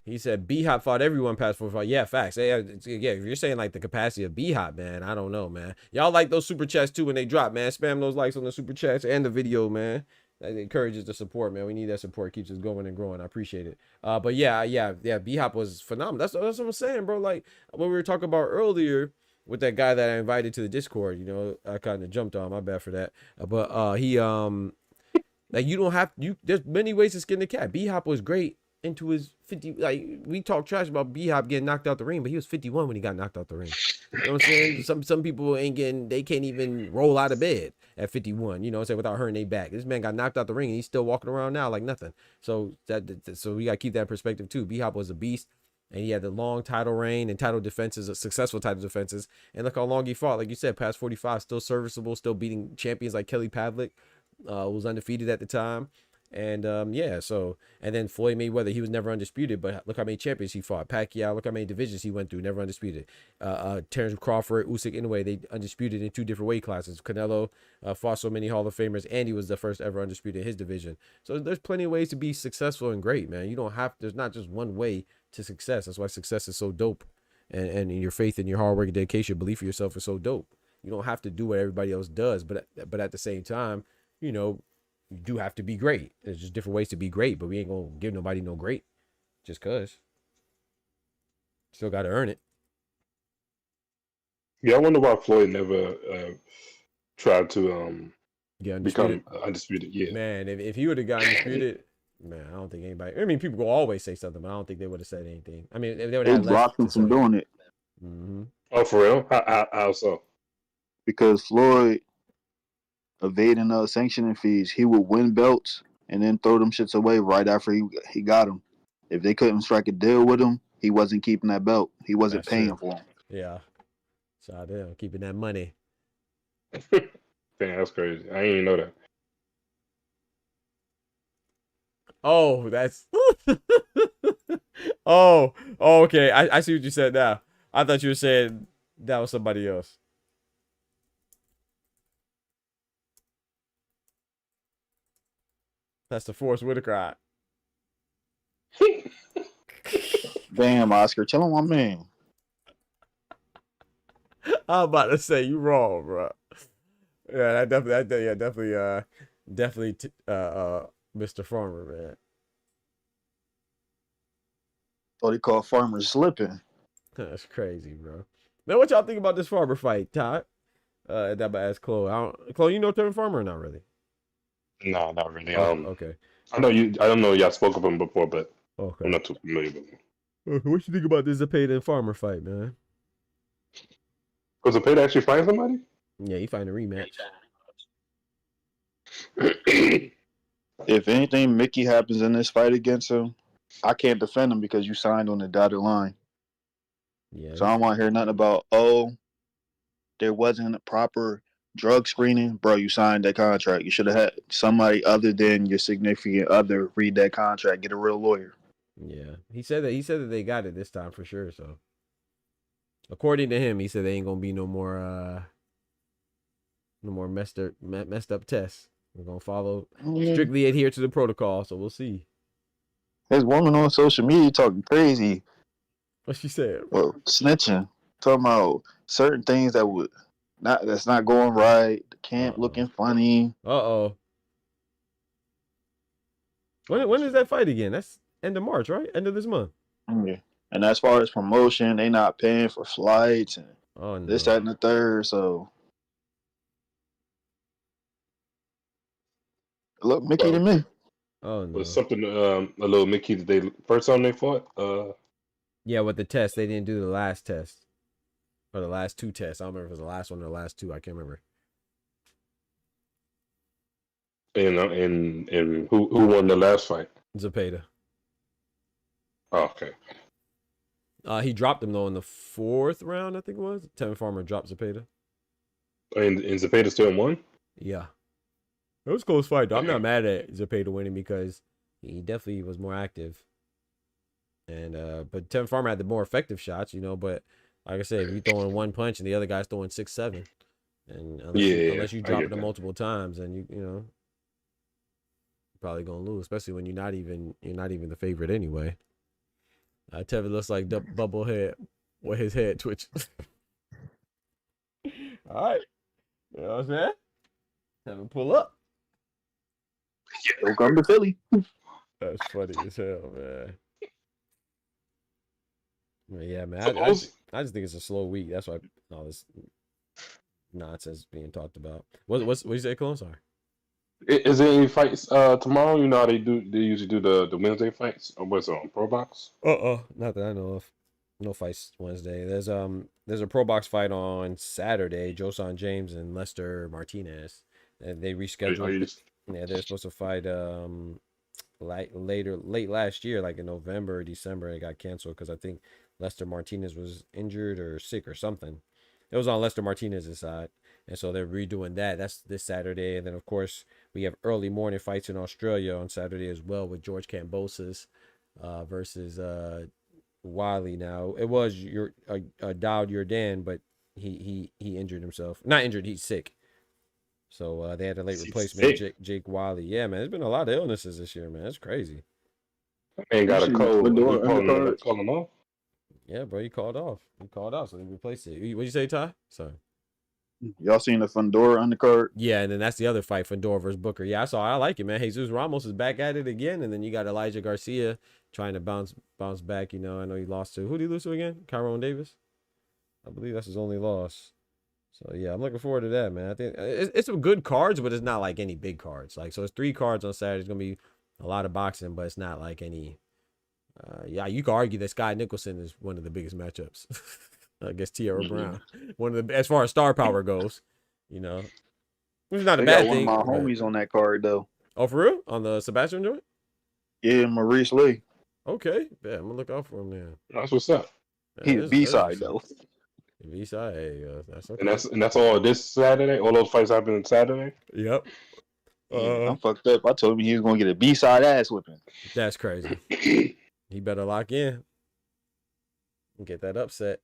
[SPEAKER 1] He said B-Hop fought everyone past 45. Yeah, facts. Yeah, if you're saying like the capacity of B-Hop, man, I don't know, man. Y'all like those super chats too when they drop, man. Spam those likes on the super chats and the video, man. That encourages the support, man. We need that support. Keeps us going and growing. I appreciate it. But yeah. B-Hop was phenomenal. That's what I'm saying, bro. Like what we were talking about earlier with that guy that I invited to the Discord, I kind of jumped on. My bad for that. But he like you don't have there's many ways to skin the cat. B-Hop was great into his 50. Like we talk trash about B-Hop getting knocked out the ring, but he was 51 when he got knocked out the ring. You know what I'm saying? Some people they can't even roll out of bed at 51, you know what I'm saying, without hurting their back. This man got knocked out the ring and he's still walking around now like nothing. So we gotta keep that in perspective too. B-Hop was a beast, and he had the long title reign and title defenses, successful title defenses. And look how long he fought. Like you said, past 45, still serviceable, still beating champions like Kelly Pavlik, was undefeated at the time. And and then Floyd Mayweather, he was never undisputed, but look how many champions he fought. Pacquiao, look how many divisions he went through, never undisputed. Terrence Crawford, Usyk, anyway, they undisputed in 2 different weight classes. Canelo fought so many Hall of Famers, and he was the first ever undisputed in his division. So there's plenty of ways to be successful and great, man. There's not just one way to success. That's why success is so dope, and your faith and your hard work and dedication, belief in yourself is so dope. You don't have to do what everybody else does, but at the same time, you do have to be great. There's just different ways to be great, but we ain't gonna give nobody no great just cause. Still got to earn it.
[SPEAKER 6] Yeah, I wonder why Floyd never tried to
[SPEAKER 1] Get undisputed.
[SPEAKER 6] become undisputed. Yeah,
[SPEAKER 1] Man, if he would have gotten undisputed, man, I don't think anybody. I mean, people will always say something, but I don't think they would have said anything. I mean, if they would
[SPEAKER 7] They
[SPEAKER 1] have less
[SPEAKER 7] blocked him
[SPEAKER 1] to
[SPEAKER 7] from
[SPEAKER 1] say.
[SPEAKER 7] doing it
[SPEAKER 1] Mm-hmm.
[SPEAKER 6] Oh, for real? How so?
[SPEAKER 7] because Floyd evading sanctioning fees, he would win belts and then throw them shits away right after he got them. If they couldn't strike a deal with him, he wasn't keeping that belt. He wasn't
[SPEAKER 1] That's
[SPEAKER 7] paying
[SPEAKER 1] true.
[SPEAKER 7] for him.
[SPEAKER 1] Yeah. So they're keeping that money.
[SPEAKER 6] Damn, that's crazy. I didn't even know that.
[SPEAKER 1] Oh, that's. oh, okay. I see what you said now. I thought you were saying that was somebody else. That's the Forrest Whitaker.
[SPEAKER 7] Damn, Oscar, tell him my man.
[SPEAKER 1] I'm about to say you wrong, bro. Yeah, definitely, Mr. Farmer, man.
[SPEAKER 7] Thought he called Farmer slipping.
[SPEAKER 1] That's crazy, bro. Man, what y'all think about this Farmer fight, Todd? That about ask Chloe. Chloe, you know Tevin Farmer or not really?
[SPEAKER 6] No, not really.
[SPEAKER 1] Okay.
[SPEAKER 6] I know you. I don't know y'all spoke of him before, but
[SPEAKER 1] Okay.
[SPEAKER 6] I'm not too familiar with him.
[SPEAKER 1] What you think about this Zepeda and Farmer fight, man?
[SPEAKER 6] Was Zepeda actually fighting somebody?
[SPEAKER 1] Yeah, he fighting a rematch.
[SPEAKER 7] If anything, Mickey happens in this fight against him, I can't defend him because you signed on the dotted line.
[SPEAKER 1] Yeah.
[SPEAKER 7] So I don't want to hear nothing about, there wasn't a proper drug screening. Bro, you signed that contract. You should have had somebody other than your significant other read that contract. Get a real lawyer.
[SPEAKER 1] Yeah. He said that they got it this time for sure, so. According to him, he said there ain't gonna be no more messed up tests. We're gonna follow strictly adhere to the protocol, so we'll see.
[SPEAKER 7] There's woman on social media talking crazy.
[SPEAKER 1] What she said?
[SPEAKER 7] Well, snitching. Talking about certain things that's not going right. The camp looking funny.
[SPEAKER 1] When is that fight again? That's end of March, right? End of this month.
[SPEAKER 7] Yeah. And as far as promotion, they not paying for flights and this, that, and the third. So look, Mickey to me.
[SPEAKER 1] Oh no.
[SPEAKER 6] Was something a little Mickey that they first time they fought?
[SPEAKER 1] Yeah, with the test, they didn't do the last test. Or the last two tests. I don't remember if it was the last one or the last two. I can't remember.
[SPEAKER 6] And who won the last fight?
[SPEAKER 1] Zepeda.
[SPEAKER 6] Oh, okay.
[SPEAKER 1] He dropped him though in the 4th round, I think it was. Tevin Farmer dropped Zepeda.
[SPEAKER 6] And Zepeda still won?
[SPEAKER 1] Yeah. It was a close fight, though. I'm not mad at Zepeda winning because he definitely was more active. And but Tevin Farmer had the more effective shots, but like I said, if you throwing one punch and the other guy's throwing 6, 7, and unless you drop it multiple times, and you're probably gonna lose, especially when you're not even the favorite anyway. Tevin looks like Bubblehead with his head twitches. All right, you know what I'm saying? Tevin pull up.
[SPEAKER 7] Don't come to Philly.
[SPEAKER 1] That's funny as hell, man. Yeah, man. I just think it's a slow week. That's why all this nonsense is being talked about. What you say, Clone? Sorry.
[SPEAKER 6] Is there any fights tomorrow? You know how they usually do the Wednesday fights? Or what's it on Pro Box?
[SPEAKER 1] Not that I know of. No fights Wednesday. There's a Pro Box fight on Saturday. Josan James and Lester Martinez. And they rescheduled. Yeah, they're supposed to fight late last year, like in November or December. It got canceled because I think Lester Martinez was injured or sick or something. It was on Lester Martinez's side. And so they're redoing that. That's this Saturday. And then, of course, we have early morning fights in Australia on Saturday as well with George Kambosos versus Wiley. Now, it was Daoud Yordan, but he injured himself. Not injured, he's sick. So they had a late replacement, Jake Wiley. Yeah, man, there's been a lot of illnesses this year, man. It's crazy.
[SPEAKER 6] Ain't got a cold. Call him off.
[SPEAKER 1] Yeah, bro, he called off. So they replaced it. What'd you say, Ty? Sorry.
[SPEAKER 7] Y'all seen the Fundora undercard?
[SPEAKER 1] Yeah, and then that's the other fight, Fedor versus Booker. Yeah, I like it, man. Jesus Ramos is back at it again, and then you got Elijah Garcia trying to bounce back. You know, I know he lost to, who did he lose to again? Tyrone Davis. I believe that's his only loss. So yeah, I'm looking forward to that, man. I think it's some good cards, but it's not like any big cards. Like, so it's 3 cards on Saturday. It's gonna be a lot of boxing, but it's not like any. Yeah, you could argue that Sky Nicholson is one of the biggest matchups. I guess Tierra Brown, one of the, as far as star power goes, you know, which is not a bad thing.
[SPEAKER 7] One of my homies on that card though.
[SPEAKER 1] Oh, for real? On the Sebastian joint?
[SPEAKER 7] Yeah, Maurice Lee.
[SPEAKER 1] Okay, yeah, I'm gonna look out for him now.
[SPEAKER 6] That's what's up.
[SPEAKER 7] He's B-side though.
[SPEAKER 1] B-side, hey, that's okay.
[SPEAKER 6] And that's all this Saturday. All those fights happen Saturday.
[SPEAKER 1] Yep.
[SPEAKER 7] I'm fucked up. I told him he was gonna get a B-side ass whipping.
[SPEAKER 1] That's crazy. He better lock in and get that upset.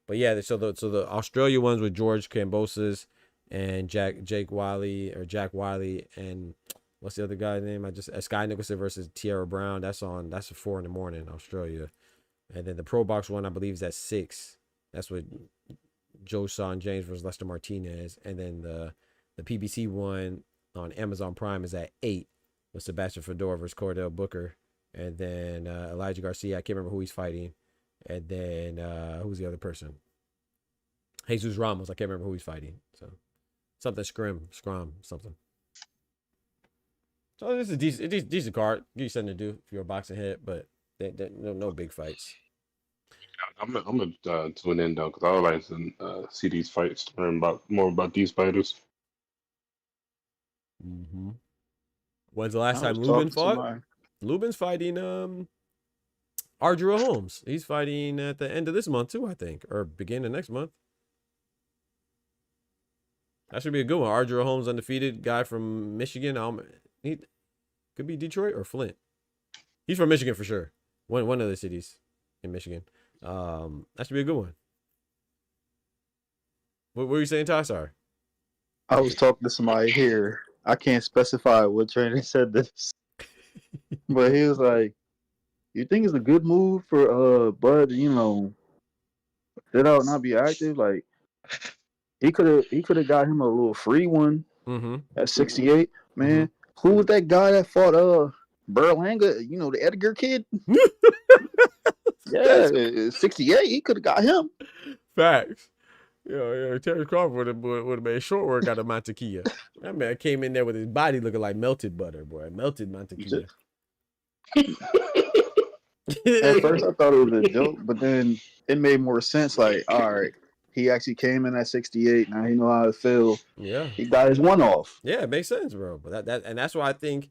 [SPEAKER 1] But yeah, so the Australia ones with George Kambosos and Jack Wiley, and what's the other guy's name? Sky Nicholson versus Tierra Brown. That's at 4 a.m. Australia. And then the Pro Box one, I believe, is at 6. That's with Joe Son James versus Lester Martinez. And then the PBC one on Amazon Prime is at 8 with Sebastian Fedor versus Cordell Booker. And then Elijah Garcia, I can't remember who he's fighting. And then who's the other person? Jesus Ramos, I can't remember who he's fighting. So something Scrum, something. So this is a decent card. Give you something to do if you're a boxing head, but no big fights.
[SPEAKER 6] I'm gonna tune in though, because I would like to see these fights, learn more about these fighters.
[SPEAKER 1] Mm-hmm. When's the last time Lubin fought? Lubin's fighting Ardrew Holmes. He's fighting at the end of this month too, I think, or beginning of next month. That should be a good one. Ardrew Holmes, undefeated guy from Michigan. He could be Detroit or Flint. He's from Michigan for sure. One of the cities in Michigan. That should be a good one. What were you saying, Ty? Sorry.
[SPEAKER 7] I was talking to somebody here. I can't specify what trainer said this. But he was like, you think it's a good move for Bud, sit out and not be active? Like, he could have got him a little free one at 68. Man, who was that guy that fought Berlanga, the Edgar kid? Yeah, 68, he could have got him.
[SPEAKER 1] Facts. Terrence Crawford would have made short work out of mantequilla. That man came in there with his body looking like melted butter, boy. Melted mantequilla.
[SPEAKER 7] At first I thought it was a joke, but then it made more sense. Like, all right, he actually came in at 68. Now he know how to feel. Yeah, he got his one off.
[SPEAKER 1] Yeah, it makes sense, bro. But that's why I think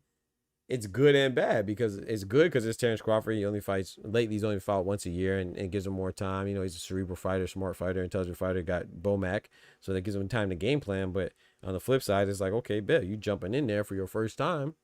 [SPEAKER 1] it's good and bad, because it's good because it's Terrence Crawford. He's only fought once a year and gives him more time. He's a cerebral fighter, smart fighter, intelligent fighter. Got Bomac, so that gives him time to game plan. But on the flip side, it's like, okay, bet you jumping in there for your first time.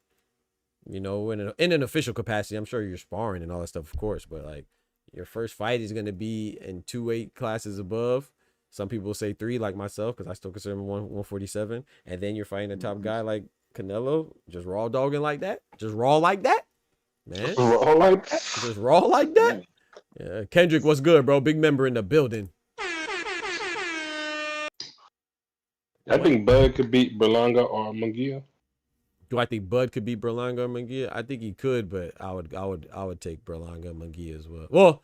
[SPEAKER 1] In an official capacity. I'm sure you're sparring and all that stuff, of course, but like your first fight is going to be in 2 weight classes above. Some people say 3, like myself, because I still consider him 147. And then you're fighting a top guy like Canelo, just raw dogging like that, just raw like that, man.
[SPEAKER 6] Raw like that,
[SPEAKER 1] just raw like that. Yeah, Kendrick, what's good, bro? Big member in the building.
[SPEAKER 6] I think Bud could beat Berlanga or Munguia.
[SPEAKER 1] Do I think Bud could beat Berlanga or Munguia? I think he could, but I would take Berlanga and Munguia as well. Well,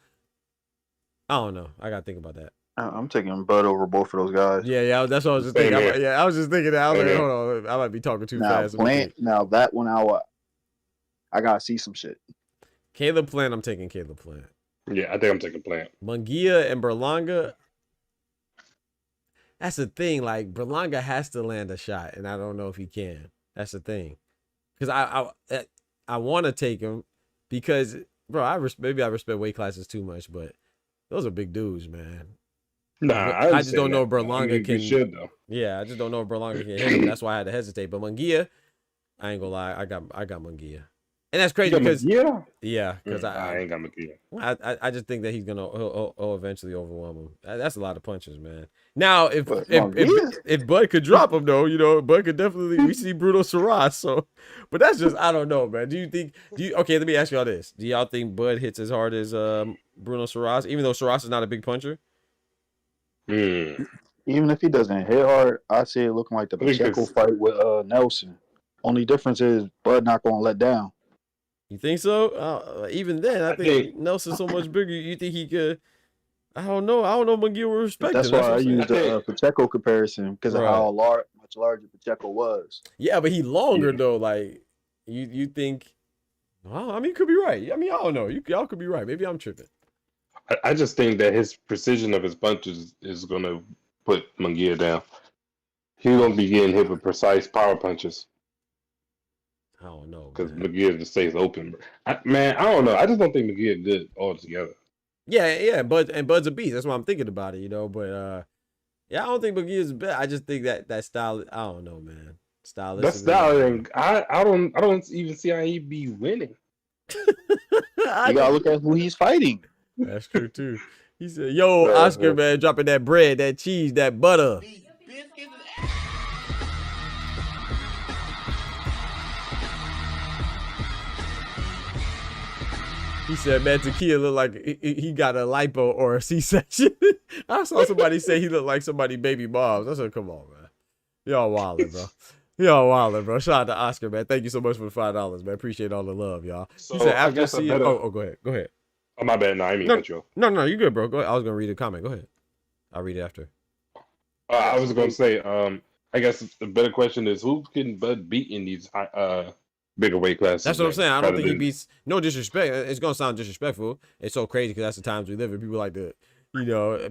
[SPEAKER 1] I don't know. I gotta think about that.
[SPEAKER 7] I'm taking Bud over both of those guys.
[SPEAKER 1] Yeah, that's what I was just thinking. I was just thinking that. I was like, hold on, I might be talking too fast.
[SPEAKER 7] Now that one, I gotta see some shit.
[SPEAKER 1] Caleb Plant, I'm taking Caleb Plant.
[SPEAKER 6] Yeah, I think I'm taking Plant.
[SPEAKER 1] Munguia and Berlanga. That's the thing. Like, Berlanga has to land a shot, and I don't know if he can. That's the thing, because I want to take him because, bro, maybe I respect weight classes too much, but those are big dudes, man.
[SPEAKER 6] Nah,
[SPEAKER 1] I just don't know if Berlanga can.
[SPEAKER 6] Should, though.
[SPEAKER 1] Yeah, I just don't know if Berlanga can hit him. That's why I had to hesitate. But Munguia, I ain't gonna lie, I got Munguia, and that's crazy because because
[SPEAKER 6] I ain't got Munguia.
[SPEAKER 1] I just think that he'll eventually overwhelm him. That's a lot of punches, man. Now, if Bud could drop him though, Bud could definitely. We see Bruno Saras, so, but that's just, I don't know, man. Okay, let me ask y'all this: do y'all think Bud hits as hard as Bruno Saras, even though Saras is not a big puncher?
[SPEAKER 7] Even if he doesn't hit hard, I see it looking like the
[SPEAKER 6] I think
[SPEAKER 7] Pacheco
[SPEAKER 6] it's-
[SPEAKER 7] fight with Nelson. Only difference is Bud not gonna let down.
[SPEAKER 1] You think so? Even then, I think Nelson's so much bigger. You think he could? I don't know. I don't know. McGill will respect
[SPEAKER 7] That's
[SPEAKER 1] him.
[SPEAKER 7] why
[SPEAKER 1] That's
[SPEAKER 7] I
[SPEAKER 1] what I'm saying.
[SPEAKER 7] use the Pacheco comparison because of how much larger Pacheco was.
[SPEAKER 1] Yeah, but he longer though. Like you think? Well, I mean, you could be right. I mean, I don't know. Y'all could be right. Maybe I'm tripping.
[SPEAKER 6] I just think that his precision of his punches is going to put Munguia down. He's going to be getting hit with precise power punches.
[SPEAKER 1] I don't know.
[SPEAKER 6] Because Munguia just stays open. I don't know. I just don't think Munguia good altogether.
[SPEAKER 1] Yeah. Bud's a beast. That's why I'm thinking about it, But yeah, I don't think McGee's bad. I just think that style. I don't know, man.
[SPEAKER 6] That style, and I don't even see how he'd be winning.
[SPEAKER 7] You gotta look at who he's fighting.
[SPEAKER 1] That's true too. He said, "Yo, Oscar, man, dropping that bread, that cheese, that butter." He said, "Man, Takia look like he got a lipo or a C-section." I saw somebody say he looked like somebody baby moms. I said, "Come on, man, y'all wildin', bro. Y'all wildin', bro." Shout out to Oscar, man. Thank you so much for the $5, man. Appreciate all the love, y'all.
[SPEAKER 6] So,
[SPEAKER 1] he said, "After
[SPEAKER 6] go
[SPEAKER 1] ahead, go ahead."
[SPEAKER 6] Oh, my bad. No, I didn't mean cut you off.
[SPEAKER 1] No, you good, bro. Go ahead. I was gonna read a comment. Go ahead. I'll read it after.
[SPEAKER 6] I was gonna say, I guess the better question is, who can Bud beat in these bigger weight classes?
[SPEAKER 1] That's what I'm saying. I don't think he beats. No disrespect. It's gonna sound disrespectful. It's so crazy because that's the times we live in. People like to,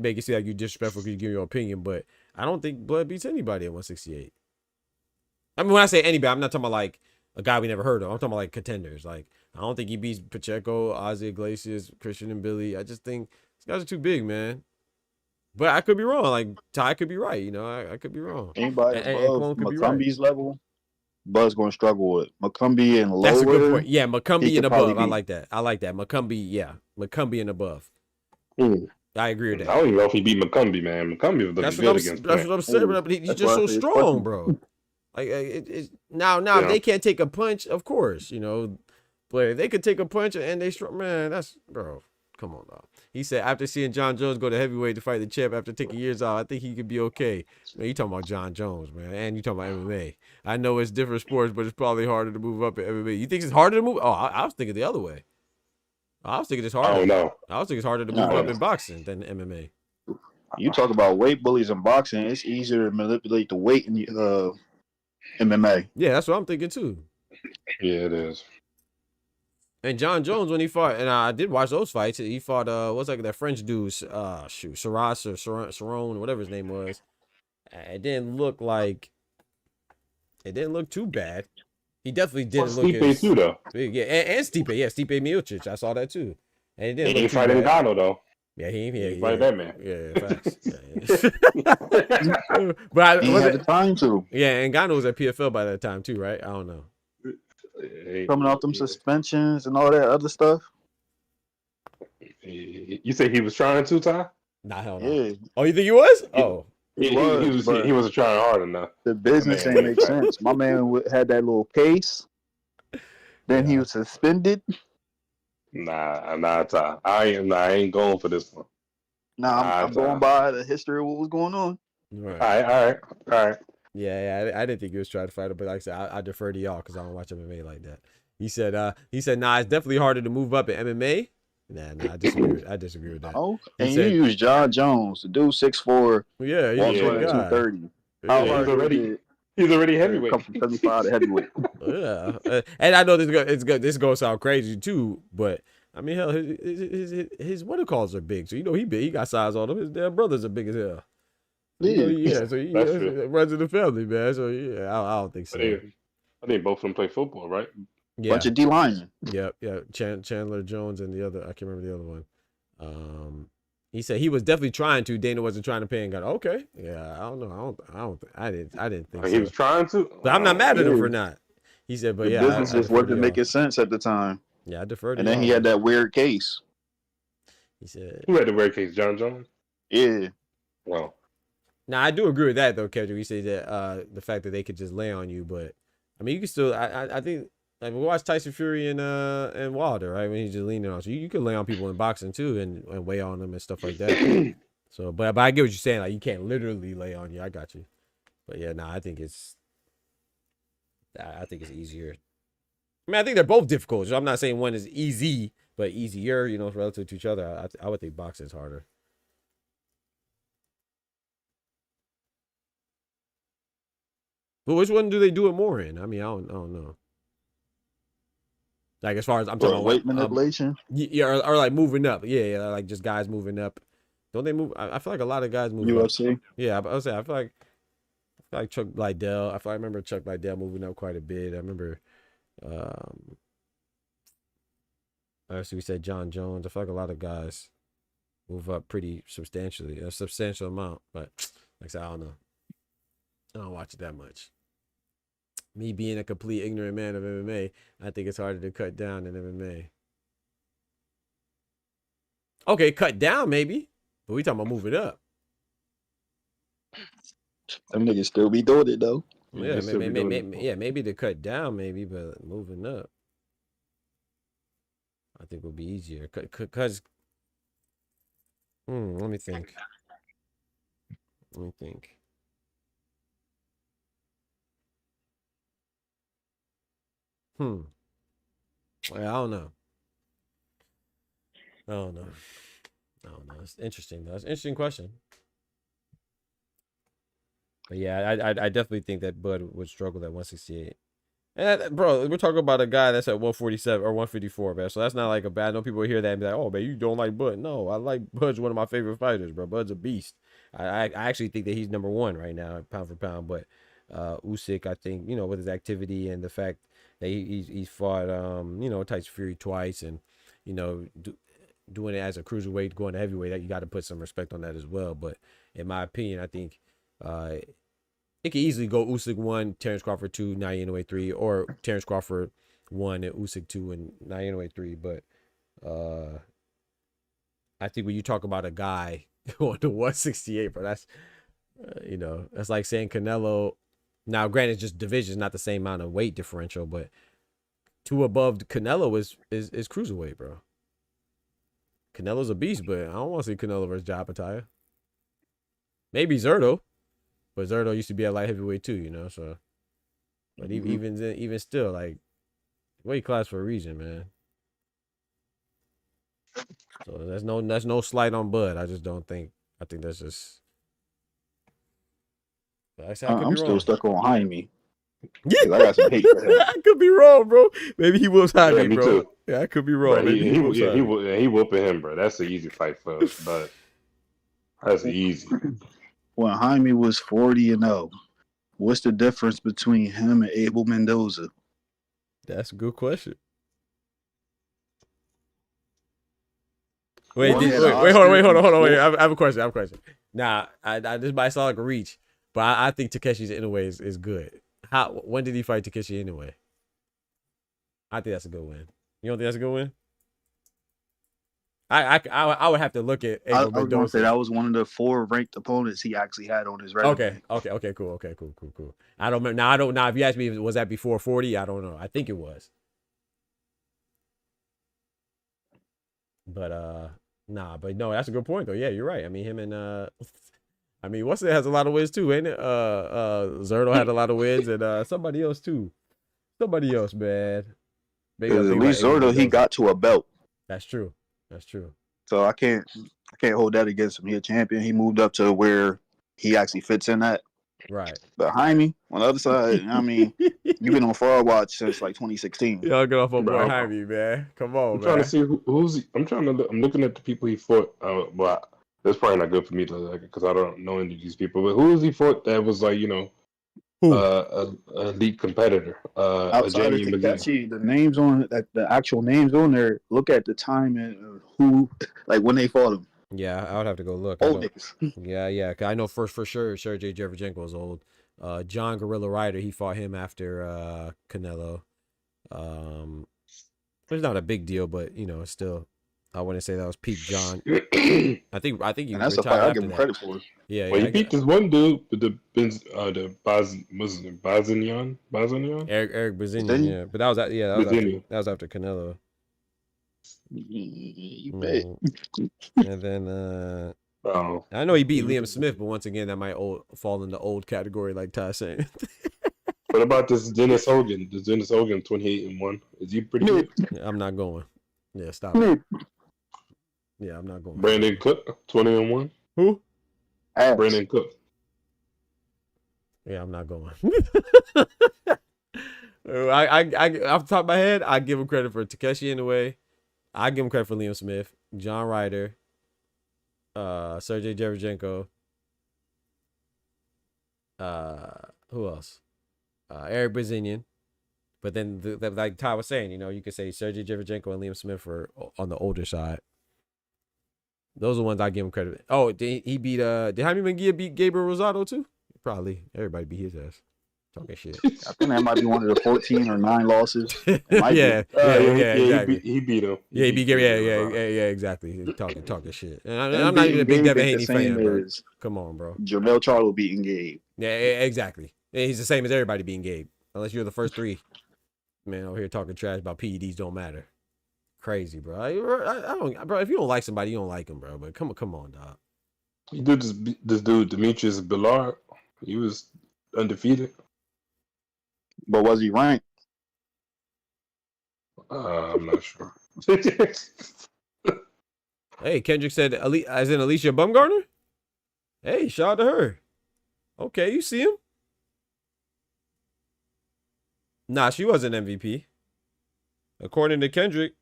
[SPEAKER 1] make it seem like you disrespectful because you give your opinion. But I don't think Bud beats anybody at 168. I mean, when I say anybody, I'm not talking about like a guy we never heard of. I'm talking about like contenders. Like I don't think he beats Pacheco, Ozzy Iglesias, Christian, and Billy. I just think these guys are too big, man. But I could be wrong. Like Ty could be right. I could be wrong.
[SPEAKER 7] Anybody above McCumbie's level, Bud's going to struggle with. McCumbie and lower.
[SPEAKER 1] That's a good point. Yeah, McCumbie and above. I like that. McCumbie, yeah. McCumbie and above. I agree with that.
[SPEAKER 6] I don't even know if he beat McCumbie, man. McCumbie was looking good against
[SPEAKER 1] That's what I'm saying. But he's just so strong, bro. Like now if they can't take a punch, of course, but if they could take a punch and they strong, man, that's bro. Come on, dog. He said after seeing John Jones go to heavyweight to fight the champ after taking years off, I think he could be okay. Man, you talking about John Jones, man, and you talking about MMA. I know it's different sports, but it's probably harder to move up in MMA. You think it's harder to move? Oh, I was thinking the other way. I was thinking it's harder.
[SPEAKER 6] Oh no.
[SPEAKER 1] I was thinking it's harder to move up in boxing than MMA.
[SPEAKER 7] You talk about weight bullies in boxing. It's easier to manipulate the weight in MMA.
[SPEAKER 1] Yeah, that's what I'm thinking too.
[SPEAKER 6] Yeah, it is.
[SPEAKER 1] And John Jones, when he fought, and I did watch those fights, he fought, what's like that French dude, Saras or Saron, whatever his name was. It didn't look too bad. He definitely didn't look
[SPEAKER 6] Stipe too, though.
[SPEAKER 1] Yeah, and Stipe, yeah, Stipe Miocic. I saw that too. And he didn't
[SPEAKER 6] look too bad. He ain't fighting Ngannou, though.
[SPEAKER 1] Yeah, he ain't
[SPEAKER 6] fight that man.
[SPEAKER 1] Yeah, facts. But
[SPEAKER 7] he had the time to.
[SPEAKER 1] Yeah, and Ngannou was at PFL by that time too, right? I don't know.
[SPEAKER 7] Coming off them suspensions and all that other stuff.
[SPEAKER 6] You say he was trying to, Ty?
[SPEAKER 1] Nah, hell no.
[SPEAKER 7] Yeah.
[SPEAKER 1] Oh, you think he was? Oh.
[SPEAKER 6] He wasn't trying hard enough.
[SPEAKER 7] The business ain't make sense. My man had that little case. Then he was suspended.
[SPEAKER 6] Nah, Ty. I ain't going for this one.
[SPEAKER 7] I'm going by the history of what was going on.
[SPEAKER 6] All right.
[SPEAKER 1] Yeah, I didn't think he was trying to fight him, but like I said, I defer to y'all because I don't watch MMA like that. He said, nah, it's definitely harder to move up in MMA. Nah, I disagree with that.
[SPEAKER 7] Oh, and you use John Jones, the dude 6'4".
[SPEAKER 1] Yeah,
[SPEAKER 7] he's 230.
[SPEAKER 6] He's already heavyweight.
[SPEAKER 7] Come from 75 to heavyweight.
[SPEAKER 1] Yeah, and I know this is gonna sound crazy too, but I mean, hell, his what calls are big, so he big. He got size on him. His damn brothers are big as hell. Yeah, so he runs in the family, man. So yeah, I don't think so.
[SPEAKER 6] I think both of them play football, right?
[SPEAKER 1] Yeah.
[SPEAKER 7] Bunch of D-linemen.
[SPEAKER 1] Yeah. Chandler Jones and the other, I can't remember the other one. He said he was definitely trying to. Dana wasn't trying to pay and got okay. Yeah, I don't know. I didn't think so.
[SPEAKER 6] He was trying to,
[SPEAKER 1] but I'm not mad at him for not. He said, but
[SPEAKER 7] the business just wasn't making sense at the time.
[SPEAKER 1] Yeah, I deferred.
[SPEAKER 7] And then he had that weird case.
[SPEAKER 1] He said,
[SPEAKER 6] who had the weird case? John Jones.
[SPEAKER 7] Yeah.
[SPEAKER 6] Well.
[SPEAKER 1] Now I do agree with that though, Kendrick. We say that the fact that they could just lay on you, but I mean you can still. I think. Like we watched Tyson Fury and Wilder, right? When he's just leaning on, so you can lay on people in boxing too, and weigh on them and stuff like that. So, but I get what you're saying. Like, you can't literally lay on you. I got you. But yeah, nah, I think it's easier. I mean, I think they're both difficult. So I'm not saying one is easy, but easier, you know, relative to each other. I would think boxing is harder. But which one do they do it more in? I mean, I don't know. Like, as far as I'm talking about
[SPEAKER 7] weight manipulation,
[SPEAKER 1] yeah, or like moving up, yeah, like just guys moving up. Don't they move? I feel like a lot of guys move
[SPEAKER 7] UFC.
[SPEAKER 1] up. Yeah, I was saying, I feel like Chuck Liddell. I remember Chuck Liddell moving up quite a bit. I remember, obviously we said John Jones. I feel like a lot of guys move up pretty substantially, a substantial amount. But like I said, I don't know. I don't watch it that much. Me being a complete ignorant man of MMA, I think it's harder to cut down than MMA. Okay, cut down maybe, but we talking about moving up.
[SPEAKER 7] Them niggas still be doing it though.
[SPEAKER 1] Yeah, maybe to cut down, maybe, but moving up, I think will be easier. Cause, let me think. Well, I don't know. It's interesting though. It's an interesting question. But yeah, I definitely think that Bud would struggle at 168. And bro, we're talking about a guy that's at 147 or 154, man. So that's not like a bad. I know people hear that and be like, "Oh, man, you don't like Bud." No, I like Bud's one of my favorite fighters, bro. Bud's a beast. I actually think that he's number one right now, pound for pound. But Usyk, I think, you know, with his activity and the fact that he's fought Tyson Fury twice, and you know, doing it as a cruiserweight, going to heavyweight, that you got to put some respect on that as well. But in my opinion, I think it could easily go Usyk 1, Terrence Crawford 2, Naoya Inoue 3, or Terrence Crawford 1 and Usyk 2 and Naoya Inoue 3. But I think when you talk about a guy going to 168, bro, that's that's like saying Canelo. Now, granted, just division is not the same amount of weight differential, but 2 above Canelo is cruiserweight, bro. Canelo's a beast, but I don't want to see Canelo versus Japataya. Maybe Zerto. But Zerto used to be at light heavyweight too, you know. So, but even still, like, weight class for a reason, man. So that's no slight on Bud. I just don't think. I think that's just.
[SPEAKER 7] I'm still stuck on Jaime. Yeah, I got some hate for him.
[SPEAKER 1] I could be wrong, bro. Maybe he whoops Jaime,
[SPEAKER 6] me
[SPEAKER 1] bro.
[SPEAKER 6] Too.
[SPEAKER 1] Yeah, I could be wrong.
[SPEAKER 6] Bro, he whooping him, bro. That's an easy fight for us, but that's easy.
[SPEAKER 7] When Jaime was 40-0, what's the difference between him and Abel Mendoza?
[SPEAKER 1] That's a good question. Wait, hold on. Wait, I have a question. Nah, this might sound like a reach, but I think Takeshi's Inoue is good. When did he fight Takeshi Inoue? I think that's a good win. You don't think that's a good win? I would have to look at Abel Mendoza.
[SPEAKER 7] I was going to say that was one of the 4 ranked opponents he actually had on his resume.
[SPEAKER 1] Okay, cool. I don't remember. Now, if you ask me, was that before 40? I don't know. I think it was. But but no, that's a good point though. Yeah, you're right. I mean, him and what's it has a lot of wins too, ain't it? Zerto had a lot of wins, and somebody else too. Somebody else, man.
[SPEAKER 7] At least Zerto, he got to a belt.
[SPEAKER 1] That's true.
[SPEAKER 7] So I can't hold that against him. He's a champion. He moved up to where he actually fits in that.
[SPEAKER 1] Right.
[SPEAKER 7] But Jaime, on the other side, I mean, you've been on Fraud Watch since like 2016.
[SPEAKER 1] Y'all get off on boy Jaime, man. Come on,
[SPEAKER 6] I'm trying to see who's he. I'm looking at the people he fought. Well, that's probably not good for me to look because I don't know any of these people. But who has he fought that was like, a elite competitor?
[SPEAKER 7] Outside of Takeshi, the names on the actual names on there. Look at the time and who, like when they fought him.
[SPEAKER 1] Yeah, I would have to go look.
[SPEAKER 7] Old niggas.
[SPEAKER 1] Yeah. Cause I know for sure Sergey Derevchenko is old. John Gorilla Ryder, he fought him after Canelo. It's not a big deal, but still, I wouldn't say that was peak John. I think he
[SPEAKER 7] and that's a fight I give him credit for.
[SPEAKER 1] Yeah,
[SPEAKER 6] well, he beat this one dude with the Bazinian?
[SPEAKER 1] Eric Bazinian, yeah, but that was after Canelo.
[SPEAKER 7] You bet.
[SPEAKER 1] And then
[SPEAKER 6] Oh,
[SPEAKER 1] I know he beat Liam Smith, but once again, that might fall in the old category, like Ty saying.
[SPEAKER 6] What about this Dennis Hogan? This Dennis Hogan 28-1. Is he pretty good?
[SPEAKER 1] Yeah, I'm not going. Yeah, stop it. Yeah, I'm not going.
[SPEAKER 6] Brandon Cook 20-1.
[SPEAKER 1] Who?
[SPEAKER 6] Brandon Cook.
[SPEAKER 1] Yeah, I'm not going. Off the top of my head, I give him credit for Takeshi Inoue. I give him credit for Liam Smith, John Ryder, Sergey Derevchenko. Who else? Eric Bazinian. But then, like Ty was saying, you could say Sergey Derevchenko and Liam Smith are on the older side. Those are the ones I give him credit. Oh, did he beat? Did Jaime Munguia beat Gabriel Rosado too? Probably. Everybody beat his ass. Talking shit.
[SPEAKER 7] I think that might be one of the 14 or 9 losses.
[SPEAKER 1] Yeah, exactly.
[SPEAKER 6] He beat him.
[SPEAKER 1] Yeah, he beat Gabriel. Yeah, exactly. Talking shit. And I'm not even a big Devin Haney fan, bro. Come on, bro.
[SPEAKER 7] Jamel Charlo beating Gabe.
[SPEAKER 1] Yeah, exactly. Yeah, he's the same as everybody beating Gabe, unless you're the first 3. Man, over here talking trash about PEDs don't matter. Crazy, bro. I don't, bro. If you don't like somebody, you don't like them, bro. But come on, dog.
[SPEAKER 6] He did this dude Demetrius Billard. He was undefeated.
[SPEAKER 7] But was he ranked?
[SPEAKER 6] I'm not sure.
[SPEAKER 1] Hey, Kendrick said, as in Alicia Bumgarner? Hey, shout out to her. Okay, you see him? Nah, she wasn't MVP. According to Kendrick,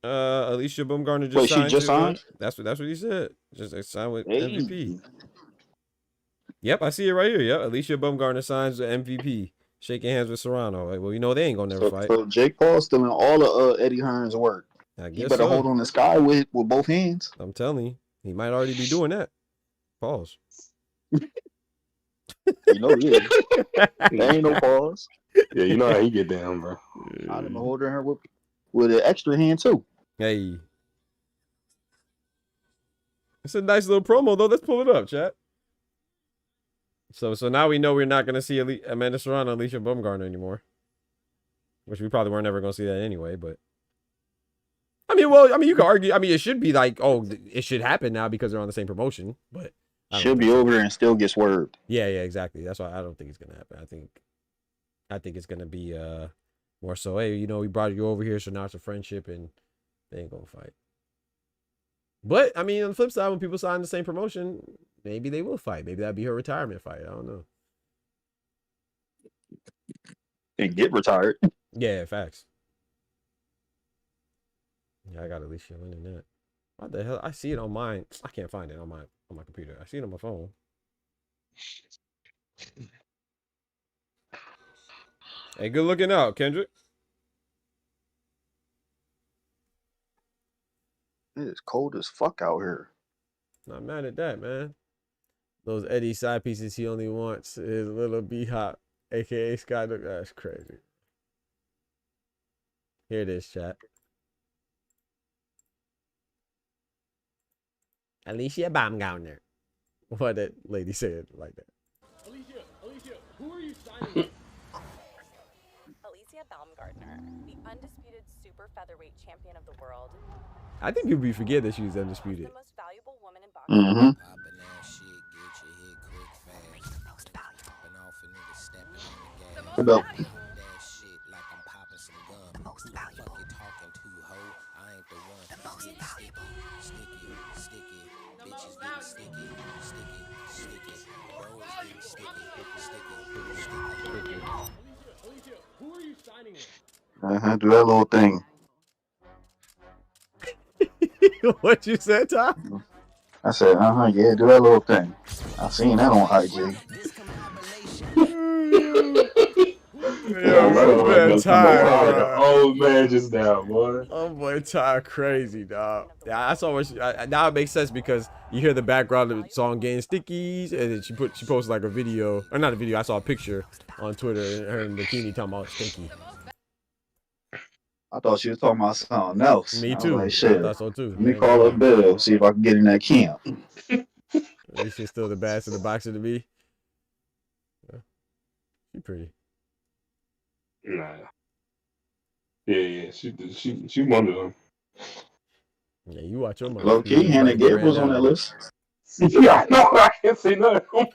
[SPEAKER 1] Alicia Bumgarner just signed.
[SPEAKER 7] She just signed?
[SPEAKER 1] That's what he said. Just signed with MVP. Yep, I see it right here. Yep, Alicia Bumgarner signs with MVP. Shaking hands with Serrano. Like, well, they ain't gonna never fight.
[SPEAKER 7] So Jake Paul's still in all of Eddie Hearn's work.
[SPEAKER 1] I guess
[SPEAKER 7] he better hold on the sky with both hands.
[SPEAKER 1] I'm telling you, he might already be doing that. Pause.
[SPEAKER 7] You know he is. There ain't no pause.
[SPEAKER 6] Yeah, you know how he get down, bro.
[SPEAKER 7] I'd have been holding her with an extra hand too.
[SPEAKER 1] Hey, it's a nice little promo though. Let's pull it up, chat. So now we know we're not gonna see Amanda Serrano, Alicia Bumgarner anymore, which we probably weren't ever gonna see that anyway. But I mean, you could argue. I mean, it should be like, oh, it should happen now because they're on the same promotion. But
[SPEAKER 7] should be over and still get swerved.
[SPEAKER 1] Yeah, exactly. That's why I don't think it's gonna happen. I think it's gonna be more so. Hey, we brought you over here, so now it's a friendship, and they ain't gonna fight. But I mean, on the flip side, when people sign the same promotion, maybe they will fight. Maybe that'd be her retirement fight. I don't know.
[SPEAKER 7] And get retired.
[SPEAKER 1] Yeah, facts. Yeah, I got Alicia winning that. What the hell? I see it on mine. I can't find it on my computer. I see it on my phone. Hey, good looking out, Kendrick.
[SPEAKER 7] It's cold as fuck out here.
[SPEAKER 1] Not mad at that, man. Those Eddie side pieces he only wants is little B-Hop, a.k.a. Scott. That's crazy. Here it is, chat. Alicia Baumgartner. What that lady said like that.
[SPEAKER 9] Alicia, who are you signing with?
[SPEAKER 10] Alicia Baumgartner, the undisputed super featherweight champion of the world.
[SPEAKER 1] I think people forget that she was undisputed.
[SPEAKER 10] The most valuable woman in boxing.
[SPEAKER 7] The most
[SPEAKER 9] Who are you signing with?
[SPEAKER 7] Do that little thing.
[SPEAKER 1] What you said, Tom?
[SPEAKER 7] I said, yeah, do that little thing. I seen that on IG.
[SPEAKER 1] Man, tired.
[SPEAKER 6] Old man just now, boy.
[SPEAKER 1] Oh boy, tired, crazy, dog. Yeah, I saw what now it makes sense because you hear the background of the song "Getting Stickies," and then she posted like a video, or not a video. I saw a picture on Twitter, and her in bikini talking about sticky.
[SPEAKER 7] I thought she was talking about something else.
[SPEAKER 1] Me too.
[SPEAKER 7] Like, shit.
[SPEAKER 1] I thought so too.
[SPEAKER 7] Let me call up Bill, see if I can get in that camp.
[SPEAKER 1] At least she's still the best of the boxer to be. Yeah. She pretty.
[SPEAKER 6] Nah. Yeah. She one of them.
[SPEAKER 1] Yeah, you watch your mother.
[SPEAKER 7] Low key, Hannah Gabriel's on that list.
[SPEAKER 6] Yeah, no, I can't say nothing.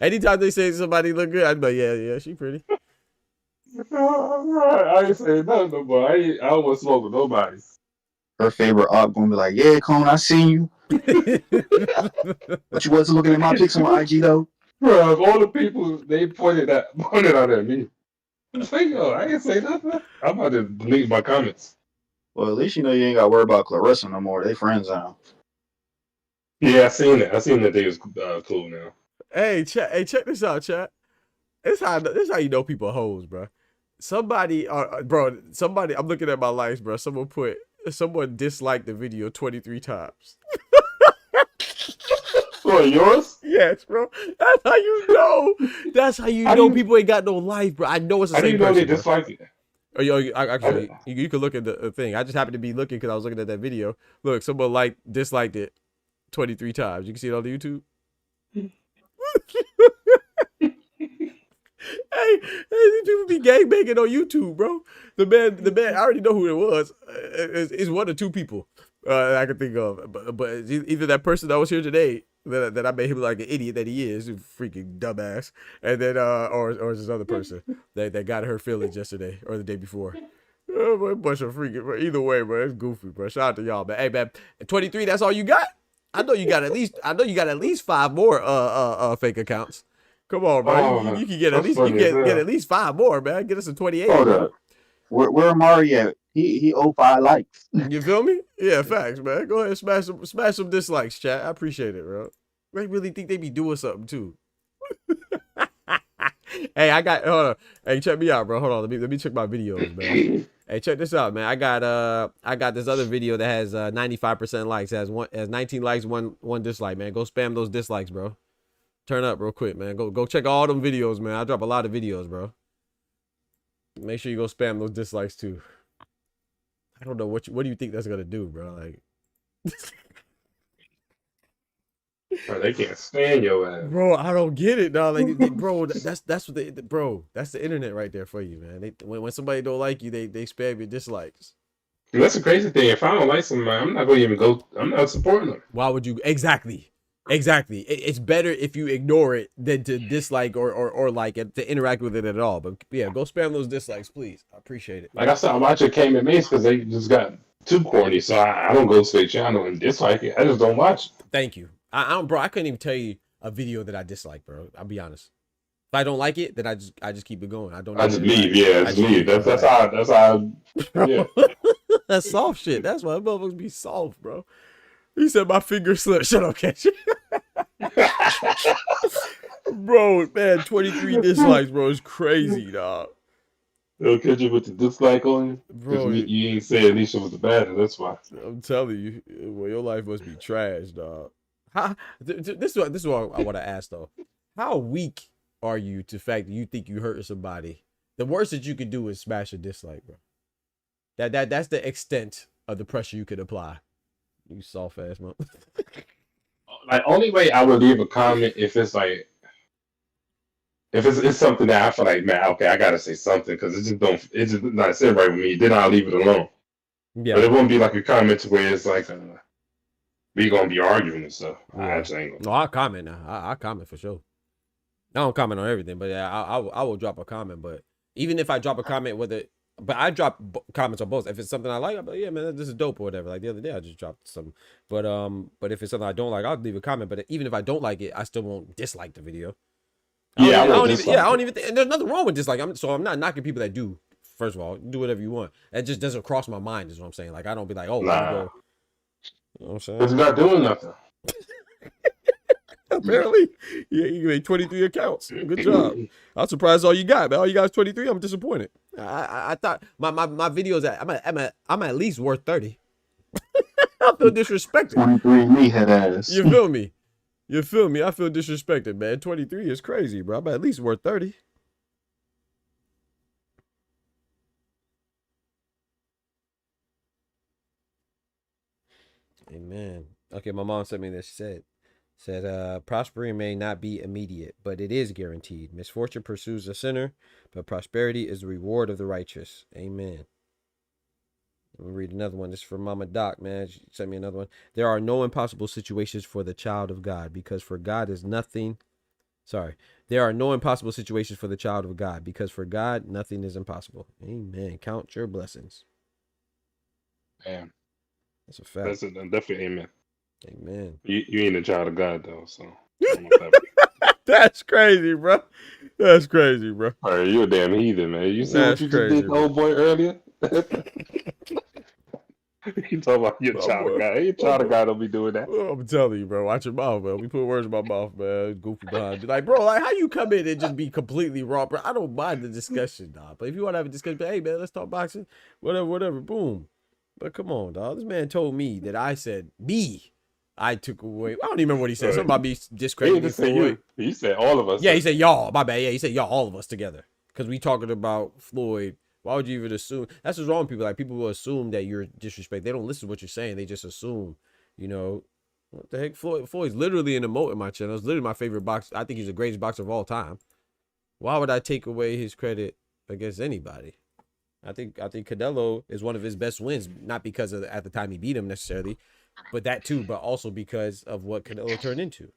[SPEAKER 1] Anytime they say somebody look good, I'd be like, yeah, she pretty.
[SPEAKER 6] I ain't saying nothing no more. I don't want to smoke with nobody.
[SPEAKER 7] Her favorite op gonna be like, yeah, Cone, I seen you. But you wasn't looking at my pics on IG though.
[SPEAKER 6] Bro, of all the people they pointed out at me. I think, yo, I ain't say nothing. I'm about to delete my comments.
[SPEAKER 7] Well, at least you know you ain't got to worry about Clarissa no more. They friends now.
[SPEAKER 6] Yeah, I seen it. I seen that they was cool now.
[SPEAKER 1] Hey, chat. Hey, check this out, chat. This how you know people are hoes, bro. Somebody, somebody. I'm looking at my likes, bro. Someone disliked the video 23 times.
[SPEAKER 6] What, yours?
[SPEAKER 1] Yes, bro. That's how you know. That's how you know people ain't got no life, bro. I know it's the same person.
[SPEAKER 6] I didn't know they disliked it.
[SPEAKER 1] Oh, actually, you can look at the thing. I just happened to be looking because I was looking at that video. Look, someone disliked it 23 times. You can see it on the YouTube. Hey, these people be gangbanging on YouTube, bro. The man. I already know who it was. It's one or two people I can think of, but it's either that person that was here today that I made him like an idiot that he is, freaking dumbass, and then or it's this other person that got her feelings yesterday or the day before. Oh, boy, a bunch of freaking. Bro. Either way, bro, it's goofy, bro. Shout out to y'all, man. Hey, man, 23. That's all you got? I know you got at least 5 more fake accounts. Come on, bro. You can get at least 5 more, man. Get us a 28.
[SPEAKER 7] Hold up. Where Amari at? He 05 likes.
[SPEAKER 1] You feel me? Yeah, facts, man. Go ahead, smash some dislikes, chat. I appreciate it, bro. They really think they be doing something too. Hey, hold on. Hey, check me out, bro. Hold on. Let me check my videos, man. Hey, check this out, man. I got this other video that has 95% likes, has 19 likes, one dislike, man. Go spam those dislikes, bro. Turn up real quick, man. Go check all them videos, man. I drop a lot of videos, bro. Make sure you go spam those dislikes too. I don't know what do you think that's gonna do, bro? Like,
[SPEAKER 6] bro, they can't stand your ass,
[SPEAKER 1] bro. I don't get it, dog. Like, bro, that's what bro. That's the internet right there for you, man. When somebody don't like you, they spam your dislikes.
[SPEAKER 6] And that's the crazy thing. If I don't like somebody, I'm not gonna even go. I'm not supporting them.
[SPEAKER 1] Why would you? Exactly. It's better if you ignore it than to dislike or like it, to interact with it at all. But yeah, go spam those dislikes, please. I appreciate it.
[SPEAKER 6] Like I said, I watch it came at me because they just got too corny. So I don't go to their channel and dislike it. I just don't watch it.
[SPEAKER 1] Thank you. I couldn't even tell you a video that I dislike, bro. I'll be honest. If I don't like it, then I just keep it going. I just
[SPEAKER 6] leave. Yeah, I just leave. That's how. Yeah.
[SPEAKER 1] That's soft shit. That's why motherfuckers be soft, bro. He said my finger slipped. Shut up, catch it. Bro, man, 23 dislikes, bro. It's crazy, dog.
[SPEAKER 6] They'll catch you with the dislike on you.
[SPEAKER 1] Bro,
[SPEAKER 6] you ain't say Alicia was the bad, that's why.
[SPEAKER 1] I'm telling you, well, your life must be trash, dog. This is what I want to ask, though. How weak are you to the fact that you think you hurt somebody? The worst that you could do is smash a dislike, bro. That's the extent of the pressure you could apply. You soft ass man.
[SPEAKER 6] Like, only way I would leave a comment if it's like, if it's something that I feel like, man, okay, I gotta say something because it's just not sitting right with me. Then I'll leave it alone. Yeah. But it won't be like a comment where it's like we gonna be arguing and stuff. I just ain't gonna.
[SPEAKER 1] No, I'll comment now. I comment for sure. I don't comment on everything, but yeah, I will drop a comment. But even if I drop a comment but I drop comments on both. If it's something I like, I'm like, yeah, man, this is dope or whatever. Like the other day, I just dropped some. But if it's something I don't like, I'll leave a comment. But even if I don't like it, I still won't dislike the video. I don't even think, and there's nothing wrong with dislike. I'm not knocking people that do. First of all, do whatever you want. That just doesn't cross my mind, is what I'm saying. Like, I don't be like, oh, nah. Go. You know what I'm saying?
[SPEAKER 6] It's not doing nothing.
[SPEAKER 1] Apparently, yeah, you made 23 accounts. Good job. I'm surprised all you got, man. All you got is 23. I'm disappointed. I thought my videos I'm at least worth 30. I feel disrespected.
[SPEAKER 7] 23 me head ass.
[SPEAKER 1] You feel me? You feel me? I feel disrespected, man. 23 is crazy, bro. I'm at least worth 30. Amen. Okay, my mom sent me this. She said, prospering may not be immediate, but it is guaranteed. Misfortune pursues the sinner, but prosperity is the reward of the righteous. Amen. Let me read another one. This is from Mama Doc, man. She sent me another one. There are no impossible situations for the child of God, because for God is nothing. Sorry. There are no impossible situations for the child of God, because for God nothing is impossible. Amen. Count your blessings.
[SPEAKER 6] Damn.
[SPEAKER 1] That's a fact.
[SPEAKER 6] That's a definitely amen.
[SPEAKER 1] Amen.
[SPEAKER 6] You ain't a child of God though, so.
[SPEAKER 1] That's crazy, bro. That's crazy, bro.
[SPEAKER 6] All right, you're a damn heathen, man. You see
[SPEAKER 1] That's
[SPEAKER 6] what you
[SPEAKER 1] crazy,
[SPEAKER 6] just did to
[SPEAKER 1] bro.
[SPEAKER 6] old boy earlier? You talking about your child of God? Your child of God don't be doing that.
[SPEAKER 1] I'm telling you, bro. Watch your mouth, man. We put words in my mouth, man. Goofy behind. Be like, bro, like how you come in and just be completely wrong, bro? I don't mind the discussion, dog. But if you want to have a discussion, hey, man, let's talk boxing. Whatever. Boom. But come on, dog. This man told me that I said I took away. I don't even remember what he said. Something about me discrediting Floyd.
[SPEAKER 6] He said all of us.
[SPEAKER 1] Yeah, he said y'all. My bad. Yeah, he said y'all, all of us together. Because we talking about Floyd. Why would you even assume? That's what's wrong with people. Like, people will assume that you're disrespect. They don't listen to what you're saying. They just assume, what the heck? Floyd's literally an emote in my channel. It's literally my favorite boxer. I think he's the greatest boxer of all time. Why would I take away his credit against anybody? I think Canelo is one of his best wins, not because of at the time he beat him necessarily, but that too, but also because of what Canelo turned into.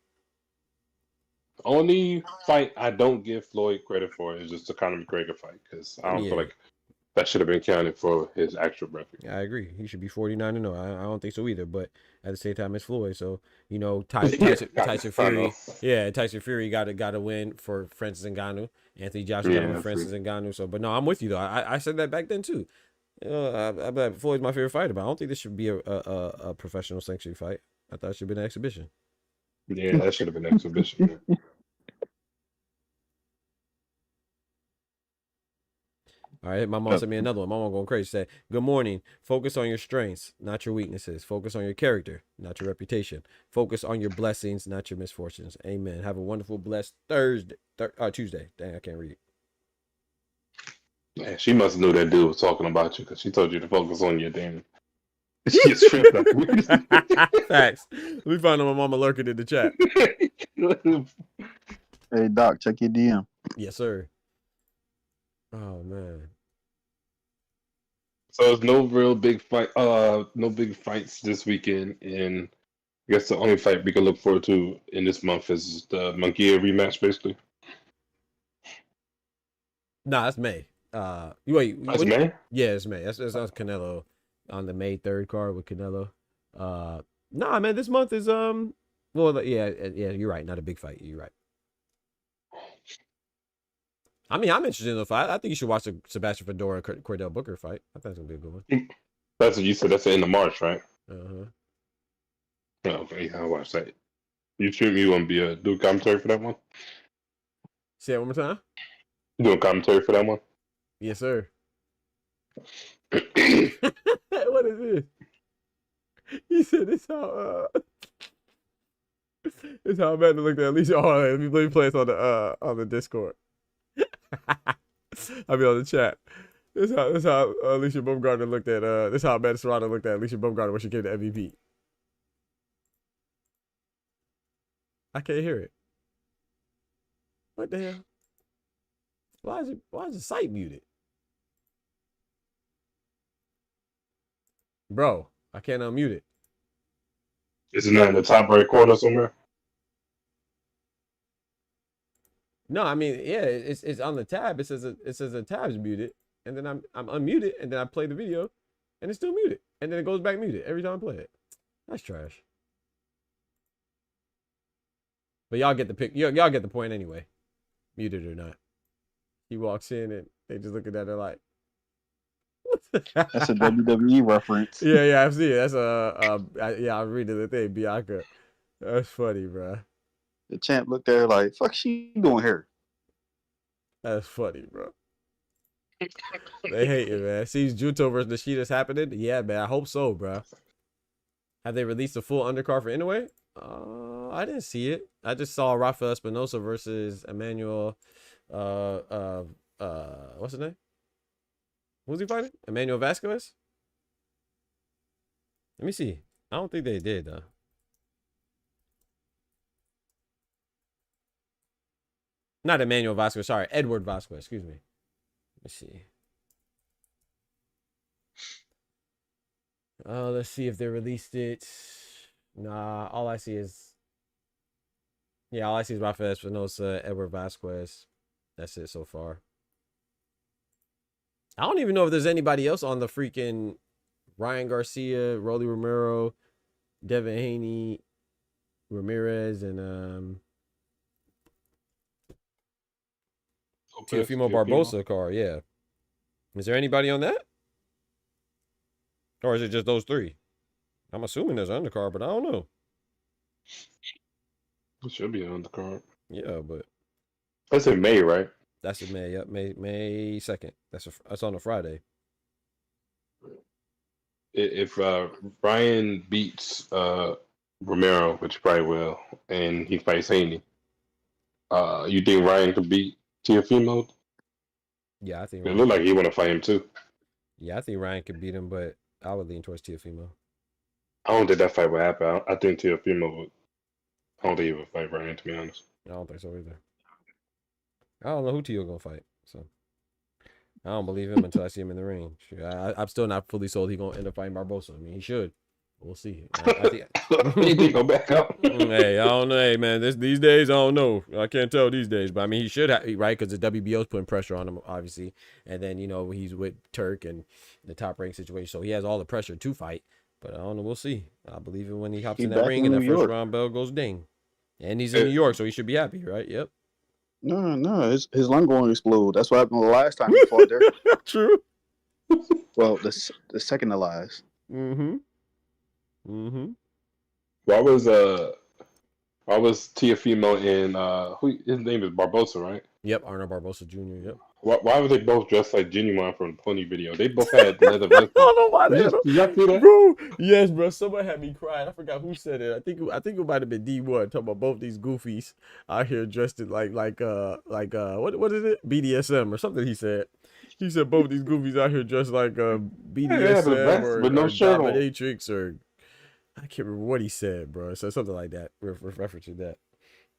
[SPEAKER 6] Only fight I don't give Floyd credit for is just the Conor McGregor fight, because I don't feel like that should have been counted for his actual record.
[SPEAKER 1] Yeah, I agree. He should be 49-0. I don't think so either. But at the same time, it's Floyd. So Tyson Fury. Yeah, Tyson Fury got to win for Francis Ngannou. Anthony Joshua got to win Francis Ngannou. So, but no, I'm with you though. I said that back then too. Floyd's my favorite fighter, but I don't think this should be a professional sanctioned fight. I thought it should have been an exhibition.
[SPEAKER 6] Yeah, that should have been an exhibition.
[SPEAKER 1] All right, my mom sent me another one. My mom going crazy. Said, "Good morning. Focus on your strengths, not your weaknesses. Focus on your character, not your reputation. Focus on your blessings, not your misfortunes. Amen. Have a wonderful, blessed Tuesday. Dang, I can't read.
[SPEAKER 6] Man, she must know that dude was talking about you, because she told you to focus on your damn. She gets tripped up.
[SPEAKER 1] Facts. Let me find out my mama lurking in the chat.
[SPEAKER 7] Hey, Doc, check your DM.
[SPEAKER 1] Yes, sir. Oh man.
[SPEAKER 6] So there's no real big fight. No big fights this weekend, and I guess the only fight we can look forward to in this month is the Munguia rematch, basically.
[SPEAKER 1] Nah, that's May. Wait.
[SPEAKER 6] That's May?
[SPEAKER 1] Yeah, it's May. That's Canelo on the May 3rd card with Canelo. Nah, man, this month is well, yeah, you're right. Not a big fight. You're right. I mean, I'm interested in the fight. I think you should watch the Sebastian Fedora and Cordell Booker fight. I think it's gonna be a good one.
[SPEAKER 6] That's what you said. That's the end of March, right?
[SPEAKER 1] Uh-huh.
[SPEAKER 6] Oh, okay, I'll watch that. You sure you want to be do commentary for that one?
[SPEAKER 1] Say it one more time.
[SPEAKER 6] You doing commentary for that one?
[SPEAKER 1] Yes, sir. What is this? He said it's how it's how Amanda looked at Alicia. Oh, let me play this on the Discord. I'll be on the chat. This how Alicia Baumgartner looked at this how Amanda Serrano looked at Alicia Baumgartner when she came to MVP. I can't hear it. What the hell? Why is the site muted? Bro, I can't unmute it.
[SPEAKER 6] Isn't that in the top right corner somewhere?
[SPEAKER 1] No, I mean, yeah, it's on the tab. It says the tab's muted, and then I'm unmuted, and then I play the video, and it's still muted, and then it goes back muted every time I play it. That's trash. But y'all get the pick. Y'all get the point anyway, muted or not. He walks in and they just looking at her like.
[SPEAKER 7] That's a WWE reference.
[SPEAKER 1] Yeah, I've seen it. That's I'm reading the thing, Bianca. That's funny, bro.
[SPEAKER 7] The champ looked at her like, "Fuck, she doing here?"
[SPEAKER 1] That's funny, bro. They hate it, man. Sees Junto versus Nishida's happening. Yeah, man. I hope so, bro. Have they released a full undercard for Inoue? I didn't see it. I just saw Rafael Espinosa versus Emmanuel. What's his name? Who's he fighting? Emmanuel Vasquez? Let me see. I don't think they did, though. Not Emmanuel Vasquez. Sorry, Edward Vasquez. Excuse me. Let me see. Let's see if they released it. Nah, all I see is Rafael Espinosa, Edward Vasquez. That's it so far. I don't even know if there's anybody else on the freaking Ryan Garcia, Rolly Romero, Devin Haney, Ramirez, and Teofimo Barbosa card. Yeah. Is there anybody on that? Or is it just those three? I'm assuming there's an undercard, but I don't know.
[SPEAKER 6] It should be an undercard.
[SPEAKER 1] Yeah, but
[SPEAKER 6] that's in May, right?
[SPEAKER 1] That's in May. Yep, May 2nd. That's on a Friday.
[SPEAKER 6] If Ryan beats Romero, which he probably will, and he fights Haney, you think Ryan could beat Teofimo?
[SPEAKER 1] Yeah, I think
[SPEAKER 6] it looked like he want to fight him too.
[SPEAKER 1] Yeah, I think Ryan could beat him, but I would lean towards Teofimo.
[SPEAKER 6] I don't think that fight would happen. I think Teofimo would. I don't think he would fight Ryan, to be honest.
[SPEAKER 1] I don't think so either. I don't know who Teo gonna fight, so I don't believe him until I see him in the ring. I'm still not fully sold he's gonna end up fighting Barbosa. I mean, he should. We'll see. I think
[SPEAKER 6] he go back up.
[SPEAKER 1] Hey, I don't know. Hey, man, these days I don't know. I can't tell these days, but I mean, he should have, right? Because the WBO's putting pressure on him, obviously, and then he's with Turk and the Top Rank situation, so he has all the pressure to fight. But I don't know. We'll see. I believe him when he hops in that ring and that first round bell goes ding, and he's in New York, so he should be happy, right? Yep.
[SPEAKER 7] No, his lung going to explode. That's what happened the last time he fought there.
[SPEAKER 1] True.
[SPEAKER 7] Well, the second to last.
[SPEAKER 1] Mm-hmm.
[SPEAKER 6] Why was Teofimo in who his name is Barbosa, right?
[SPEAKER 1] Yep, Arnold Barbosa Jr. Yep.
[SPEAKER 6] Why were they both dressed like Genuine from the Pony video? They both had leather vests.
[SPEAKER 1] I don't know why they
[SPEAKER 6] Did y'all see that?
[SPEAKER 1] Bro, yes, bro. Someone had me crying. I forgot who said it. I think it might have been D1 talking about both these goofies out here dressed in like what is it? BDSM or something he said. He said both these goofies out here dressed like BDSM or dominatrix or I can't remember what he said, bro. So something like that. Referencing that.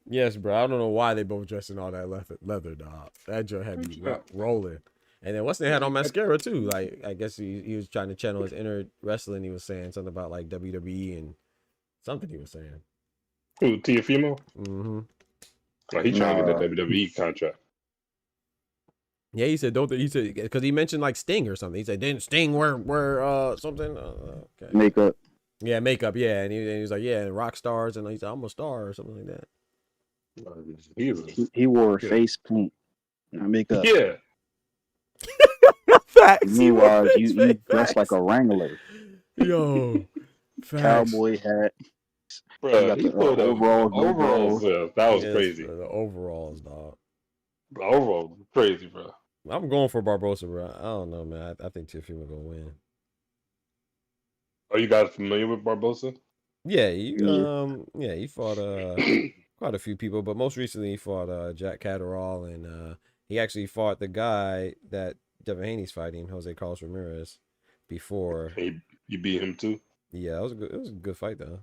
[SPEAKER 1] Yes, bro. I don't know why they both dressed in all that leather, dog. That joint had me rolling. And then Weston had on mascara too. Like I guess he was trying to channel his inner wrestling. He was saying something about like WWE and something he was saying.
[SPEAKER 6] Who, Teofimo?
[SPEAKER 1] Mm-hmm.
[SPEAKER 6] Oh, he trying to get that WWE contract.
[SPEAKER 1] Yeah, he said he said because he mentioned like Sting or something. He said didn't Sting wear something? Okay.
[SPEAKER 7] Makeup.
[SPEAKER 1] Yeah, makeup. Yeah, and he was like, yeah, and rock stars, and he said I'm a star or something like that.
[SPEAKER 7] He wore face paint, not makeup.
[SPEAKER 6] Yeah.
[SPEAKER 1] Facts.
[SPEAKER 7] Meanwhile, you dressed like a Wrangler.
[SPEAKER 1] Yo, facts.
[SPEAKER 7] Cowboy hat.
[SPEAKER 6] Bro, he pulled overalls. That was crazy.
[SPEAKER 1] Bro, the overalls, dog.
[SPEAKER 6] The overalls was crazy, bro.
[SPEAKER 1] I'm going for Barbosa, bro. I don't know, man. I think Teofimo gonna win.
[SPEAKER 6] Are you guys familiar with Barbosa?
[SPEAKER 1] Yeah, he fought quite a few people, but most recently he fought Jack Catterall, and he actually fought the guy that Devin Haney's fighting, Jose Carlos Ramirez, before.
[SPEAKER 6] You beat him too?
[SPEAKER 1] Yeah, it was a good fight though.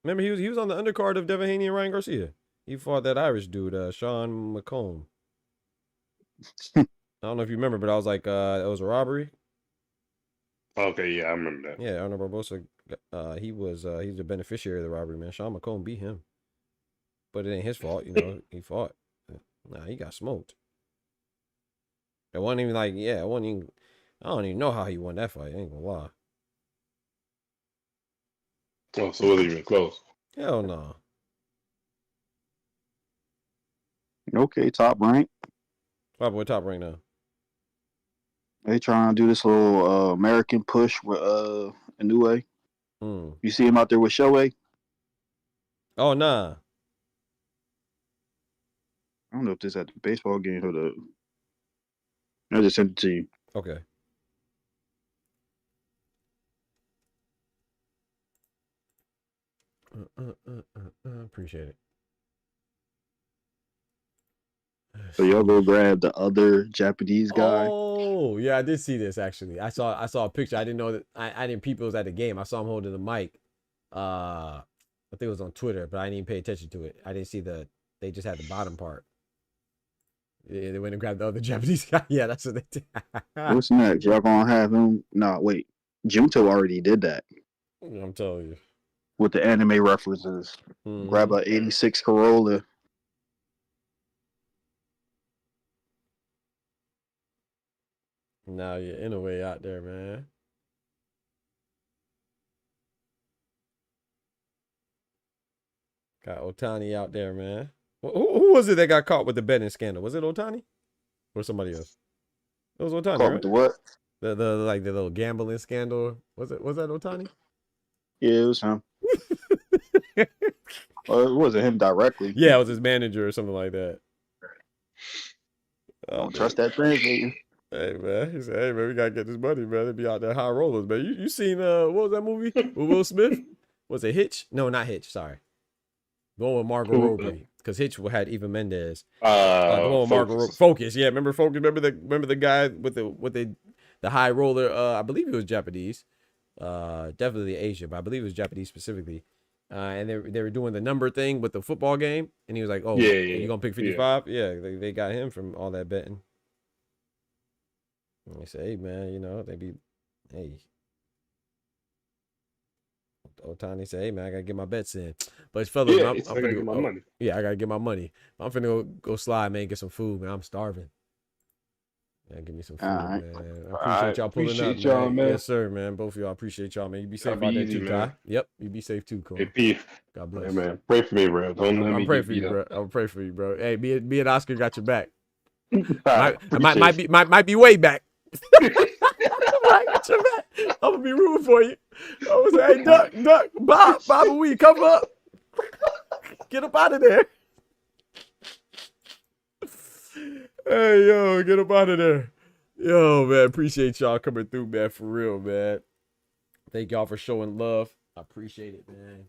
[SPEAKER 1] Remember he was on the undercard of Devin Haney and Ryan Garcia. He fought that Irish dude, Sean McComb. I don't know if you remember, but I was like, it was a robbery.
[SPEAKER 6] Okay, yeah, I remember that.
[SPEAKER 1] Yeah, Arnold Barbosa, he's the beneficiary of the robbery, man. Sean McComb beat him. But it ain't his fault, he fought. Nah, he got smoked. It wasn't even like, I don't even know how he won that fight, I ain't gonna lie.
[SPEAKER 6] Oh, so it wasn't even close.
[SPEAKER 1] Hell no.
[SPEAKER 7] Okay, Top Rank.
[SPEAKER 1] What Top Rank now?
[SPEAKER 7] They trying to do this little American push with Inoue. You see him out there with Shohei?
[SPEAKER 1] Oh, nah.
[SPEAKER 7] I don't know if this at the baseball game or the. I just sent it to you.
[SPEAKER 1] Okay. Appreciate it.
[SPEAKER 7] So y'all go grab the other Japanese guy.
[SPEAKER 1] Oh, yeah, I did see this actually. I saw a picture. I didn't know that I didn't peep it was at the game. I saw him holding the mic. I think it was on Twitter, but I didn't even pay attention to it. I didn't see they just had the bottom part. Yeah, they went and grabbed the other Japanese guy. Yeah, that's what they did.
[SPEAKER 7] What's next? Y'all gonna have him? Nah, wait. Junto already did that
[SPEAKER 1] I'm telling you.
[SPEAKER 7] with the anime references. Grab a 86 Corolla.
[SPEAKER 1] Now you're in a way out there, man. Got Otani out there, man. Who was it that got caught with the betting scandal? Was it Otani or somebody else? It was Otani,
[SPEAKER 7] Caught
[SPEAKER 1] right?
[SPEAKER 7] with the what?
[SPEAKER 1] The like the little gambling scandal. Was that Otani?
[SPEAKER 7] Yeah, it was him. Well, it wasn't him directly.
[SPEAKER 1] Yeah, it was his manager or something like that.
[SPEAKER 7] Don't trust that translator.
[SPEAKER 1] Hey man, he said, "Hey man, we gotta get this money, man. They be out there high rollers, man. You seen what was that movie with Will Smith? Was it Hitch? No, not Hitch. Sorry, the one with Margot Robbie. Because Hitch had Eva Mendes. The one with Margot Robbie. Focus. Yeah, remember Focus? Remember the guy with the high roller? I believe he was Japanese. Definitely Asia, but I believe it was Japanese specifically. And they were doing the number thing with the football game, and he was like, "Oh, you gonna pick 55?" Yeah, they got him from all that betting. And they say, "Hey man, you know hey." Otani said, "Hey man, I gotta get my bets in." But fellas,
[SPEAKER 6] I gotta get my money.
[SPEAKER 1] Yeah, I gotta get my money. I'm finna go slide, man, get some food, man. I'm starving. Yeah, give me some food, man. I appreciate y'all pulling up, man. Yes, sir, man. Both of y'all, appreciate y'all, man. You be safe out there too, Kai. Yep, you be safe too, Cole.
[SPEAKER 6] Hey, Beef.
[SPEAKER 1] God bless.
[SPEAKER 6] Hey, man, pray for me, bro. Don't let me
[SPEAKER 1] pray for you, bro. I'll pray for you, bro. Hey, me and Oscar got your back. might be way back. Got your back. I'm gonna be rooting for you. I was like, hey, duck, Bob, we come up. Get up out of there. Hey, yo, get up out of there. Yo, man, appreciate y'all coming through, man, for real, man. Thank y'all for showing love. I appreciate it, man.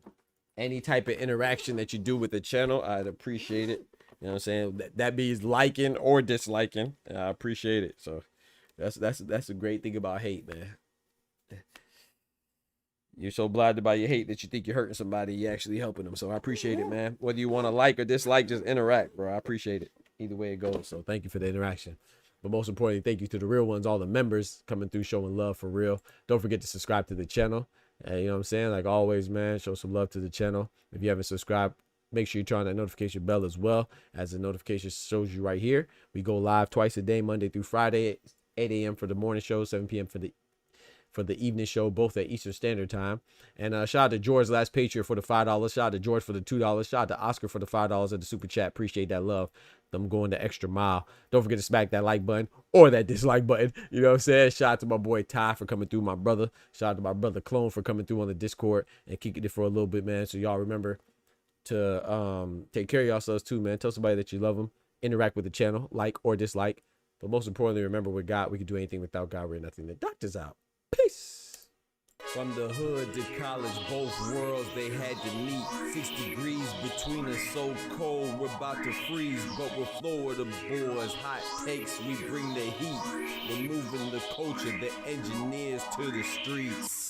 [SPEAKER 1] Any type of interaction that you do with the channel, I'd appreciate it. You know what I'm saying? That means liking or disliking. I appreciate it. So that's a great thing about hate, man. You're so blinded by your hate that you think you're hurting somebody, you're actually helping them. So I appreciate it, man. Whether you want to like or dislike, just interact, bro. I appreciate it. Either way it goes. So thank you for the interaction. But most importantly, thank you to the real ones, all the members coming through, showing love for real. Don't forget to subscribe to the channel. You know what I'm saying? Like always, man, show some love to the channel. If you haven't subscribed, make sure you turn on that notification bell as well, as the notification shows you right here. We go live twice a day, Monday through Friday, 8 a.m. for the morning show, 7 p.m. for the evening show, both at Eastern Standard Time. And shout out to George, last Patriot, for the $5. Shout out to George for the $2. Shout out to Oscar for the $5 at the super chat. Appreciate that love. Them going the extra mile. Don't forget to smack that like button or that dislike button. You know what I'm saying? Shout out to my boy Ty for coming through, my brother. Shout out to my brother Clone for coming through on the Discord and kicking it for a little bit, man. So y'all remember to take care of yourselves too, man. Tell somebody that you love them. Interact with the channel, like or dislike. But most importantly, remember, with God, we can do anything. Without God, we're nothing. The doctor's out. Peace. From the hood to college, both worlds they had to meet. 6 degrees between us, so cold, we're about to freeze. But we're Florida boys, hot takes, we bring the heat. We're moving the culture, the engineers to the streets.